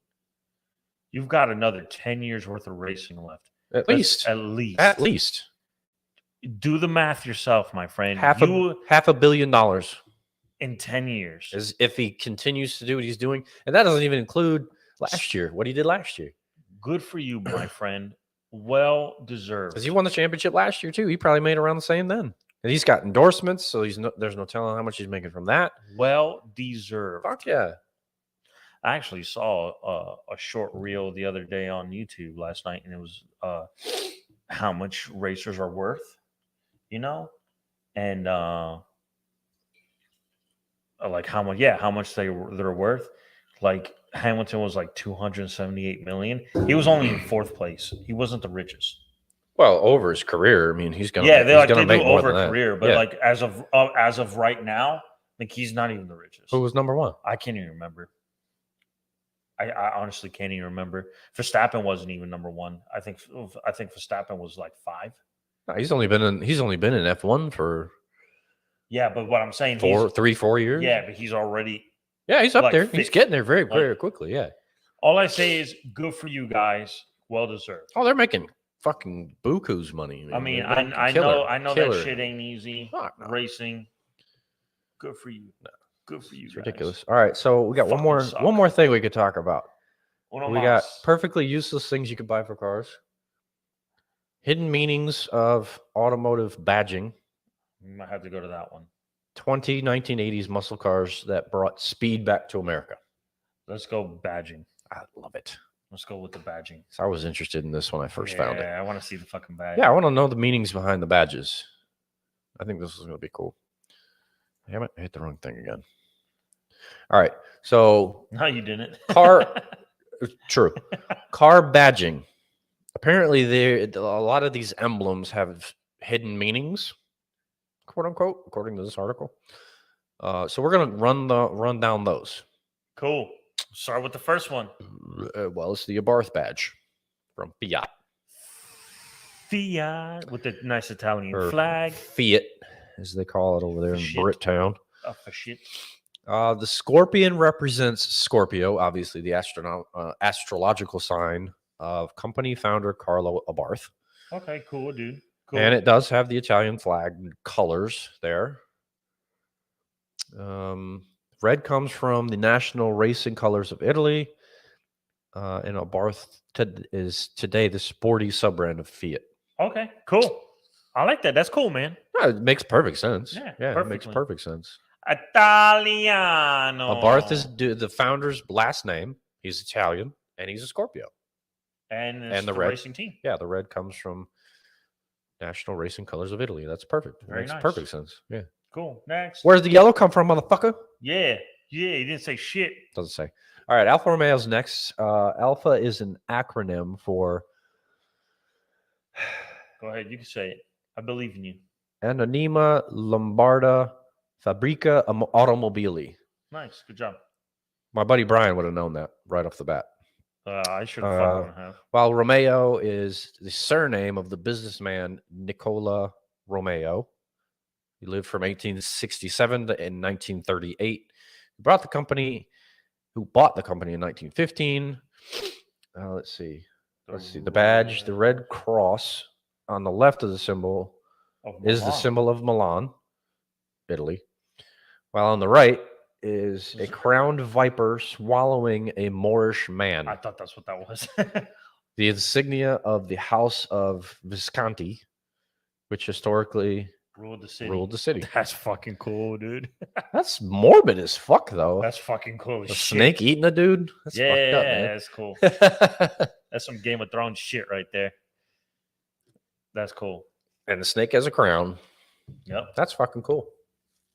You've got another 10 years worth of racing left. At least. At least. At least. Do the math yourself, my friend. Half $1 billion. In 10 years. As if he continues to do what he's doing. And that doesn't even include last year, what he did last year. Good for you, my friend. Well deserved. Because he won the championship last year, too. He probably made around the same then. And he's got endorsements, so there's no telling how much he's making from that. Well deserved. Fuck yeah. I actually saw a short reel the other day on YouTube last night, and it was how much racers are worth, and like how much they're worth. Like Hamilton was like 278 million. He was only in 4th place. He wasn't the richest. Well, over his career, I mean, he's gonna they make do more over than a that. career, but Yeah. like as of right now, like he's not even the richest. Who was number 1? I can't even remember. I honestly can't even remember. Verstappen wasn't even number 1. I think Verstappen was like 5. No, he's only been in F1 for Yeah, but what I'm saying, 4 years. Yeah, but he's already. Yeah, he's up like there. He's fifth. getting there very, very quickly. Yeah. All I say is, good for you guys. Well deserved. Oh, they're making fucking buku's money. I mean, They're making I know killer. that shit ain't easy. Fuck no. Racing. Good for you. Good for you. It's guys. ridiculous. All right, so we got Fucking one more thing we could talk about. Uno We got más. perfectly useless things you could buy for cars. Hidden meanings of automotive badging. We might have to go to that one. 1980s muscle cars that brought speed back to America. Let's go badging. I love it. Let's go with the badging. So I was interested in this when I first found it. Yeah, I want to see the fucking badge. Yeah, I want to know the meanings behind the badges. I think this is going to be cool. Damn it, I hit the wrong thing again. All right, so No, you didn't. True. Car badging. Apparently, a lot of these emblems have hidden meanings, quote unquote, according to this article. So we're gonna run down those. Cool. Start with the first one. Well, it's the Abarth badge from Fiat. Fiat with the nice Italian Or flag. Fiat, as they call it over there in Shit. Brittown. For shit. The scorpion represents Scorpio, obviously the astrological sign of company founder Carlo Abarth. Okay, cool, dude. Cool. And it does have the Italian flag colors there. Red comes from the national racing colors of Italy. And Abarth is today the sporty sub-brand of Fiat. Okay, cool. I like that. That's cool, man. No, it makes perfect sense. Yeah, it makes perfectly. perfect sense. Italiano. Abarth is the founder's last name. He's Italian, and he's a Scorpio. And it's the the red racing team. Yeah, the red comes from national racing colors of Italy. That's perfect. Very Makes nice. perfect sense. Yeah. Cool. Next. Where's the yellow come from, motherfucker? Yeah. Yeah, he didn't say shit. Doesn't say. All right, Alfa Romeo's next. Alpha is an acronym for Go ahead. You can say it. I believe in you. Anonima Lombarda Fabbrica Automobili. Nice. Good job. My buddy Brian would have known that right off the bat. I should fucking have. While Romeo is the surname of the businessman Nicola Romeo. He lived from 1867 to in 1938. He bought the company in 1915. Let's see. The badge, the red cross on the left of the symbol is the symbol of Milan, Italy. While on the right is a crowned viper swallowing a Moorish man. I thought that's what that was. The insignia of the House of Visconti, which historically Ruled the city. ruled the city. That's fucking cool, dude. That's morbid as fuck, though. That's fucking cool as A shit. snake eating a dude? That's fucked up, man. That's cool. That's some Game of Thrones shit right there. That's cool. And the snake has a crown. Yep. That's fucking cool.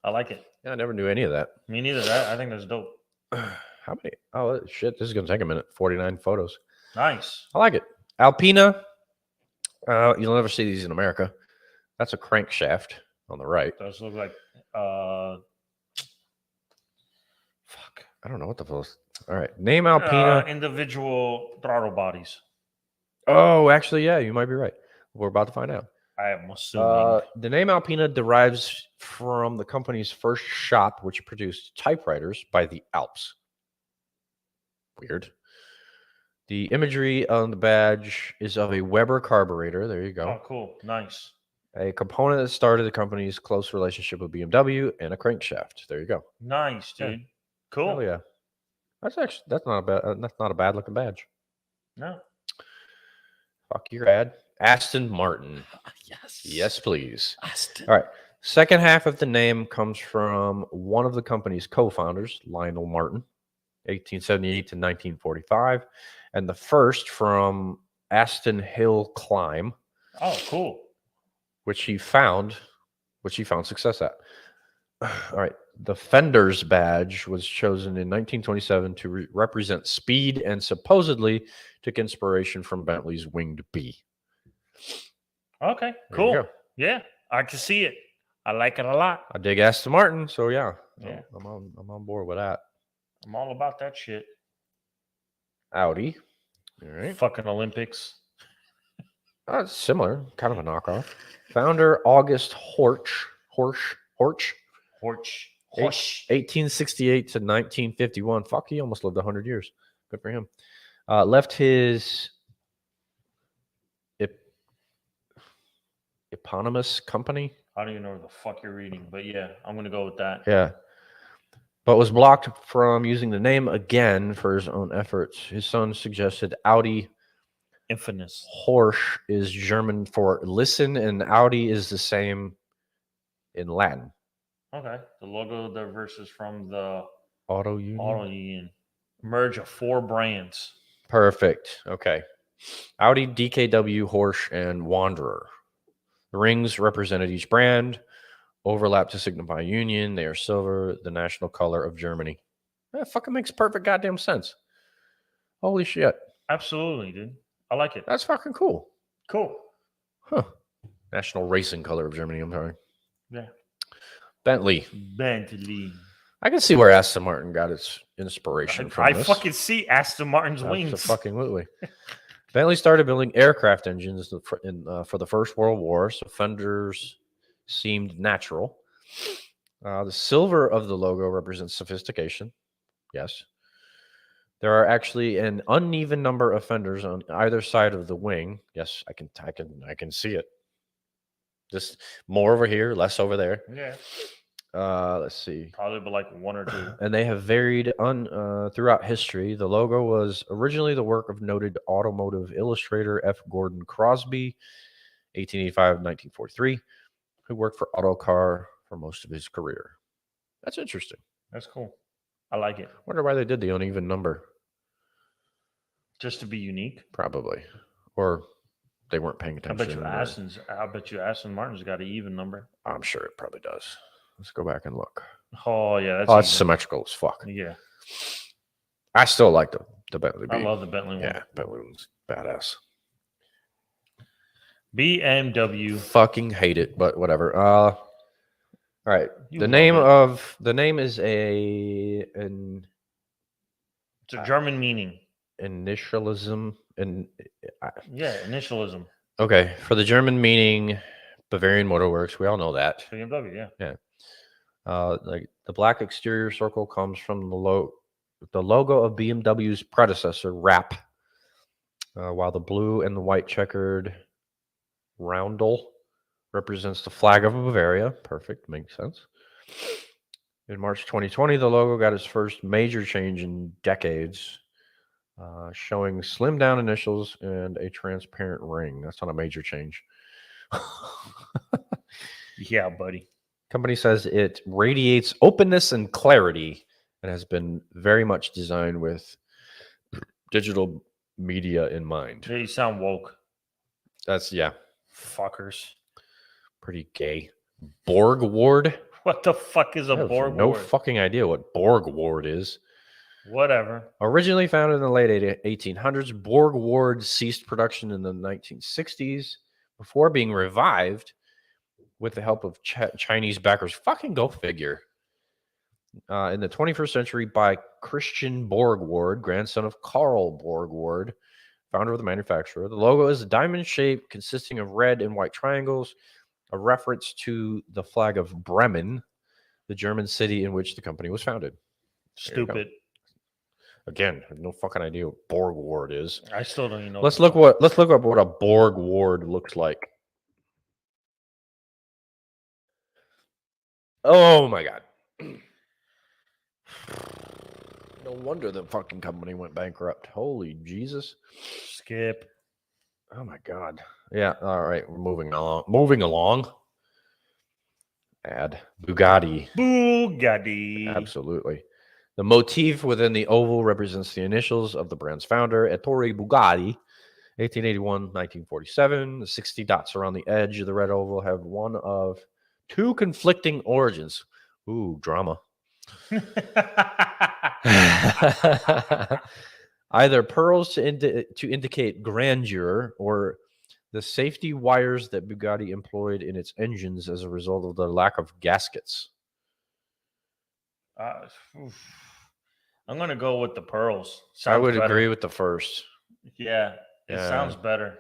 I like it. Yeah, I never knew any of that. Me neither. I think that's dope. How many? Oh, shit. This is going to take a minute. 49 photos. Nice. I like it. Alpina. You'll never see these in America. That's a crankshaft on the right. Does look like Fuck. I don't know what the fuck. All right. Name Alpina. individual throttle bodies. Oh, actually, yeah, you might be right. We're about to find out. I am assuming. The name Alpina derives from the company's first shop, which produced typewriters by the Alps. Weird. The imagery on the badge is of a Weber carburetor. There you go. Oh, cool. Nice. A component that started the company's close relationship with BMW and a crankshaft. There you go. Nice, dude. Yeah. Cool. Oh yeah. That's not a bad. That's not a bad looking badge. No. Fuck your ad. Aston Martin. Yes. Yes, please. Aston. All right. Second half of the name comes from one of the company's co-founders, Lionel Martin, 1878 to 1945, and the first from Aston Hill Climb, Oh, cool. which he found success at. All right. The Fender's badge was chosen in 1927 to represent speed and supposedly took inspiration from Bentley's Winged Bee. Okay. There you Cool. go. Yeah, I can see it. I like it a lot. I dig Aston Martin, so yeah, Yeah. I'm on board with that. I'm all about that shit. Audi. All right. Fucking Olympics. It's similar, kind of a knockoff. Founder August Horch, 1868 to 1951. Fuck, he almost lived 100 years. Good for him. Left his eponymous company. I don't even know what the fuck you're reading, but yeah, I'm gonna go with that. Yeah. But was blocked from using the name again for his own efforts. His son suggested Audi. Infamous. Horsch is German for listen, and Audi is the same in Latin. Okay. The logo diverse is from the Auto Union. Auto Union. Merge of 4 brands. Perfect. Okay. Audi, DKW, Horsch, and Wanderer. The rings represented each brand, overlap to signify union. They are silver, the national color of Germany. That fucking makes perfect goddamn sense. Holy shit. Absolutely, dude. I like it. That's fucking cool. Cool. Huh. National racing color of Germany, I'm sorry. Yeah. Bentley. I can see where Aston Martin got its inspiration from I this. fucking see Aston Martin's wings. Absolutely. Bentley started building aircraft engines for the First World War, so fenders seemed natural. The silver of the logo represents sophistication. Yes. There are actually an uneven number of fenders on either side of the wing. Yes, I can see it. Just more over here, less over there. Yeah. Let's see. Probably but like 1 or 2. And they have varied throughout history. The logo was originally the work of noted automotive illustrator F. Gordon Crosby, 1885-1943, who worked for Autocar for most of his career. That's interesting. That's cool. I like it. Wonder why they did the uneven number. Just to be unique. Probably. Or they weren't paying attention. I bet you Aston Martin's got an even number. I'm sure it probably does. Let's go back and look. Oh, yeah. It's symmetrical as fuck. Yeah. I still like the Bentley. I love the Bentley one. Yeah, Bentley one's badass. BMW. Fucking hate it, but whatever. All right. The name is it's a German meaning. Initialism. Initialism. Okay. For the German meaning, Bavarian Motor Works. We all know that. BMW, yeah. Like the black exterior circle comes from the logo of BMW's predecessor, RAP, while the blue and the white checkered roundel represents the flag of Bavaria. Perfect, makes sense. In March 2020, the logo got its first major change in decades. showing slimmed down initials and a transparent ring. That's not a major change. Yeah, buddy. Company says it radiates openness and clarity and has been very much designed with digital media in mind. Yeah, you sound woke. That's, yeah, Fuckers. pretty gay. Borg Ward? What the fuck is a I have Borg no ward? fucking idea what Borg Ward is. Whatever. Originally founded in the late 1800s, Borg Ward ceased production in the 1960s before being revived with the help of Chinese backers. Fucking go figure. In the 21st century by Christian Borgward, grandson of Karl Borgward, founder of the manufacturer. The logo is a diamond shape consisting of red and white triangles, a reference to the flag of Bremen, the German city in which the company was founded. Stupid. Again, I have no fucking idea what Borgward is. I still don't even know. Let's look up what a Borgward looks like. Oh my god. No wonder the fucking company went bankrupt. Holy Jesus. Skip. Oh my god. Yeah, all right, we're moving along. Moving along. Add Bugatti. Bugatti. Absolutely. The motif within the oval represents the initials of the brand's founder, Ettore Bugatti, 1881-1947. The 60 dots around the edge of the red oval have one of two conflicting origins. Ooh, drama. Either pearls to indicate grandeur or the safety wires that Bugatti employed in its engines as a result of the lack of gaskets. I'm going to go with the pearls. I would agree with the first. Yeah, it sounds better.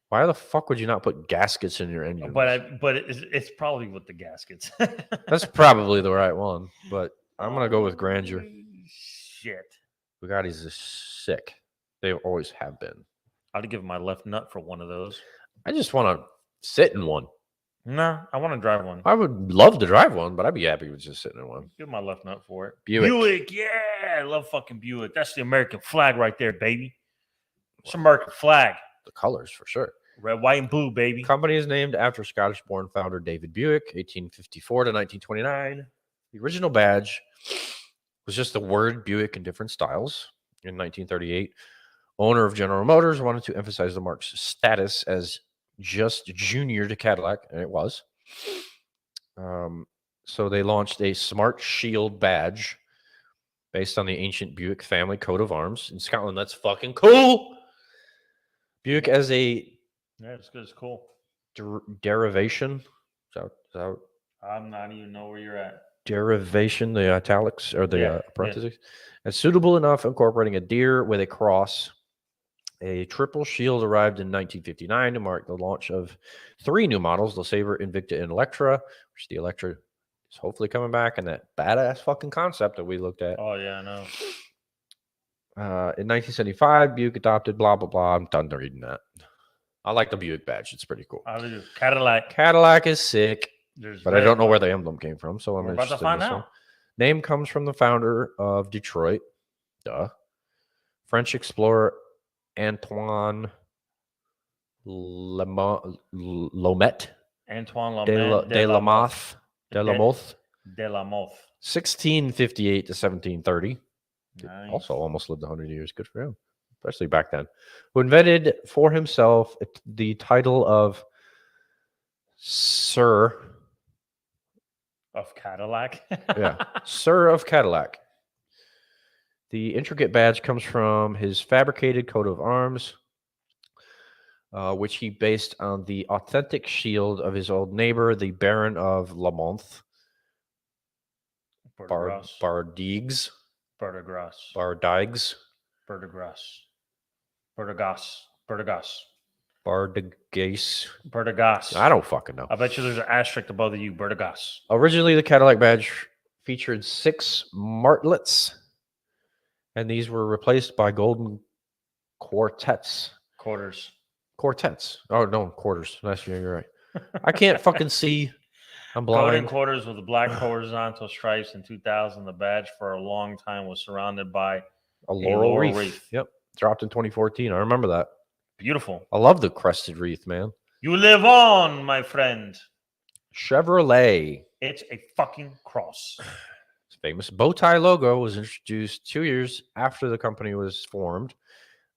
Why the fuck would you not put gaskets in your engine? But it's probably with the gaskets. That's probably the right one, but I'm going to go with grandeur. Shit. Bugattis is sick. They always have been. I'd give my left nut for one of those. I just want to sit in one. No, I want to drive one. I would love to drive one, but I'd be happy with just sitting in one. Give my left nut for it. Buick. Yeah. I love fucking Buick. That's the American flag right there, baby. It's American flag. The colors, for sure. Red, white, and blue, baby. Company is named after Scottish-born founder David Buick, 1854 to 1929. The original badge was just the word Buick in different styles. In 1938, owner of General Motors wanted to emphasize the marque's status as just junior to Cadillac, and it was. So they launched a Smart Shield badge based on the ancient Buick family coat of arms in Scotland. That's fucking cool. Buick as a it's good. It's cool. Derivation. Is that I'm not even know where you're at. Derivation, the italics or the parentheses. Yeah. And suitable enough, incorporating a deer with a cross. A triple shield arrived in 1959 to mark the launch of 3 new models: the Sabre, Invicta, and Electra, which the Electra is hopefully coming back, and that badass fucking concept that we looked at. Oh, yeah, I know. In 1975, Buick adopted blah, blah, blah. I'm done reading that. I like the Buick badge. It's pretty cool. I do. Cadillac. Cadillac is sick, but I don't know where the emblem came from, so I'm about to find out. One. Name comes from the founder of Detroit, French explorer Antoine Lomet. Antoine de la Mothe. 1658 to 1730. Nice. Also almost lived 100 years. Good for him, especially back then. Who invented for himself the title of Sir of Cadillac. Yeah, Sir of Cadillac. The intricate badge comes from his fabricated coat of arms, which he based on the authentic shield of his old neighbor, the Baron of Lamothe. Bardigues. I don't fucking know. I bet you there's an asterisk above you, Bertigas. Originally, the Cadillac badge featured 6 martlets, and these were replaced by golden quartets. Quartets. Oh, no, quarters. Nice, you're right. I can't fucking see. I'm blind. Golden quarters with the black horizontal stripes in 2000. The badge for a long time was surrounded by A laurel wreath. Yep. Dropped in 2014. I remember that. Beautiful. I love the crested wreath, man. You live on, my friend. Chevrolet. It's a fucking cross. Its famous bow tie logo was introduced 2 years after the company was formed.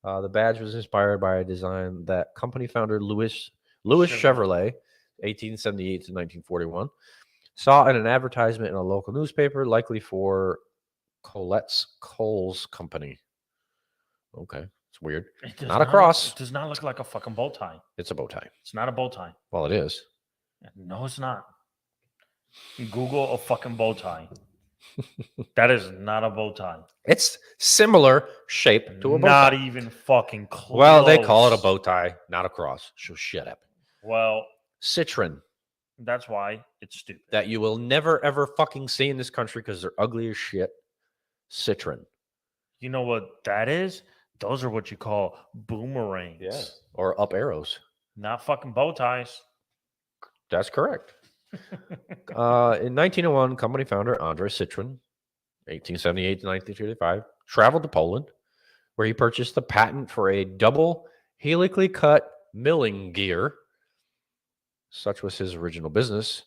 The badge was inspired by a design that company founder Louis Chevrolet, 1878 to 1941, saw in an advertisement in a local newspaper, likely for Colette's Coals Company. Okay, it's weird. Not a cross. It does not look like a fucking bow tie. It's a bow tie. It's not a bow tie. Well, it is. No, it's not. Google a fucking bow tie. That is not a bow tie. It's similar shape to a bow tie. Not even fucking close. Well, they call it a bow tie, not a cross. So shut up. Well, Citron. That's why it's stupid. That you will never, ever fucking see in this country because they're ugly as shit. Citron. You know what that is? Those are what you call boomerangs. Yeah. Or up arrows. Not fucking bow ties. That's correct. In 1901, company founder Andre Citron, 1878 to 1935, traveled to Poland, where he purchased the patent for a double helically cut milling gear. Such was his original business.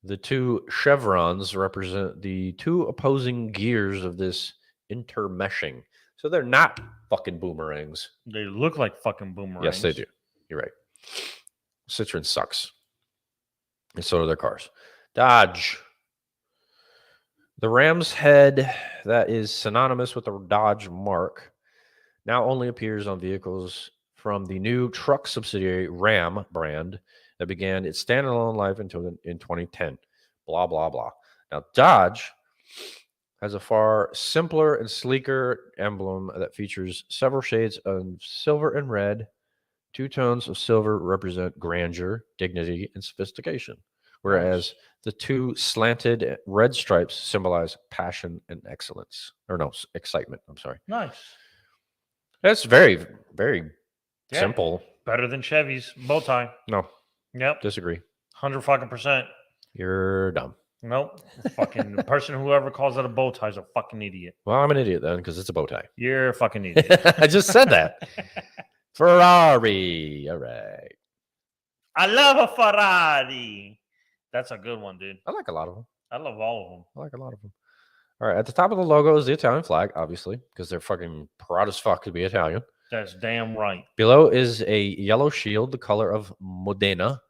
The two chevrons represent the two opposing gears of this intermeshing. So they're not fucking boomerangs. They look like fucking boomerangs. Yes, they do. You're right. Citroen sucks. And so do their cars. Dodge. The ram's head that is synonymous with the Dodge mark now only appears on vehicles from the new truck subsidiary Ram brand that began its standalone life until in 2010. Blah, blah, blah. Now, Dodge has a far simpler and sleeker emblem that features several shades of silver and red. Two tones of silver represent grandeur, dignity, and sophistication, whereas the two slanted red stripes symbolize passion and excellence. Or no, excitement. I'm sorry. Nice. That's very, very simple. Better than Chevy's bow tie. No. Yep. Disagree. 100%. You're dumb. Nope. Fucking the person whoever calls it a bow tie is a fucking idiot. Well, I'm an idiot then because it's a bow tie. You're a fucking idiot. I just said that. Ferrari. All right. I love a Ferrari. That's a good one, dude. I like a lot of them. I love all of them. I like a lot of them. All right. At the top of the logo is the Italian flag, obviously, because they're fucking proud as fuck to be Italian. That's damn right. Below is a yellow shield, the color of Modena.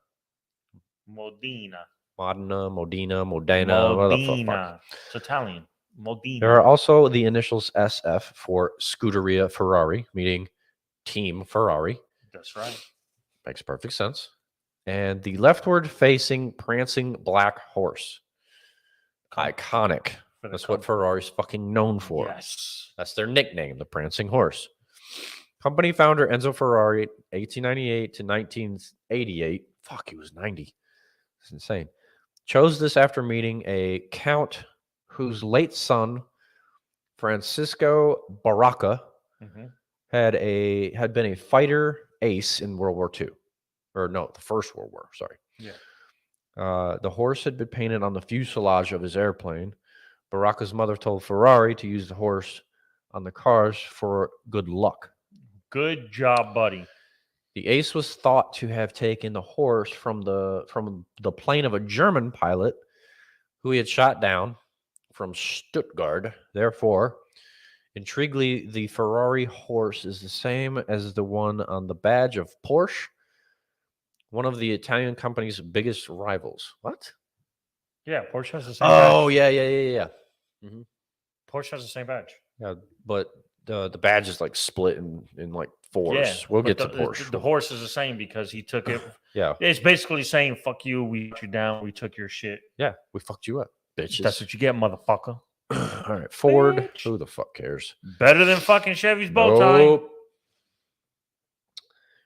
Modena. Modena. It's Italian. Modena. There are also the initials SF for Scuderia Ferrari, meaning Team Ferrari. That's right. Makes perfect sense. And the leftward facing prancing black horse. Iconic. That's what Ferrari's fucking known for. Yes. That's their nickname, the prancing horse. Company founder Enzo Ferrari, 1898 to 1988. Fuck, he was 90. It's insane. Chose this after meeting a count whose late son, Francisco Baracca, had been a fighter ace in World War II. Or no, the First World War, sorry. Yeah. The horse had been painted on the fuselage of his airplane. Baracca's mother told Ferrari to use the horse on the cars for good luck. Good job, buddy. The ace was thought to have taken the horse from the plane of a German pilot who he had shot down from Stuttgart. Therefore, intriguingly, the Ferrari horse is the same as the one on the badge of Porsche, one of the Italian company's biggest rivals. What? Yeah, Porsche has the same badge. Oh, yeah. Mm-hmm. Porsche has the same badge. Yeah, but the badge is like split in like fours. Yeah, we'll get to Porsche. The horse is the same because he took it. Yeah. It's basically saying, fuck you, we put you down, we took your shit. Yeah, we fucked you up, bitches. That's what you get, motherfucker. All right, Ford. Bitch. Who the fuck cares? Better than fucking Chevy's bow tie.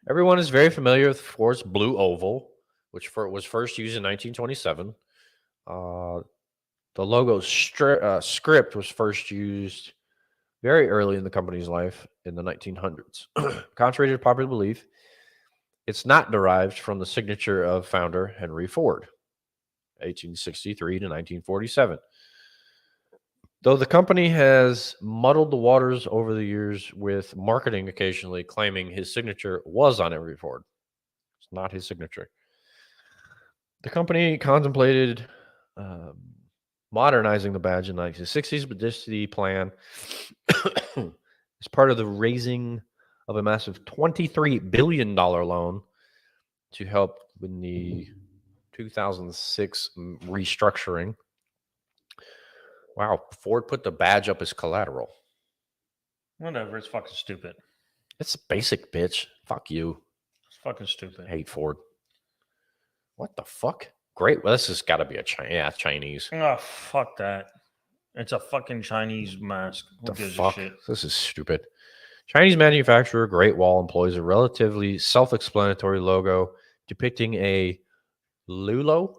Everyone is very familiar with Ford's blue oval, which was first used in 1927. The logo's script was first used very early in the company's life in the 1900s. Contrary to popular belief, it's not derived from the signature of founder Henry Ford, 1863 to 1947. Though the company has muddled the waters over the years with marketing occasionally claiming his signature was on every Ford. It's not his signature. The company contemplated um, modernizing the badge in the 1960s, but this the plan is part of the raising of a massive $23 billion loan to help with the 2006 restructuring. Wow, Ford put the badge up as collateral. Whatever. It's fucking stupid. It's basic, bitch. Fuck you. It's fucking stupid. Hate Ford. What the fuck? Great. Well, this has got to be a Chinese. Oh, fuck that. It's a fucking Chinese mask. Who The gives fuck? a shit? This is stupid. Chinese manufacturer Great Wall employs a relatively self-explanatory logo depicting a lulo,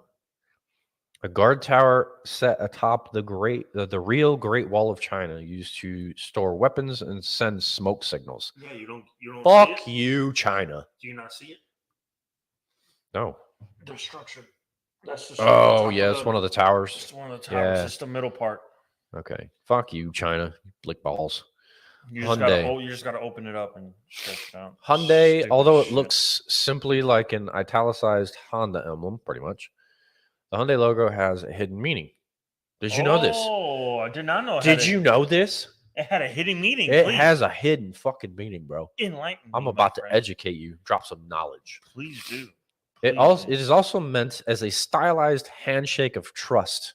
a guard tower set atop the real Great Wall of China, used to store weapons and send smoke signals. Yeah, you don't Fuck see it? you, China. Do you not see it? No. The structure. That's the Oh, yeah, it's one of the towers. It's one of the towers. Yeah. It's the middle part. Okay. Fuck you, China. Lick balls. You just gotta open it up and stretch it out. Hyundai, Stupid although it shit. looks simply like an italicized Honda emblem, pretty much, the Hyundai logo has a hidden meaning. Did you know this? Oh, I did not know. Did you know this? It had a hidden meaning. It Please. has a hidden fucking meaning, bro. Enlighten me, I'm my about to friend. educate you, drop some knowledge. Please do. It is also meant as a stylized handshake of trust.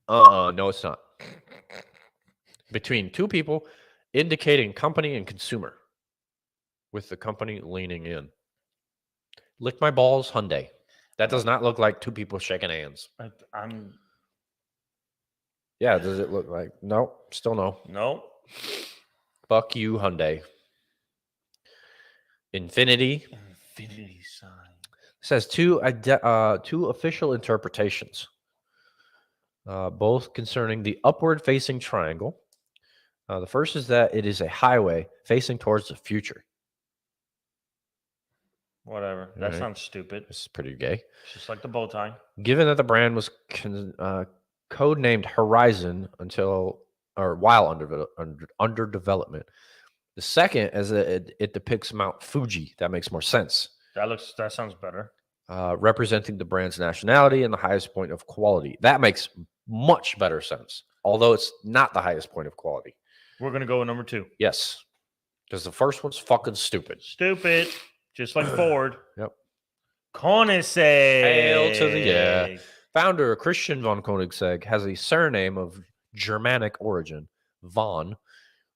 No, it's not. Between two people, indicating company and consumer, with the company leaning in. Lick my balls, Hyundai. That does not look like two people shaking hands. I'm. Yeah, does it look like? No, still no. No. Fuck you, Hyundai. Infinity sign. says two official interpretations, both concerning the upward-facing triangle. The first is that it is a highway facing towards the future. Whatever. That sounds stupid. This is pretty gay. It's just like the bow tie. Given that the brand was codenamed Horizon while under development. The second is that it depicts Mount Fuji. That makes more sense. That sounds better. Representing the brand's nationality and the highest point of quality. That makes much better sense. Although it's not the highest point of quality. We're gonna go with number 2. Yes. Because the first one's fucking stupid. Stupid. Just like Ford. Yep. Koenigsegg. Hail to the Founder Christian von Koenigsegg has a surname of Germanic origin. Von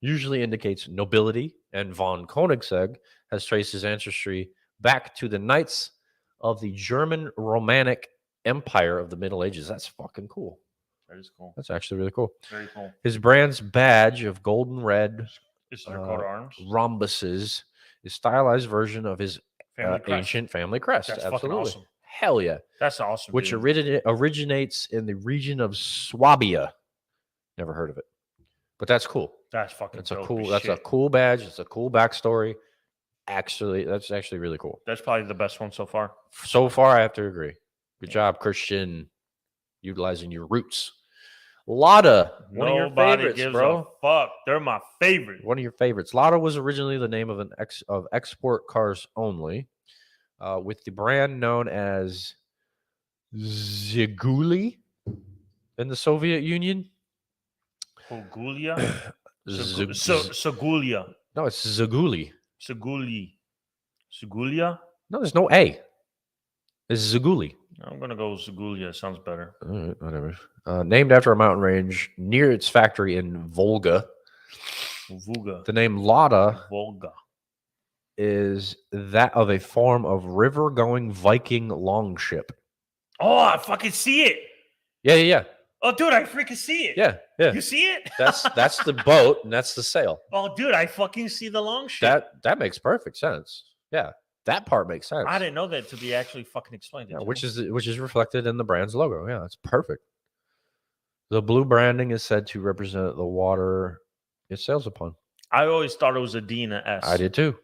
usually indicates nobility, and von Koenigsegg has traced his ancestry back to the knights of the German Romanic Empire of the Middle Ages. That's fucking cool. That is cool. That's actually really cool. Very cool. His brand's badge of golden red Is their coat of arms? rhombuses is stylized version of his ancient family crest. That's absolutely fucking awesome. Hell yeah. That's awesome. Which dude. originates in the region of Swabia. Never heard of it. But that's cool. That's fucking That's dope a cool. as That's a shit. cool badge. It's a cool backstory. Actually, that's actually really cool. That's probably the best one so far. So far, I have to agree. Good job, Christian, utilizing your roots. Lada, one of your favorites, gives bro. A fuck, they're my favorite. One of your favorites. Lada was originally the name of export cars only, with the brand known as Ziguli in the Soviet Union. Pogulia? Zig- Segulia. No, it's Ziguli. Segulia? No, there's no A. It's Ziguli. I'm going to go with Segulia. Sounds better. All right, whatever. Named after a mountain range near its factory in Volga. The name Lada Volga is that of a form of river-going Viking longship. Oh, I fucking see it. Yeah. Oh, dude, I freaking see it. Yeah. You see it? That's the boat and that's the sail. Oh, dude, I fucking see the longship. That makes perfect sense. Yeah, that part makes sense. I didn't know that to be actually fucking explained. Yeah, which is reflected in the brand's logo. Yeah, it's perfect. The blue branding is said to represent the water it sails upon. I always thought it was a D and a S. I did too.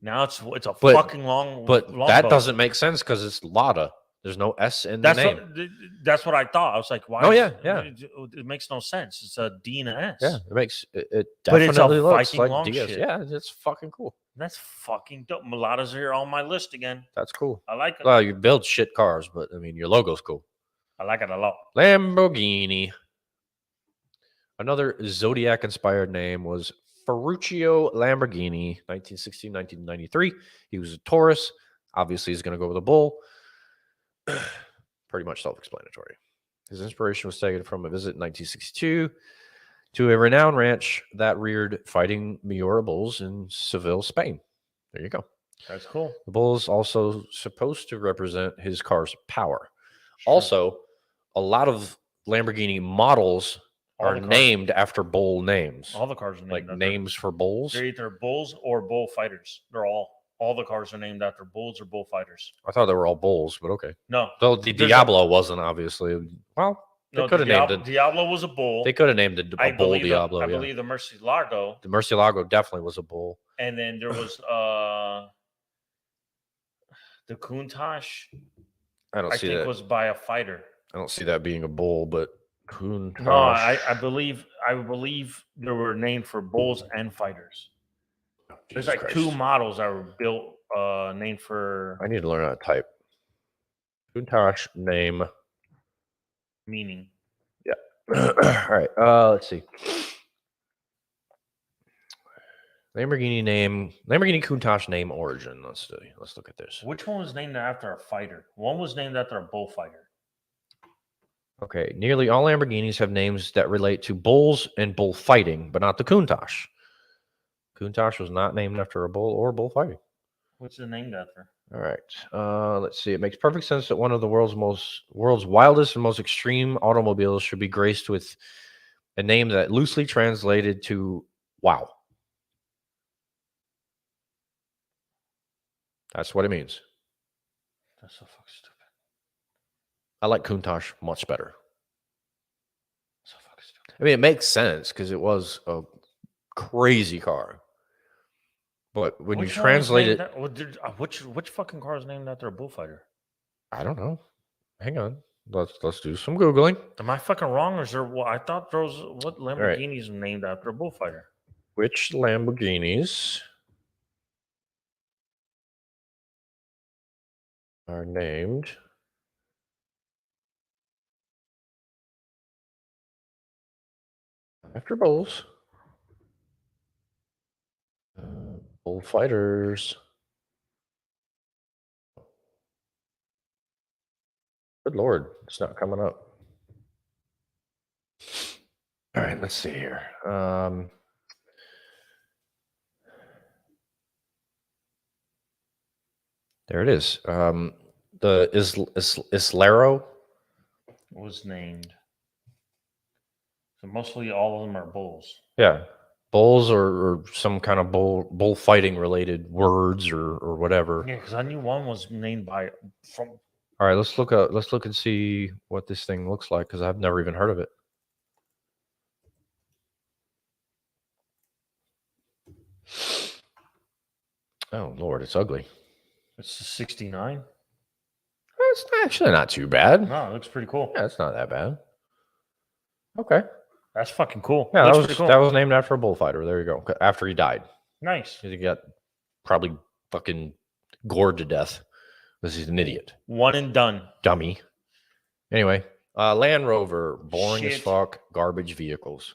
Now it's a fucking long. But long that boat. doesn't make sense because it's Lada. There's no S in the That's name. that's what I thought. I was like, why? Oh, yeah, yeah. It makes no sense. It's a D and an S. Yeah, it makes it But it's a definitely looks Viking like long DS. shit. Yeah, it's fucking cool. That's fucking dope. Mulattoes are on my list again. That's cool. I like it. Well, you build shit cars, but I mean, your logo's cool. I like it a lot. Lamborghini. Another Zodiac-inspired name was Ferruccio Lamborghini, 1960-1993. He was a Taurus. Obviously, he's going to go with a bull. Pretty much self-explanatory. His inspiration was taken from a visit in 1962 to a renowned ranch that reared fighting Miura bulls in Seville, Spain. There you go. That's cool. The bull is also supposed to represent his car's power. Sure. Also, a lot of Lamborghini models are named after bull names. All the cars are named like names for bulls. They're either bulls or bullfighters. They're all the cars are named after bulls or bullfighters. I thought they were all bulls, but okay. No. Though the Diablo wasn't, obviously. Well, they could have named it. Diablo was a bull. They could have named it a bull Diablo. I believe the Murcielago. The Murcielago definitely was a bull. And then there was the Countach. I think was by a fighter. I don't see that being a bull, but Countach. No, I believe they were named for bulls and fighters. There's like Christ. 2 models that were built named for. I need to learn how to type. Countach name. Meaning. Yeah. All right. Let's see. Lamborghini Countach name origin. Let's look at this. Which one was named after a fighter? One was named after a bullfighter. Okay. Nearly all Lamborghinis have names that relate to bulls and bullfighting, but not the Countach. Countach was not named after a bull or bullfighting. What's it named after? All right. Let's see. It makes perfect sense that one of the world's wildest and most extreme automobiles should be graced with a name that loosely translated to wow. That's what it means. That's so fucking stupid. I like Countach much better. So fucking stupid. I mean, it makes sense because it was a crazy car. But when you translate it, which fucking car is named after a bullfighter? I don't know. Hang on, let's do some googling. Am I fucking wrong, or is there? Well, I thought there was what Lamborghinis are named after a bullfighter. Which Lamborghinis are named after bulls? Bullfighters. Good Lord, it's not coming up. All right, let's see here. There it is. The Islero was named. So mostly all of them are bulls. Yeah. Bulls or some kind of bullfighting related words or whatever. Yeah, because I knew one was named from. All right, let's look and see what this thing looks like because I've never even heard of it. Oh Lord, it's ugly. It's a 69. It's actually not too bad. No, it looks pretty cool. Yeah, it's not that bad. Okay. That's fucking cool. Yeah, that was named after a bullfighter. There you go. After he died. Nice. He got probably fucking gored to death because he's an idiot. One and done. Dummy. Anyway, Land Rover, boring as fuck, garbage vehicles.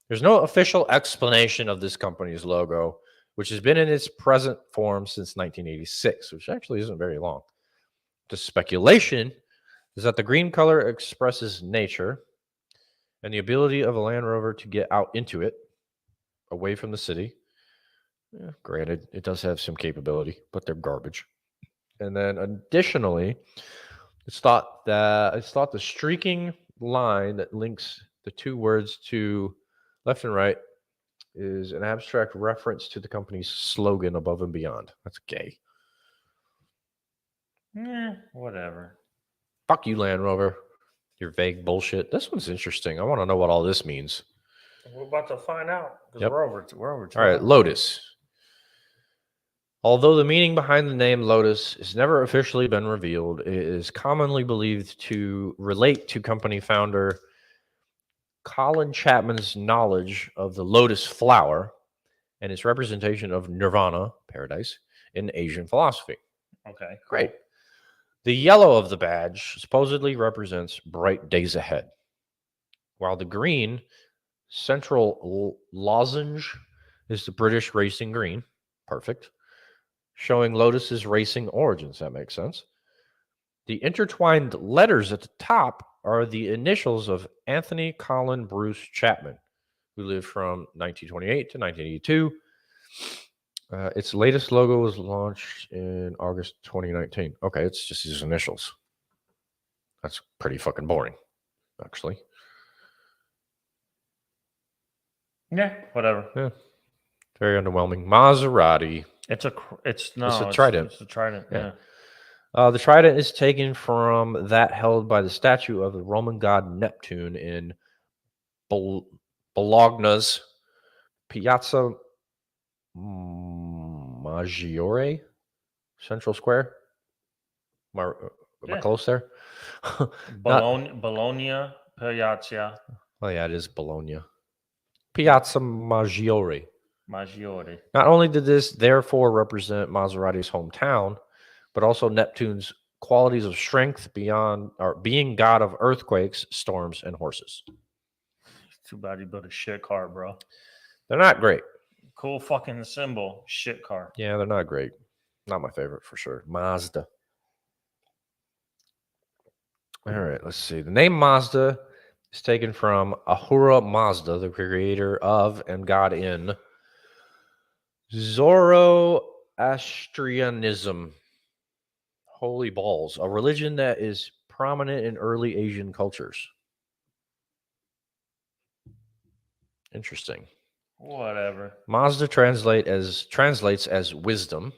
There's no official explanation of this company's logo, which has been in its present form since 1986, which actually isn't very long. The speculation is that the green color expresses nature and the ability of a Land Rover to get out into it, away from the city. Yeah, granted, it does have some capability, but they're garbage. And then additionally, it's thought the streaking line that links the two words to left and right is an abstract reference to the company's slogan, above and beyond. That's gay. Whatever. Fuck you, Land Rover. Your vague bullshit. This one's interesting. I want to know what all this means. We're about to find out. Yep. We're over. All right, Lotus. Although the meaning behind the name Lotus has never officially been revealed, it is commonly believed to relate to company founder Colin Chapman's knowledge of the lotus flower and its representation of nirvana, paradise, in Asian philosophy. Okay. Cool. Great. The yellow of the badge supposedly represents bright days ahead, while the green central lozenge is the British racing green. Perfect. Showing Lotus's racing origins. That makes sense. The intertwined letters at the top are the initials of Anthony Colin Bruce Chapman, who lived from 1928 to 1982. Its latest logo was launched in August 2019. Okay, it's just his initials. That's pretty fucking boring, actually. Yeah, whatever. Yeah, very underwhelming. Maserati. It's a Trident. It's a Trident. Yeah. Yeah. The trident is taken from that held by the statue of the Roman god Neptune in Bologna's Piazza Maggiore, Central Square. Am I close there? Bologna, Piazza. Oh, yeah, it is Bologna. Piazza Maggiore. Maggiore. Not only did this therefore represent Maserati's hometown, but also Neptune's qualities of strength beyond or being god of earthquakes, storms, and horses. Too bad you built a shit car, bro. They're not great. Cool fucking symbol. Shit car. Yeah, they're not great. Not my favorite for sure. Mazda. All right, let's see. The name Mazda is taken from Ahura Mazda, the creator of and god in Zoroastrianism. Holy balls. A religion that is prominent in early Asian cultures. Interesting. Whatever. Mazda translates as wisdom.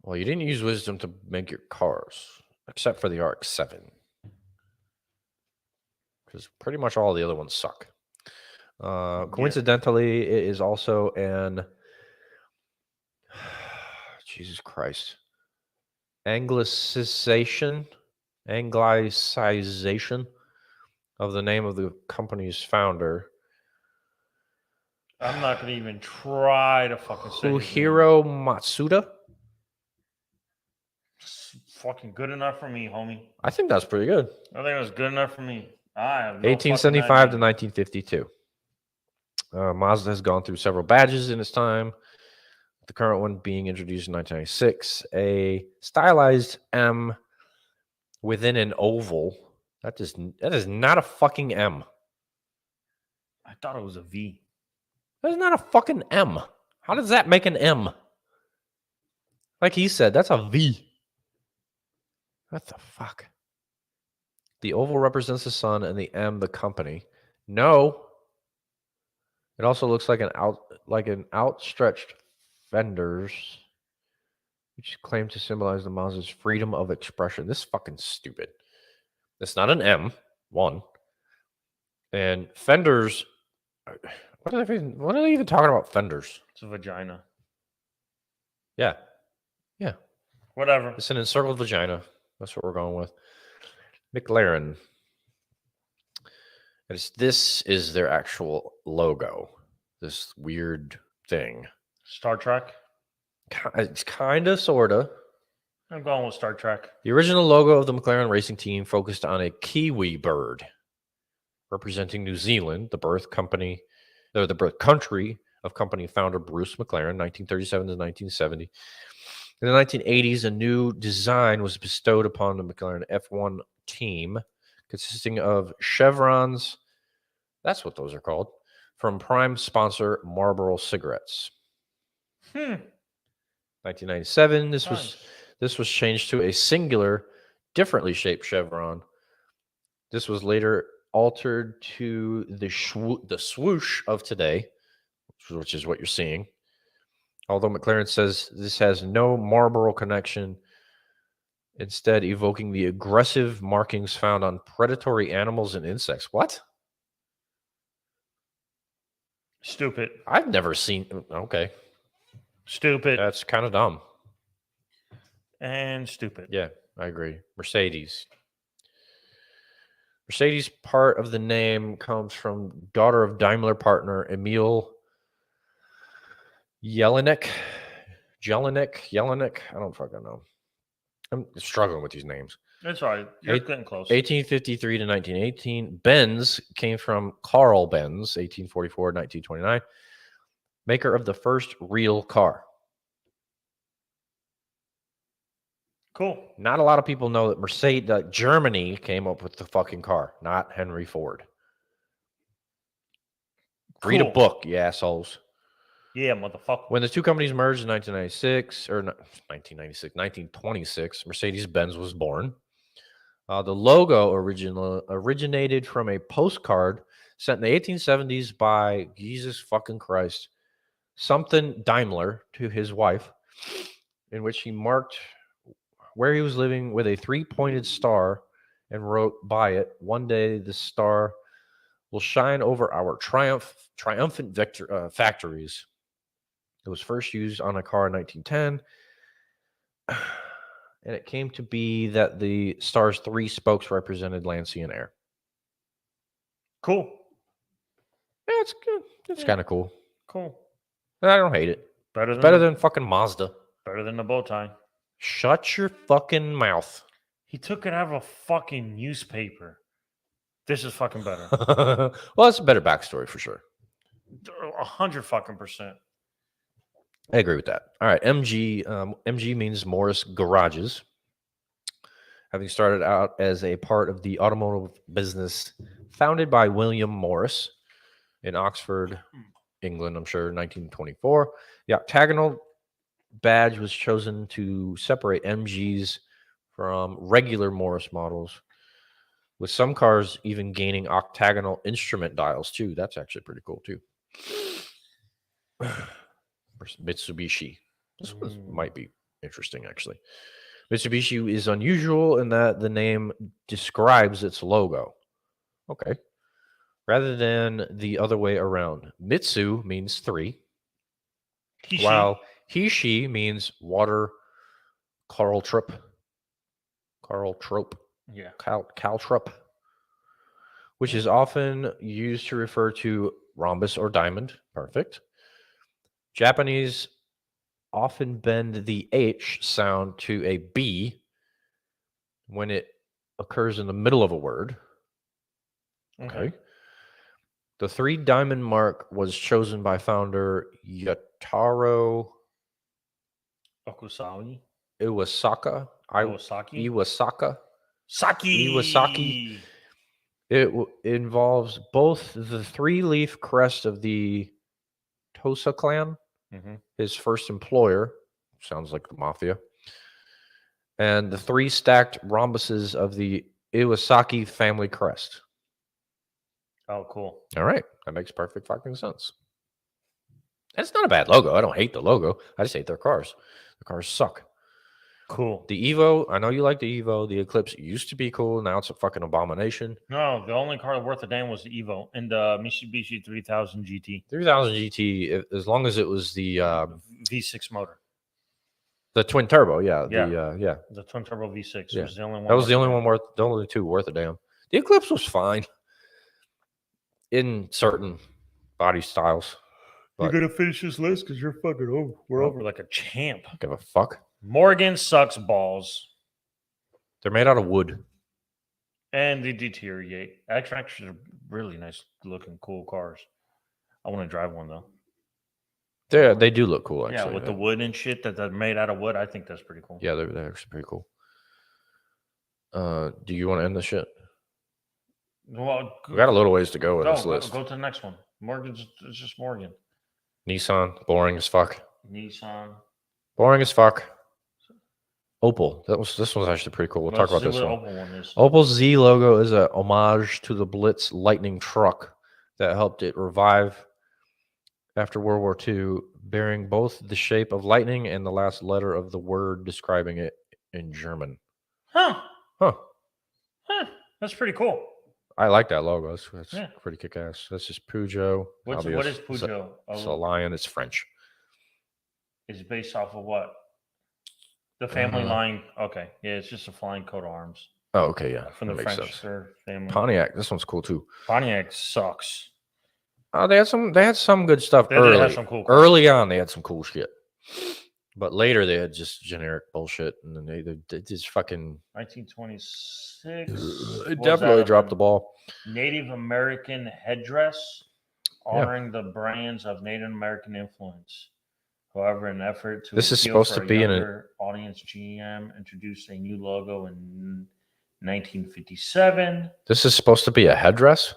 Well, you didn't use wisdom to make your cars, except for the RX-7. Because pretty much all the other ones suck. Coincidentally, it is also an Jesus Christ. Anglicization of the name of the company's founder. I'm not going to even try to fucking say Hiro Matsuda. It's fucking good enough for me, homie. I think that's pretty good. I think it was good enough for me. I have no 1875 to 1952. Mazda has gone through several badges in its time. The current one being introduced in 1996. A stylized M within an oval. That is not a fucking M. I thought it was a V. That's not a fucking M. How does that make an M? Like he said, that's a V. What the fuck? The oval represents the sun and the M the company. No. It also looks like an outstretched fenders, which claim to symbolize the Mazda's freedom of expression. This is fucking stupid. It's not an M, one. And fenders, what are they even talking about fenders? It's a vagina. Yeah. Whatever. It's an encircled vagina. That's what we're going with. McLaren. This is their actual logo. This weird thing. Star Trek? It's kind of, sort of. I'm going with Star Trek. The original logo of the McLaren racing team focused on a kiwi bird, representing New Zealand, the birth country of company founder Bruce McLaren, 1937 to 1970. In the 1980s, a new design was bestowed upon the McLaren F1 team, consisting of chevrons, that's what those are called, from prime sponsor Marlboro cigarettes. 1997, this was changed to a singular, differently shaped chevron. This was later altered to the swoosh of today, which is what you're seeing. Although McLaren says this has no Marlboro connection, instead evoking the aggressive markings found on predatory animals and insects. What? Stupid. I've never seen. Okay. Stupid. That's kind of dumb. And stupid. Yeah, I agree. Mercedes. Mercedes part of the name comes from daughter of Daimler partner Emil Jelinek. Jelinek. I don't fucking know. I'm struggling with these names. That's all right. You're Eight- getting close. 1853 to 1918. Benz came from Carl Benz, 1844 to 1929, maker of the first real car. Cool. Not a lot of people know that Mercedes, Germany came up with the fucking car, not Henry Ford. Read a Cool. book, you assholes. Yeah, motherfucker. When the two companies merged in 1996, or 1926, Mercedes-Benz was born. The logo originated from a postcard sent in the 1870s by, Jesus fucking Christ, something Daimler to his wife, in which he marked where he was living with a three-pointed star and wrote by it, "One day the star will shine over our triumphant factories." It was first used on a car in 1910, and it came to be that the star's three spokes represented land, sea, and air. Cool. Yeah, it's good. It's kind of cool. Cool. I don't hate it. Better It's than better than fucking Mazda. better than the bow tie. Shut your fucking mouth. He took it out of a fucking newspaper. This is fucking better. Well, that's a better backstory for sure. 100% I agree with that. All right, MG. MG means Morris Garages. Having started out as a part of the automotive business founded by William Morris in Oxford, England, I'm sure, 1924. The octagonal badge was chosen to separate MGs from regular Morris models, with some cars even gaining octagonal instrument dials too. That's actually pretty cool too. Mitsubishi. This one might be interesting actually. Mitsubishi is unusual in that the name describes its logo. Okay. Rather than the other way around. Mitsu means three, while he means water caltrop. Yeah. Caltrop, which is often used to refer to rhombus or diamond. Perfect. Japanese often bend the H sound to a B when it occurs in the middle of a word. Okay. The three diamond mark was chosen by founder Yataro Okusawani. Iwasaka. Iwasaki. Iwasaka. Saki. Iwasaki. It involves both the three-leaf crest of the Tosa clan, his first employer, sounds like the mafia, and the three stacked rhombuses of the Iwasaki family crest. Oh, cool. All right. That makes perfect fucking sense. And it's not a bad logo. I don't hate the logo. I just hate their cars. The cars suck. Cool. The Evo, I know you like the Evo. The Eclipse used to be cool. Now it's a fucking abomination. No, the only car worth a damn was the Evo and the Mitsubishi 3000 GT. 3000 GT, as long as it was the V6 motor. The twin turbo, yeah. Yeah. The twin turbo V6 Yeah. was the only one. That was the only two worth a damn. The Eclipse was fine in certain body styles. You're gonna finish this list because you're fucking over. We're over like a champ. Give a fuck. Morgan sucks balls. They're made out of wood. And they deteriorate. Actually, they're really nice looking, cool cars. I want to drive one though. They do look cool, actually. Yeah, with the wood and shit that they're made out of wood. I think that's pretty cool. Yeah, they're actually pretty cool. Do you want to end the shit? Well, We got a little ways to go with this list. Go to the next one. Morgan's it's just Morgan. Nissan, boring as fuck. Nissan. Boring as fuck. Opel. This one's actually pretty cool. We'll talk about this one. Opel one is. Opel's Z logo is a homage to the Blitz Lightning truck that helped it revive after World War II, bearing both the shape of lightning and the last letter of the word describing it in German. Huh. That's pretty cool. I like that logo. That's pretty kick-ass. That's just Peugeot. What is Peugeot? It's a lion. It's French. is based off of what? The family line. Okay, yeah, it's just a flying coat of arms Oh, okay, yeah. from that the makes French sense. family. Pontiac. This one's cool too. Pontiac sucks. They had some good stuff They did have early. some cool cars. Early on, they had some cool shit. But later, they had just generic bullshit, and then they just fucking. 1926. It definitely dropped the ball. Native American headdress, honoring the brands of Native American influence. However, in an effort to This is appeal supposed for to a be in younger audience, GM introduced a new logo in 1957. This is supposed to be a headdress.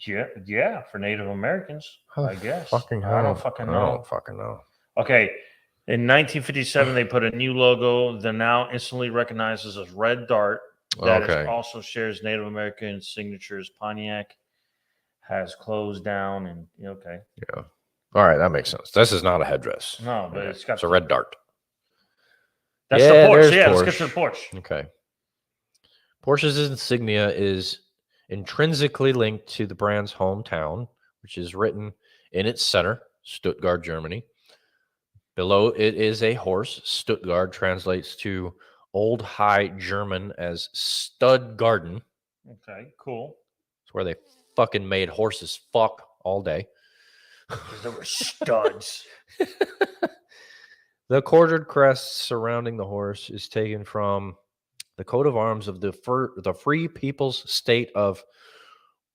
Yeah, for Native Americans, I guess. Fucking I don't fucking know. I don't fucking know. Okay, in 1957, they put a new logo that now instantly recognizes as Red Dart. That also shares Native American signatures. Pontiac has closed down, and okay. Yeah. All right, that makes sense. This is not a headdress. No, but it's a Red Dart. That's the Porsche. Yeah, let's get to the Porsche. Okay. Porsche's insignia is intrinsically linked to the brand's hometown, which is written in its center, Stuttgart, Germany. Below it is a horse. Stuttgart translates to Old High German as stud garden. Okay, cool. It's where they fucking made horses fuck all day. Because they were studs. The quartered crest surrounding the horse is taken from the coat of arms of the Free People's State of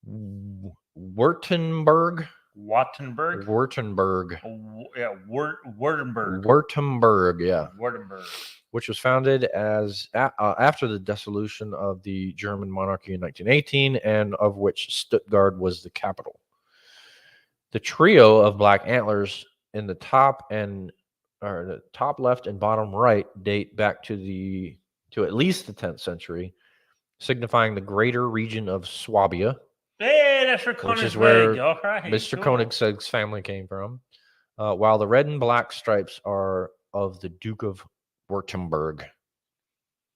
Württemberg. Württemberg. Yeah, Württemberg. Württemberg, yeah. Württemberg. Which was founded as after the dissolution of the German monarchy in 1918, and of which Stuttgart was the capital. The trio of black antlers in the top left and bottom right date back to at least the 10th century, signifying the greater region of Swabia. Hey, that's for which is where Mr. Koenigsegg's family came from. While the red and black stripes are of the Duke of Württemberg.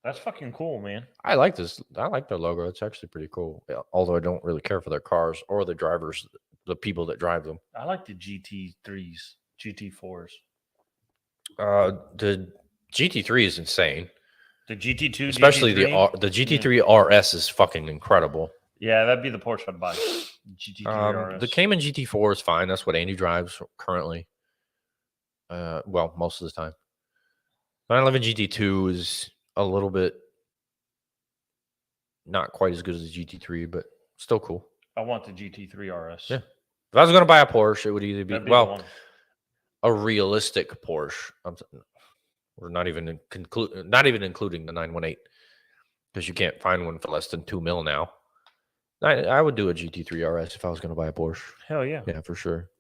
That's fucking cool, man. I like this. I like their logo. It's actually pretty cool. Yeah, although I don't really care for their cars or the drivers, the people that drive them. I like the GT3s, GT4s. The GT3 is insane. The GT2, especially GT3? the GT3 RS is fucking incredible. Yeah, that'd be the Porsche I'd buy. GT3 RS. The Cayman GT4 is fine. That's what Andy drives currently. Well, most of the time. 911 GT2 is a little bit not quite as good as the GT3, but still cool. I want the GT3 RS. Yeah. If I was going to buy a Porsche, it would either be a realistic Porsche. We're not even including the 918 because you can't find one for less than $2 million now. I would do a GT3 RS if I was going to buy a Porsche. Hell yeah. Yeah, for sure.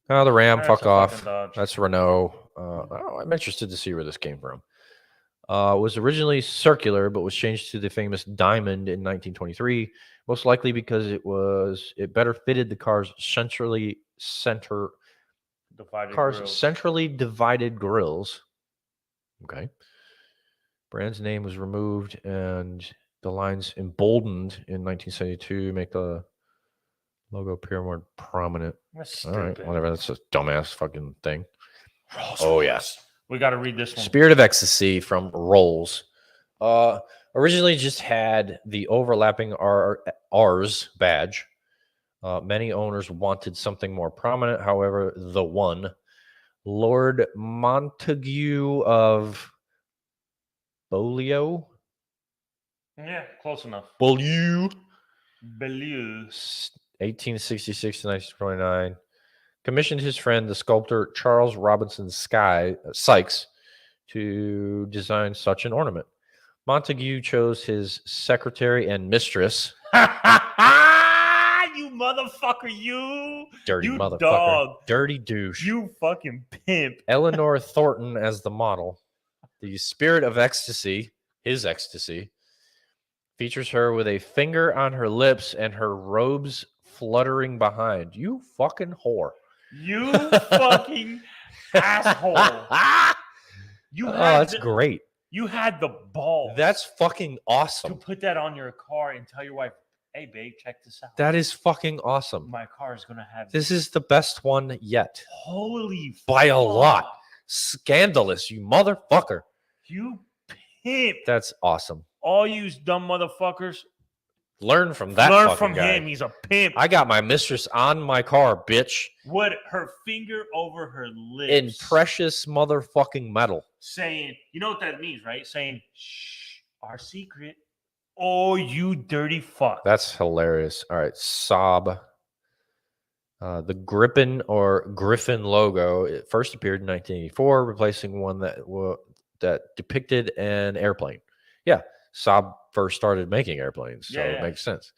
The Ram, fuck off. That's Renault. I'm interested to see where this came from. Was originally circular, but was changed to the famous diamond in 1923, most likely because it better fitted the car's centrally divided grills. Okay. Brand's name was removed and the lines emboldened in 1972 make the logo appear more prominent. That's all right, whatever. That's a dumbass fucking thing. Oh yes, we got to read this one. Spirit of Ecstasy from Rolls. Originally just had the overlapping R's badge. Many owners wanted something more prominent. However, the one, Lord Montague of Beaulieu. Yeah, close enough. Beaulieu. 1866 to 1929. Commissioned his friend, the sculptor Charles Robinson Sykes, to design such an ornament. Montague chose his secretary and mistress. You motherfucker, you. Dirty you motherfucker. Dog. Dirty douche. You fucking pimp. Eleanor Thornton as the model. The Spirit of Ecstasy, his ecstasy, features her with a finger on her lips and her robes fluttering behind. You fucking whore. You fucking asshole. That's great. You had the balls. That's fucking awesome. To put that on your car and tell your wife, hey, babe, check this out. That is fucking awesome. My car is going to have this. Is the best one yet. Holy by a lot. Scandalous, you motherfucker. You pimp. That's awesome. All you dumb motherfuckers. Learn from that Learn fucking from guy. him. He's a pimp. I got my mistress on my car, bitch. What, her finger over her lips. In precious motherfucking metal. Saying, you know what that means, right? Saying, shh, our secret. Oh, you dirty fuck. That's hilarious. All right, Saab. The Griffin or Griffin logo, it first appeared in 1984, replacing one that depicted an airplane. Yeah, Saab first started making airplanes, so it makes sense.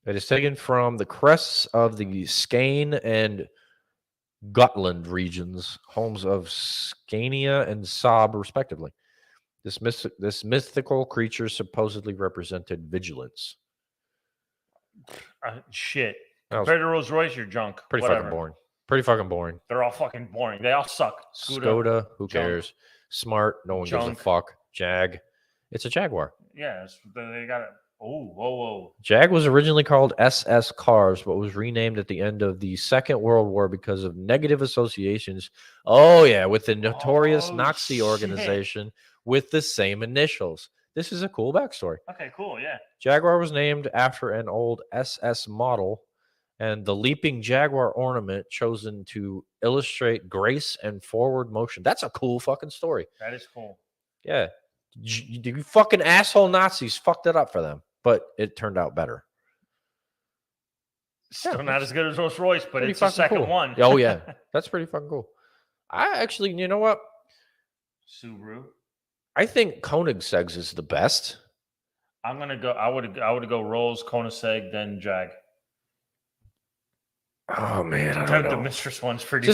It is taken from the crests of the Skane and Gotland regions, homes of Scania and Saab, respectively. This mythical creature supposedly represented vigilance. Shit. Compared to Rolls Royce, you're junk. Pretty fucking boring. Pretty fucking boring. They're all fucking boring. They all suck. Skoda, who cares? Smart, no one gives a fuck. Jag, it's a Jaguar. Yeah, they got it. Oh, whoa. Jag was originally called SS Cars, but was renamed at the end of the Second World War because of negative associations. Oh, yeah, with the notorious Nazi organization with the same initials. This is a cool backstory. Okay, cool, yeah. Jaguar was named after an old SS model, and the leaping Jaguar ornament chosen to illustrate grace and forward motion. That's a cool fucking story. That is cool. Yeah. You fucking asshole Nazis fucked it up for them, but it turned out better. Still not as good as Rolls Royce, but it's the second one. Oh, yeah. That's pretty fucking cool. I actually, you know what? Subaru. I think Koenigsegg's is the best. I'm gonna go. I would go Rolls, Koenigsegg, then Jag. Oh man, I don't know. The mistress one's pretty good.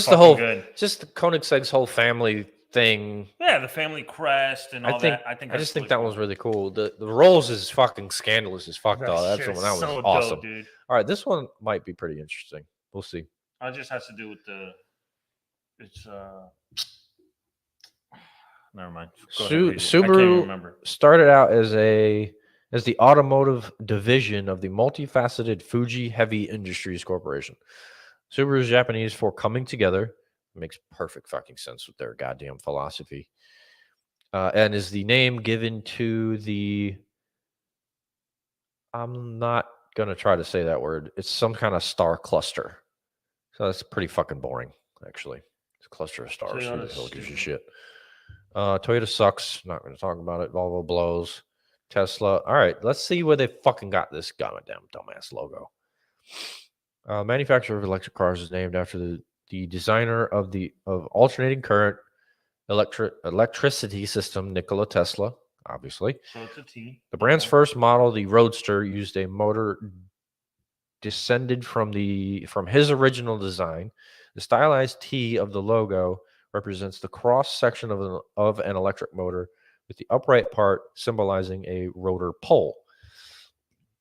Just the Koenigsegg's whole family thing. Yeah, the family crest and all that. I just think that one's really cool. The Rolls is fucking scandalous as fuck, though. That was so awesome, dude. All right, this one might be pretty interesting. We'll see. It just has to do with it's never mind. Subaru started out as the automotive division of the multifaceted Fuji Heavy Industries Corporation. Subaru is Japanese for coming together. It makes perfect fucking sense with their goddamn philosophy. And is the name given to the... I'm not going to try to say that word. It's some kind of star cluster. So that's pretty fucking boring, actually. It's a cluster of stars. Who the hell gives you shit? Toyota sucks. Not going to talk about it. Volvo blows. Tesla. All right, let's see where they fucking got this goddamn dumbass logo. Manufacturer of electric cars is named after the designer of alternating current electricity system, Nikola Tesla, obviously. So it's a T. The brand's first model, the Roadster, used a motor descended from his original design. The stylized T of the logo represents the cross section of an electric motor, with the upright part symbolizing a rotor pole,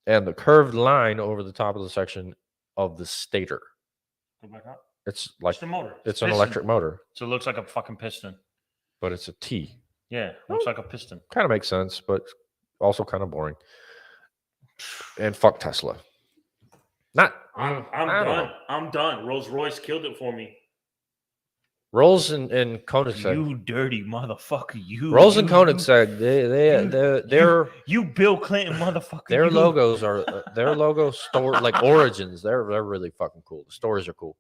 and the curved line over the top of the section of the stator. Go back up. It's like the motor. It's an electric motor. So it looks like a fucking piston. But it's a T. Yeah, looks like a piston. Kind of makes sense, but also kind of boring. And fuck Tesla. I'm done. I'm done. Rolls Royce killed it for me. Rolls and Koenigsegg. You dirty motherfucker. Rolls and Koenigsegg. They're you Bill Clinton motherfucker. Their logos are store like Origins. They're really fucking cool. The stories are cool.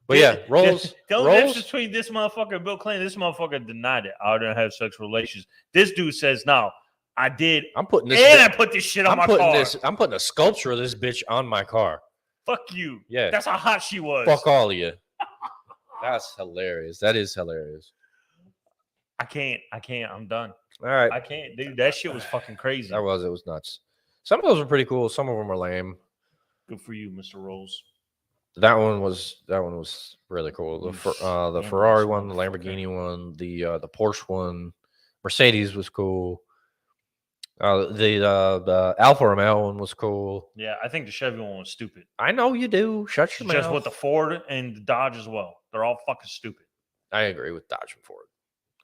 But yeah, Rolls. The only difference between this motherfucker and Bill Clinton, this motherfucker denied it. I didn't have sexual relations. This dude says, no, I did. I'm putting this. And I put this shit on my car. I'm putting a sculpture of this bitch on my car. Fuck you. Yeah. That's how hot she was. Fuck all of you. That's hilarious. That is hilarious. I can't. I'm done. All right. I can't, dude. That shit was fucking crazy. It was nuts. Some of those were pretty cool. Some of them were lame. Good for you, Mr. Rolls. That one was really cool. The Ferrari one, the Lamborghini one, the Porsche one, Mercedes was cool. The Alfa Romeo one was cool. Yeah, I think the Chevy one was stupid. I know you do. Shut your mouth. Just with the Ford and the Dodge as well. They're all fucking stupid. I agree with Dodge and Ford.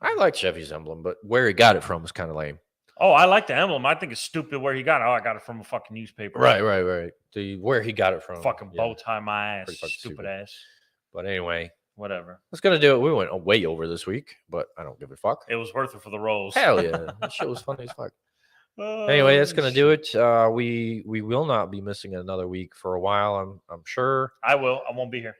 I like Chevy's emblem, but where he got it from was kind of lame. Oh, I like the emblem. I think it's stupid where he got it. Oh, I got it from a fucking newspaper. Right. Where he got it from. Fucking bow tie my ass. Stupid ass. But anyway, whatever. That's gonna do it. We went way over this week, but I don't give a fuck. It was worth it for the rolls. Hell yeah, that shit was funny as fuck. Anyway, that's gonna do it. We will not be missing another week for a while. I'm sure. I will. I won't be here.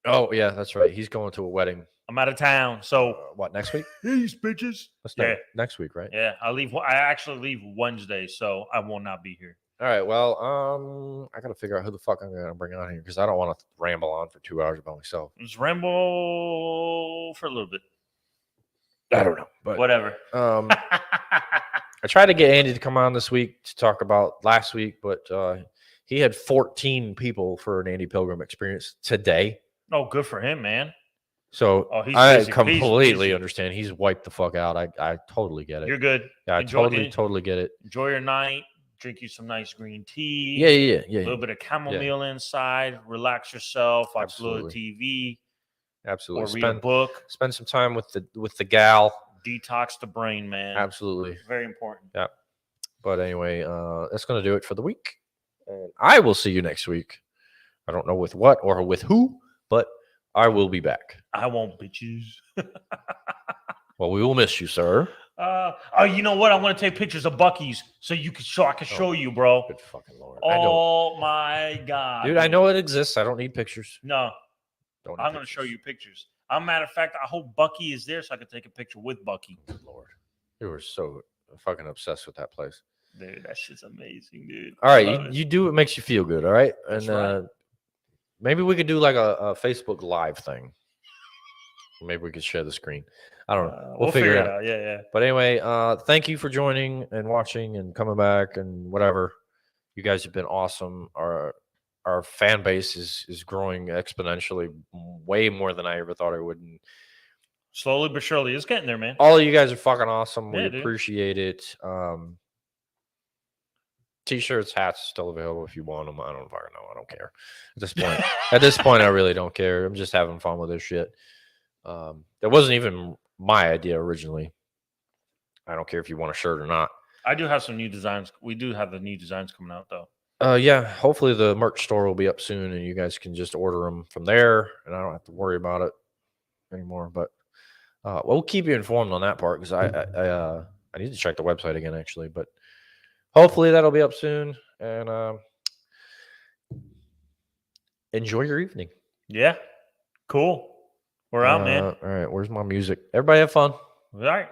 Oh yeah, that's right. He's going to a wedding. I'm out of town. So what, next week? these bitches. That's next week, right? Yeah, I actually leave Wednesday, so I will not be here. All right. Well, I gotta figure out who the fuck I'm gonna bring on here because I don't want to ramble on for 2 hours about myself. Just ramble for a little bit. I don't know, but whatever. I tried to get Andy to come on this week to talk about last week, but he had 14 people for an Andy Pilgrim experience today. Oh, good for him, man. So I completely understand. He's wiped the fuck out. I totally get it. You're good. Yeah, I totally get it. Enjoy your night. Drink you some nice green tea. Yeah. A little bit of chamomile inside. Relax yourself. Watch a little TV. Absolutely. Or read a book. Spend some time with the gal. Detox the brain, man. Absolutely. Very important. Yeah. But anyway, that's going to do it for the week. And I will see you next week. I don't know with what or with who, but I will be back. I won't, bitches. Well, we will miss you, sir. Oh, you know what? I want to take pictures of Buc-ee's so you can show. I can show you, bro. Good fucking Lord. Oh my God, dude! I know it exists. I don't need pictures. No, I'm going to show you pictures. Matter of fact, I hope Buc-ee is there so I can take a picture with Buc-ee. Good Lord, you were so fucking obsessed with that place, dude. That shit's amazing, dude. All right, you do what makes you feel good. All right, and right. Maybe we could do like a Facebook Live thing. Maybe we could share the screen. I don't know. We'll figure it out. Yeah. But anyway, thank you for joining and watching and coming back and whatever. You guys have been awesome. Our fan base is growing exponentially, way more than I ever thought it would. And slowly but surely, it's getting there, man. All of you guys are fucking awesome. Yeah, we appreciate it. T-shirts, hats still available if you want them. I don't fucking know. I don't care at this point. At this point, I really don't care. I'm just having fun with this shit. That wasn't even my idea originally. I don't care if you want a shirt or not. I do have some new designs. We do have the new designs coming out, though. Yeah. Hopefully the merch store will be up soon, and you guys can just order them from there, and I don't have to worry about it anymore. But we'll keep you informed on that part because I need to check the website again, actually. But hopefully that'll be up soon, and enjoy your evening. Yeah. Cool. We're out, man. All right. Where's my music? Everybody have fun. All right.